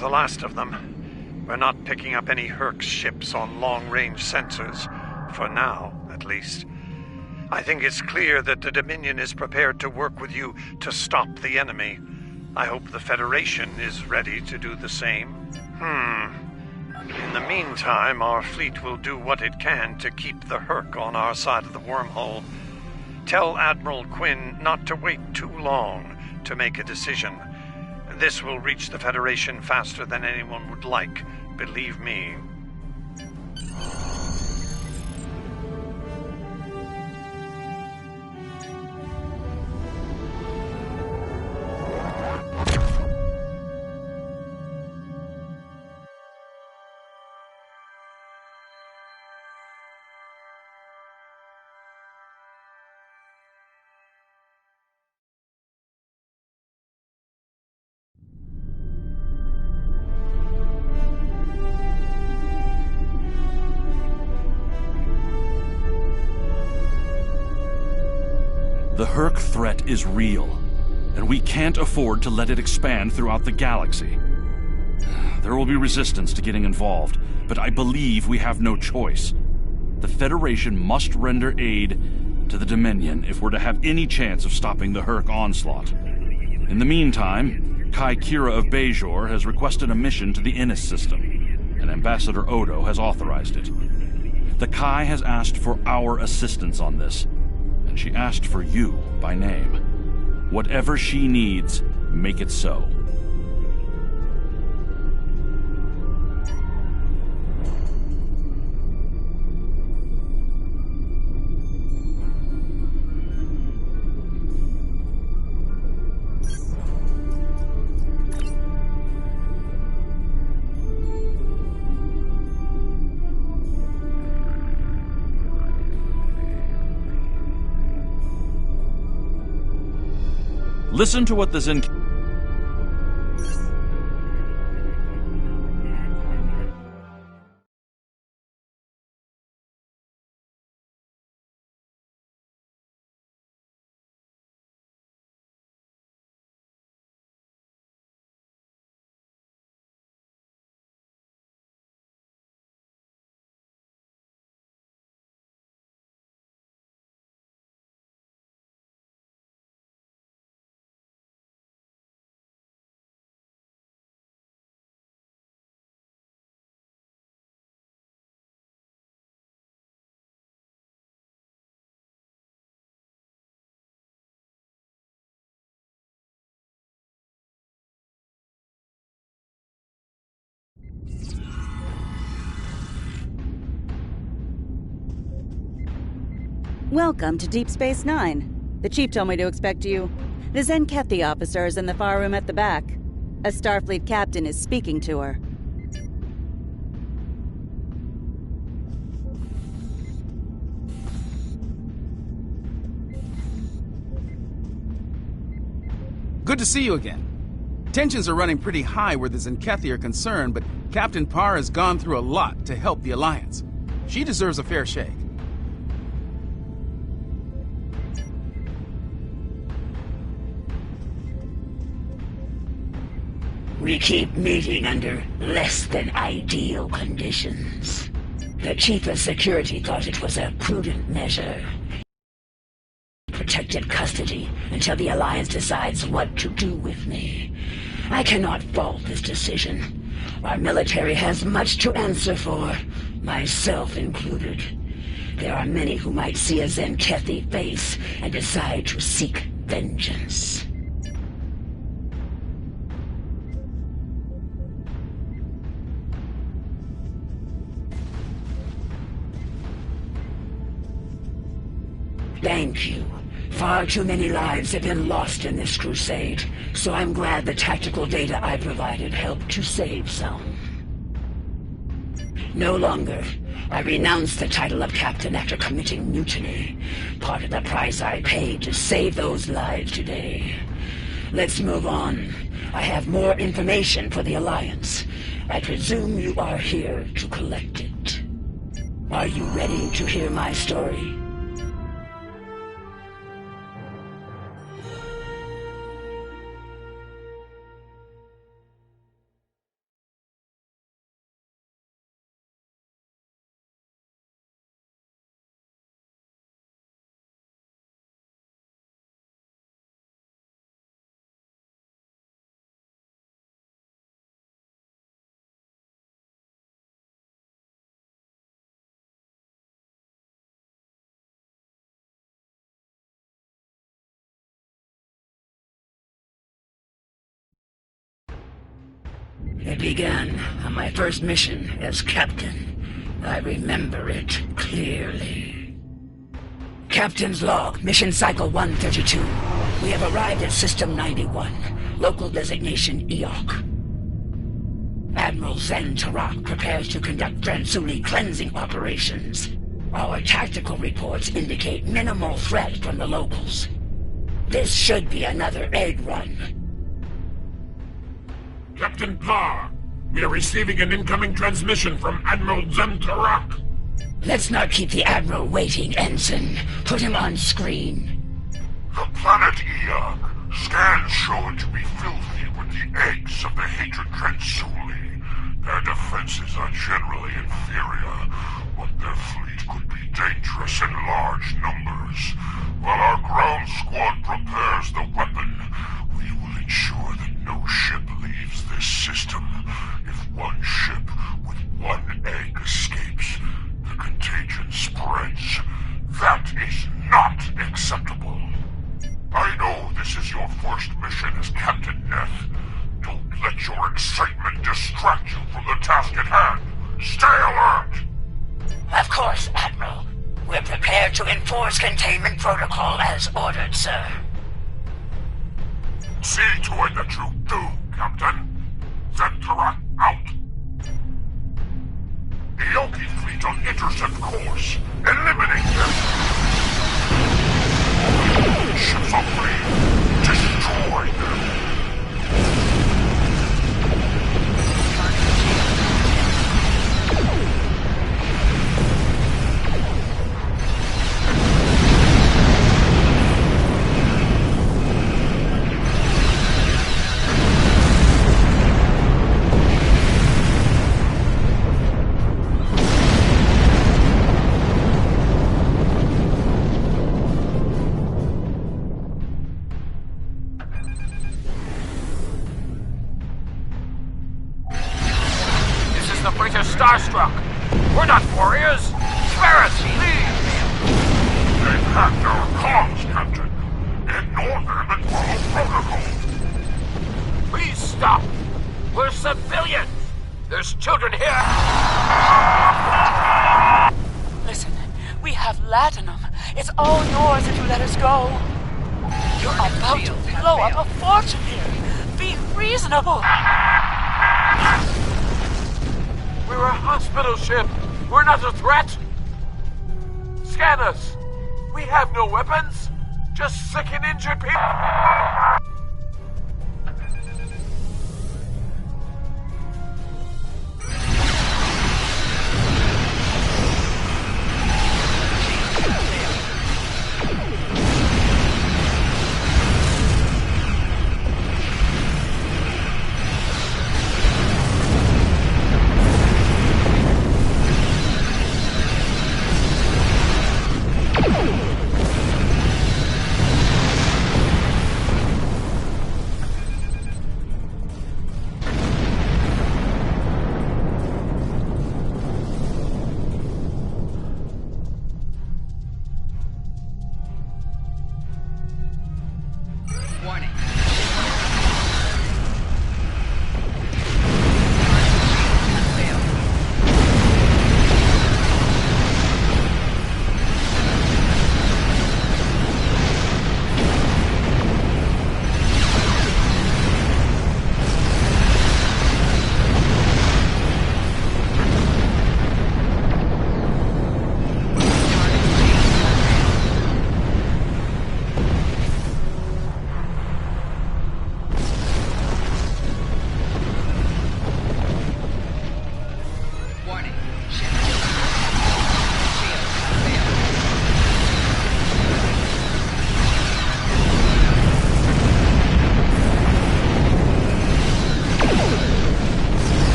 the last of them. We're not picking up any Herc ships on long-range sensors. For now, at least. I think it's clear that the Dominion is prepared to work with you to stop the enemy. I hope the Federation is ready to do the same. In the meantime, our fleet will do what it can to keep the Herc on our side of the wormhole. Tell Admiral Quinn not to wait too long to make a decision. This will reach the Federation faster than anyone would like, believe me. The Herc threat is real, and we can't afford to let it expand throughout the galaxy. There will be resistance to getting involved, but I believe we have no choice. The Federation must render aid to the Dominion if we're to have any chance of stopping the Herc onslaught. In the meantime, Kai Kira of Bajor has requested a mission to the Innis system, and Ambassador Odo has authorized it. The Kai has asked for our assistance on this, and she asked for you by name. Whatever she needs, make it so. Listen to what the Zen... Welcome to Deep Space Nine. The Chief told me to expect you. The Zenkethi officer is in the far room at the back. A Starfleet captain is speaking to her. Good to see you again. Tensions are running pretty high where the Zenkethi are concerned, but Captain Parr has gone through a lot to help the Alliance. She deserves a fair shake. We keep meeting under less than ideal conditions. The Chief of Security thought it was a prudent measure. Protected custody until the Alliance decides what to do with me. I cannot fault this decision. Our military has much to answer for, myself included. There are many who might see a Zenkethi face and decide to seek vengeance. Thank you. Far too many lives have been lost in this crusade, so I'm glad the tactical data I provided helped to save some. No longer. I renounce the title of captain after committing mutiny. Part of the price I paid to save those lives today. Let's move on. I have more information for the Alliance. I presume you are here to collect it. Are you ready to hear my story? began on my first mission as captain. I remember it clearly. Captain's log, mission cycle 132. We have arrived at System 91, local designation Eok. Admiral Zen Tarak prepares to conduct Dransuli cleansing operations. Our tactical reports indicate minimal threat from the locals. This should be another egg run. Captain Parr, we are receiving an incoming transmission from Admiral Zen Tarak. Let's not keep the Admiral waiting, Ensign. Put him on screen. The planet Eok. Scans show it to be filthy with the eggs of the hatred Dransuli. Their defenses are generally inferior, but their fleet could be dangerous in large numbers. While our ground squad prepares the weapon, we will ensure that no ship leaves this system. If one ship with one egg escapes, the contagion spreads. That is not acceptable. I know this is your first mission as Captain Neth. Don't let your excitement distract you from the task at hand. Stay alert! Of course, Admiral. We're prepared to enforce containment protocol as ordered, sir. See to it that you do, Captain. Zen Tarak out. Eoki fleet on intercept course. Eliminate them. Ships are free. Destroy them. Starstruck. We're not warriors. Spirits, please. They've hacked our comms, Captain. Ignore them and follow protocol. Please stop. We're civilians. There's children here. Listen, we have latinum. It's all yours if you let us go. You're about to blow up a fortune here. Be reasonable. We're a hospital ship. We're not a threat. Scan us. We have no weapons. Just sick and injured people.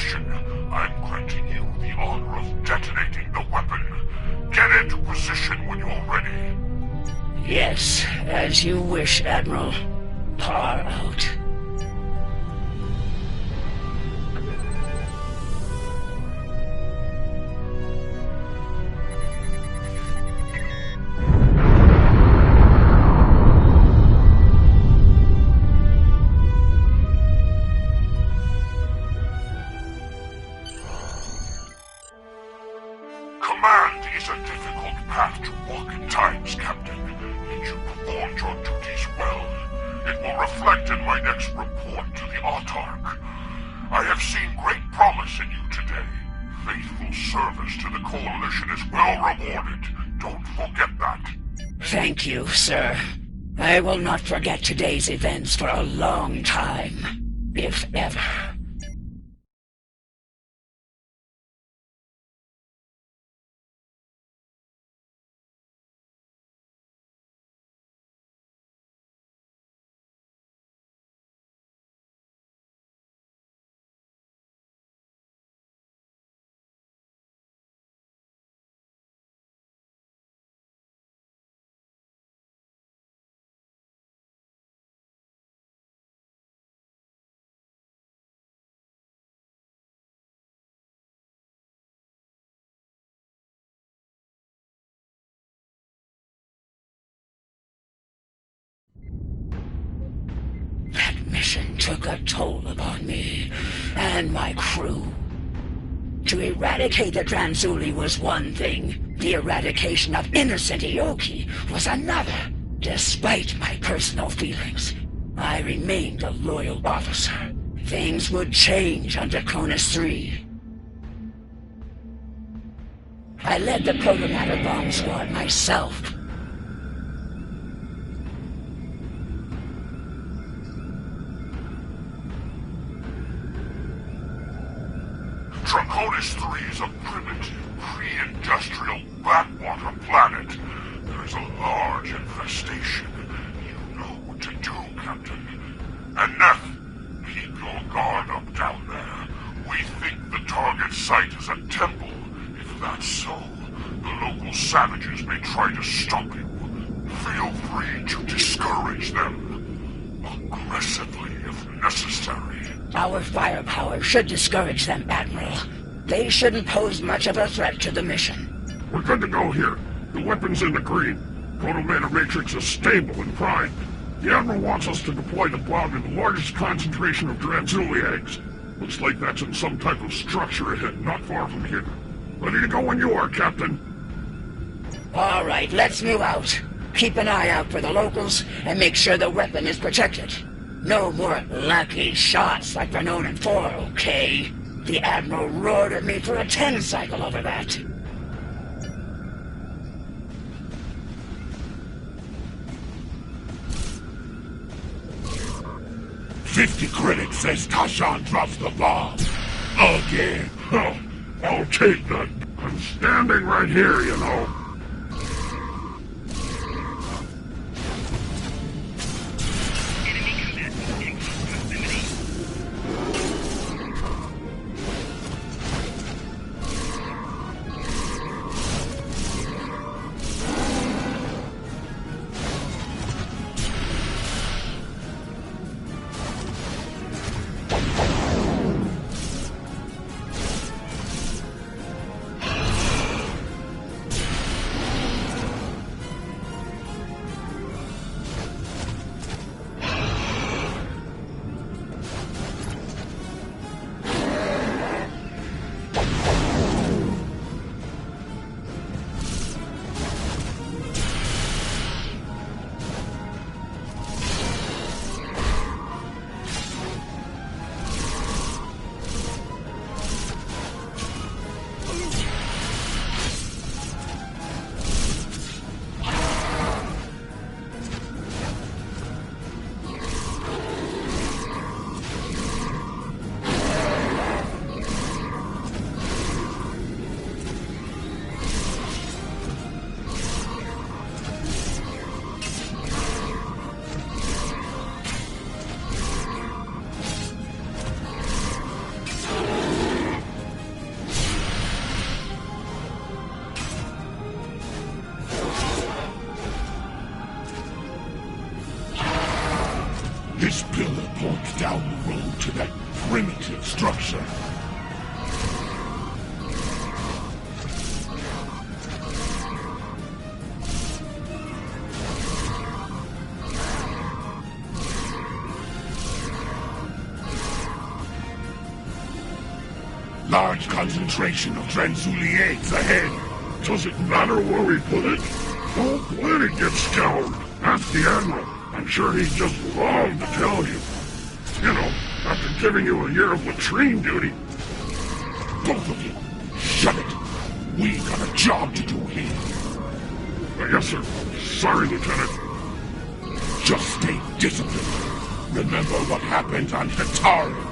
mission, I'm granting you the honor of detonating the weapon. Get into position when you're ready. Yes, as you wish, Admiral. Par out. Command is a difficult path to walk at times, Captain. Yet you performed your duties well. It will reflect in my next report to the Autarch. I have seen great promise in you today. Faithful service to the Coalition is well rewarded. Don't forget that. Thank you, sir. I will not forget today's events for a long time, if ever. That mission took a toll upon me and my crew. To eradicate the Transuli was one thing. The eradication of innocent Ioki was another. Despite my personal feelings, I remained a loyal officer. Things would change under Cronus 3. I led the protomatter bomb squad myself. Draconis 3 is a primitive, pre-industrial backwater planet. There is a large infestation. You know what to do, Captain. And Neff, keep your guard up down there. We think the target site is a temple. If that's so, the local savages may try to stop you. Feel free to discourage them. Aggressively, if necessary. Our firepower should discourage them, Admiral. They shouldn't pose much of a threat to the mission. We're good to go here. The weapon's in the green. Protomatter Matrix is stable and primed. The Admiral wants us to deploy the bomb in the largest concentration of Dranzuli eggs. Looks like that's in some type of structure ahead, not far from here. Ready to go when you are, Captain. All right, let's move out. Keep an eye out for the locals and make sure the weapon is protected. No more lucky shots like we're known in 4, okay? The Admiral roared at me for a 10 cycle over that. $50 credits says Tashan drops the bomb. Again. Oh, I'll take that. I'm standing right here, you know. primitive structure. Large concentration of Transuli eggs ahead. Does it matter where we put it? The whole planet gets scoured. Ask the Admiral. I'm sure he'd just love to tell you. You know, after giving you a year of latrine duty. Both of you, shut it. We got a job to do here. Yes, sir. Sorry, Lieutenant. Just stay disciplined. Remember what happened on Hatari.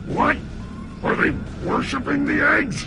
What? Are they worshipping the eggs?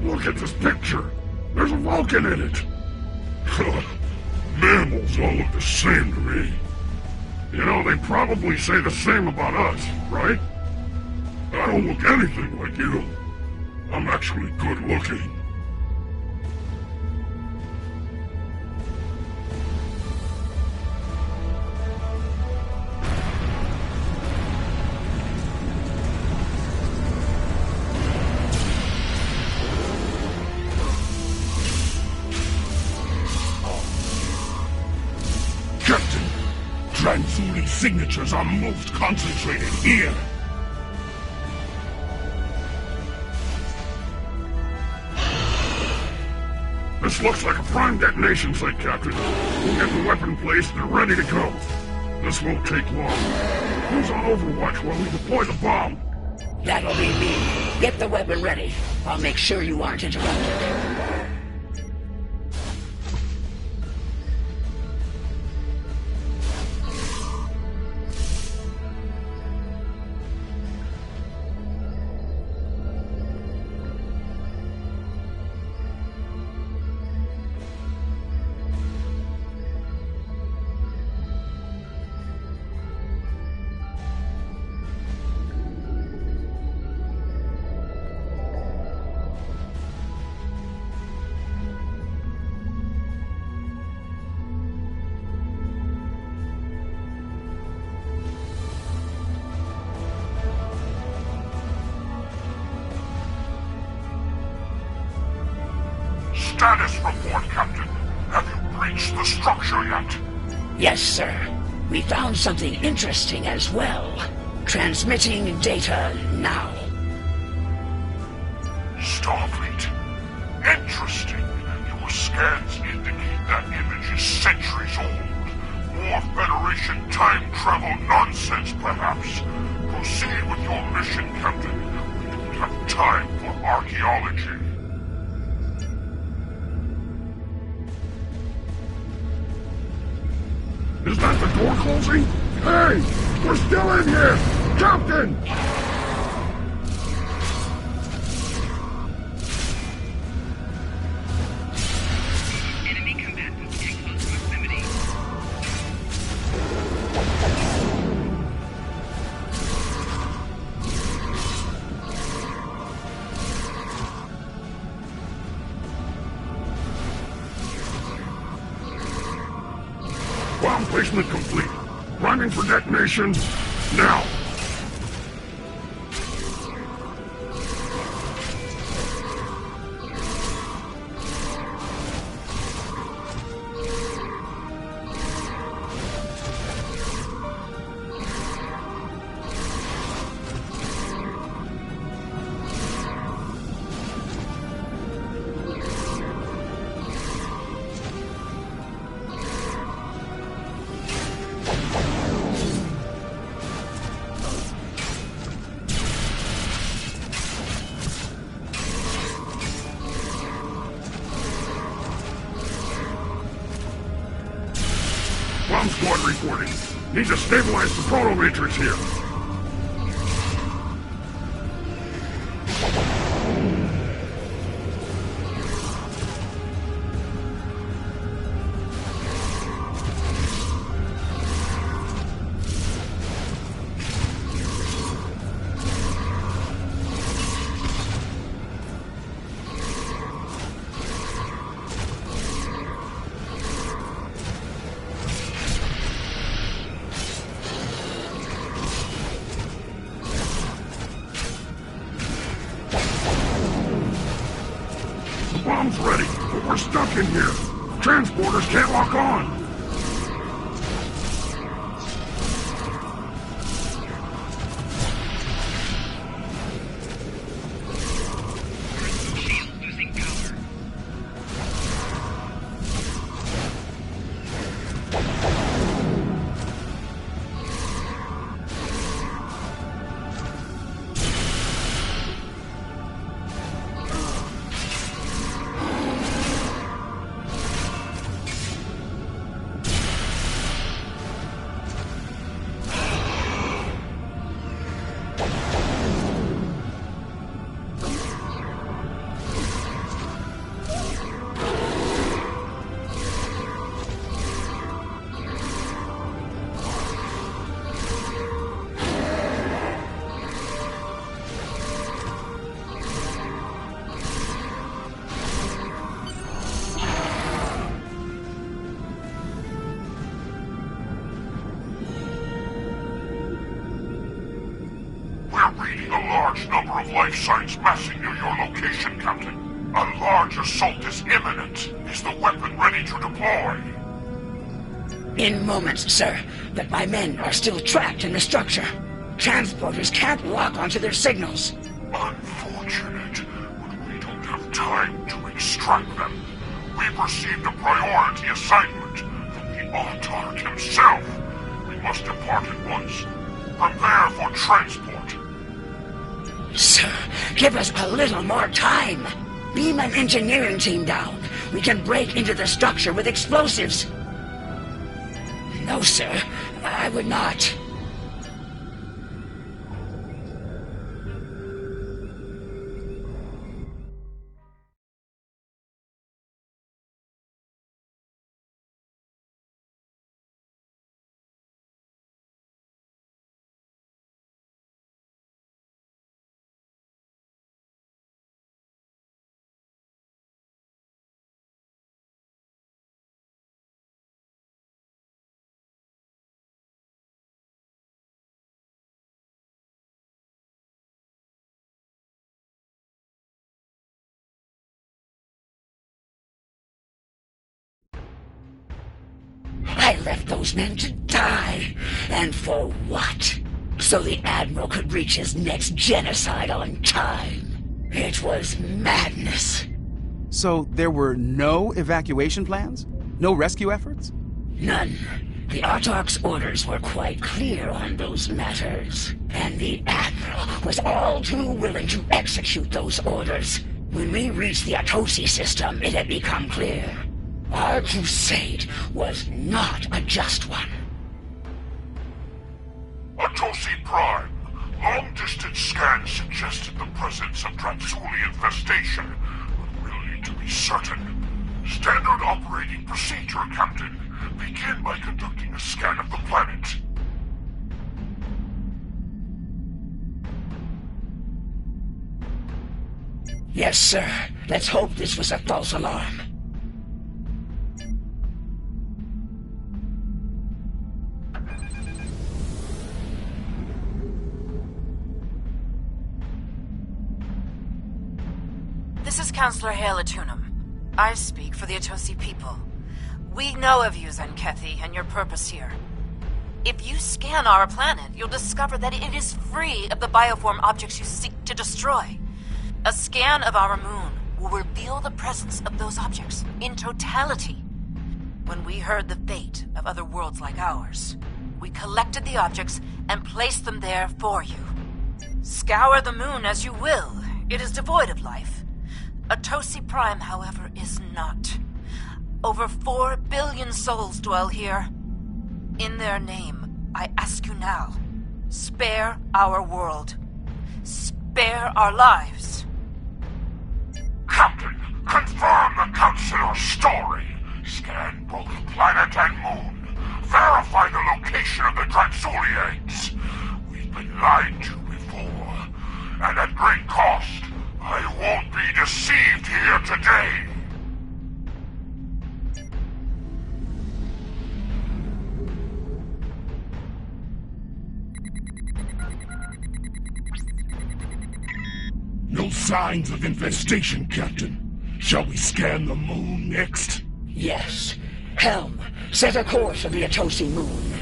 Look at this picture. There's a Vulcan in it. Mammals all look the same to me. You know, they probably say the same about us, right? I don't look anything like you. I'm actually good looking. Transuli signatures are most concentrated here. This looks like a prime detonation site, Captain. We'll get the weapon placed and ready to go. This won't take long. Who's on Overwatch while we deploy the bomb? That'll be me. Get the weapon ready. I'll make sure you aren't interrupted. Status report, Captain. Have you breached the structure yet? Yes, sir. We found something interesting as well. Transmitting data now. Starfleet. Interesting. Your scans indicate that image is centuries old. More Federation time travel nonsense, perhaps. Proceed with your mission, Captain. We don't have time for archaeology. Is that the door closing? Hey! We're still in here! Captain! Bomb placement complete. Priming for detonation, now! Bomb squad reporting. Need to stabilize the proto-matrix here. Bomb's ready, but we're stuck in here. Transporters can't lock on. Reading a large number of life signs massing near your location, Captain. A large assault is imminent. Is the weapon ready to deploy? In moments, sir, but my men are still trapped in the structure. Transporters can't lock onto their signals. Unfortunate, but we don't have time to extract them. We've received a priority assignment from the Autarch himself. We must depart at once. Prepare for transport. Sir, give us a little more time. Beam an engineering team down. We can break into the structure with explosives. No, sir, I would not. I left those men to die. And for what? So the Admiral could reach his next genocide on time. It was madness. So there were no evacuation plans? No rescue efforts? None. The Autarch's orders were quite clear on those matters. And the Admiral was all too willing to execute those orders. When we reached the Atosi system, it had become clear. Our crusade was not a just one. Atosi Prime. Long-distance scans suggested the presence of Dransuli infestation, but we'll need to be certain. Standard operating procedure, Captain. Begin by conducting a scan of the planet. Yes, sir. Let's hope this was a false alarm. This is Counselor Hale Atunum. I speak for the Atosi people. We know of you, Zenkethi, and your purpose here. If you scan our planet, you'll discover that it is free of the bioform objects you seek to destroy. A scan of our moon will reveal the presence of those objects in totality. When we heard the fate of other worlds like ours, we collected the objects and placed them there for you. Scour the moon as you will. It is devoid of life. Atosi Prime, however, is not. Over 4 billion souls dwell here. In their name, I ask you now, spare our world. Spare our lives. Captain, confirm the Councilor's story. Scan both planet and moon. Verify the location of the Transuliates. We've been lied to before, and at great cost. I won't be deceived here today. No signs of infestation, Captain. Shall we scan the moon next? Yes. Helm, set a course for the Atosi moon.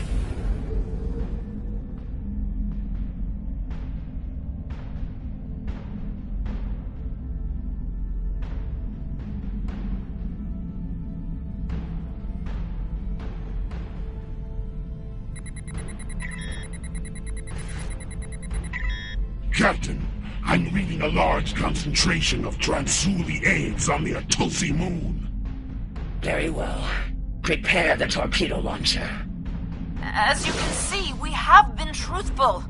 Captain, I'm reading a large concentration of Dransuli eggs on the Atosi moon. Very well. Prepare the torpedo launcher. As you can see, we have been truthful.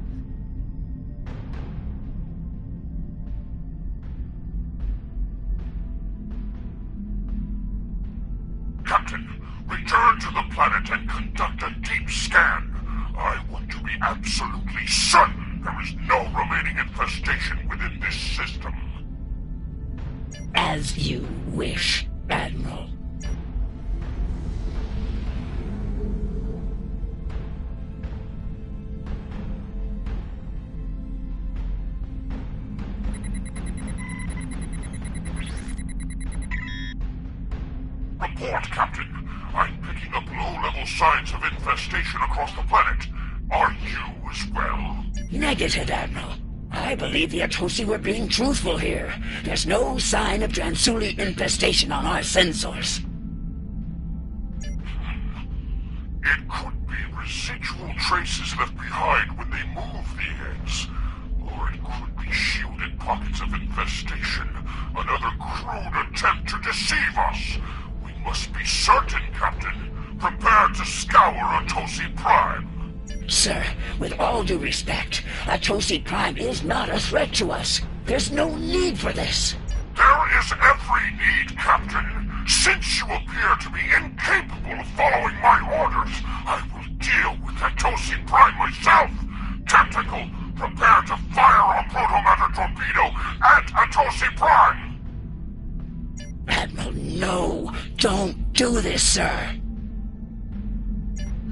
Captain, return to the planet and conduct a deep scan. I want to be absolutely certain there is no remaining infestation within this system. As you wish, Admiral. Report, Captain. I'm picking up low-level signs of infestation across the planet. Are you as well? Negative, Admiral. I believe the Atosi were being truthful here. There's no sign of Dransuli infestation on our sensors. It could be residual traces left behind when they move the eggs. Or it could be shielded pockets of infestation. Another crude attempt to deceive us. We must be certain, Captain. Prepare to scour Atosi Prime. Sir, with all due respect, Atosi Prime is not a threat to us. There's no need for this. There is every need, Captain. Since you appear to be incapable of following my orders, I will deal with Atosi Prime myself. Tactical, prepare to fire a protomatter torpedo at Atosi Prime. Admiral, no. Don't do this, sir.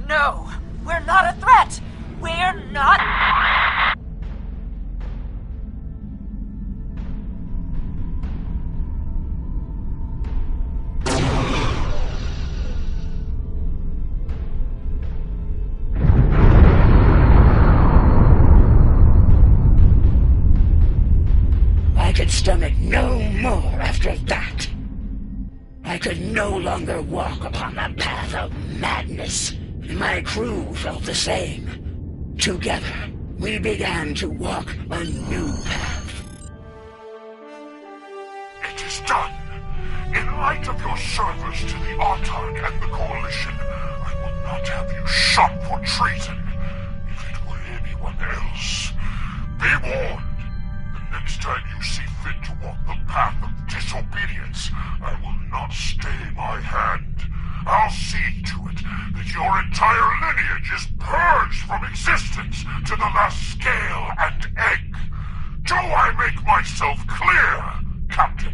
No, we're not a threat. We're not... I could stomach no more after that. I could no longer walk upon the path of madness. My crew felt the same. Together, we began to walk a new path. It is done. In light of your service to the Autarch and the Coalition, I will not have you shot for treason. If it were anyone to the last scale and egg. Do I make myself clear, Captain?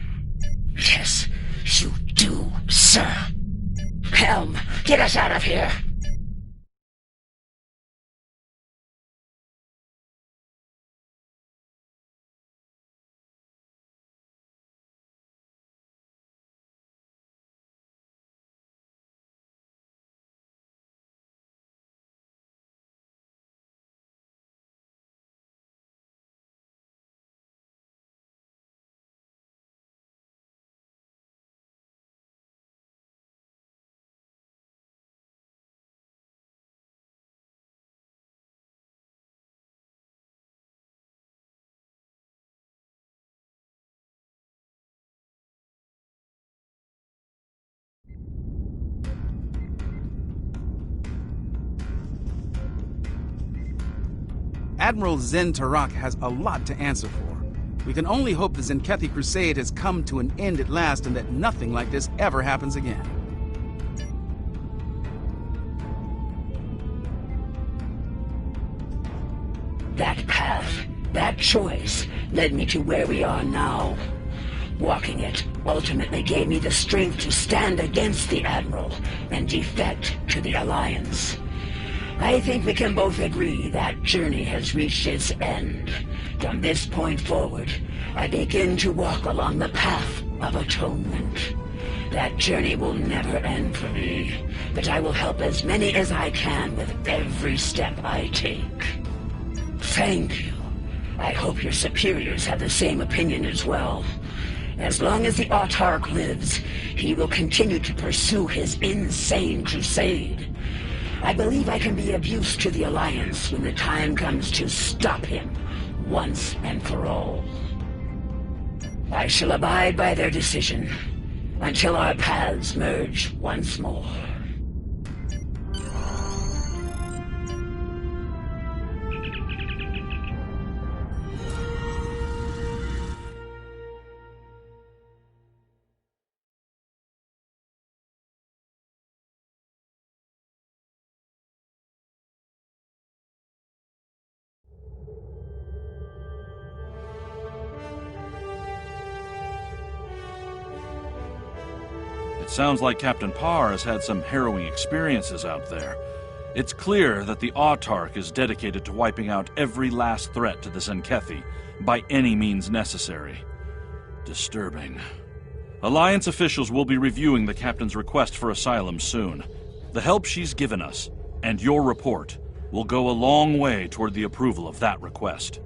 Yes, you do, sir. Helm, get us out of here. Admiral Zen Tarak has a lot to answer for. We can only hope the Zenkethi Crusade has come to an end at last and that nothing like this ever happens again. That path, that choice, led me to where we are now. Walking it ultimately gave me the strength to stand against the Admiral and defect to the Alliance. I think we can both agree that journey has reached its end. From this point forward, I begin to walk along the path of atonement. That journey will never end for me, but I will help as many as I can with every step I take. Thank you. I hope your superiors have the same opinion as well. As long as the Autarch lives, he will continue to pursue his insane crusade. I believe I can be of use to the Alliance when the time comes to stop him once and for all. I shall abide by their decision until our paths merge once more. It sounds like Captain Parr has had some harrowing experiences out there. It's clear that the Autarch is dedicated to wiping out every last threat to the Zenkethi by any means necessary. Disturbing. Alliance officials will be reviewing the Captain's request for asylum soon. The help she's given us, and your report, will go a long way toward the approval of that request.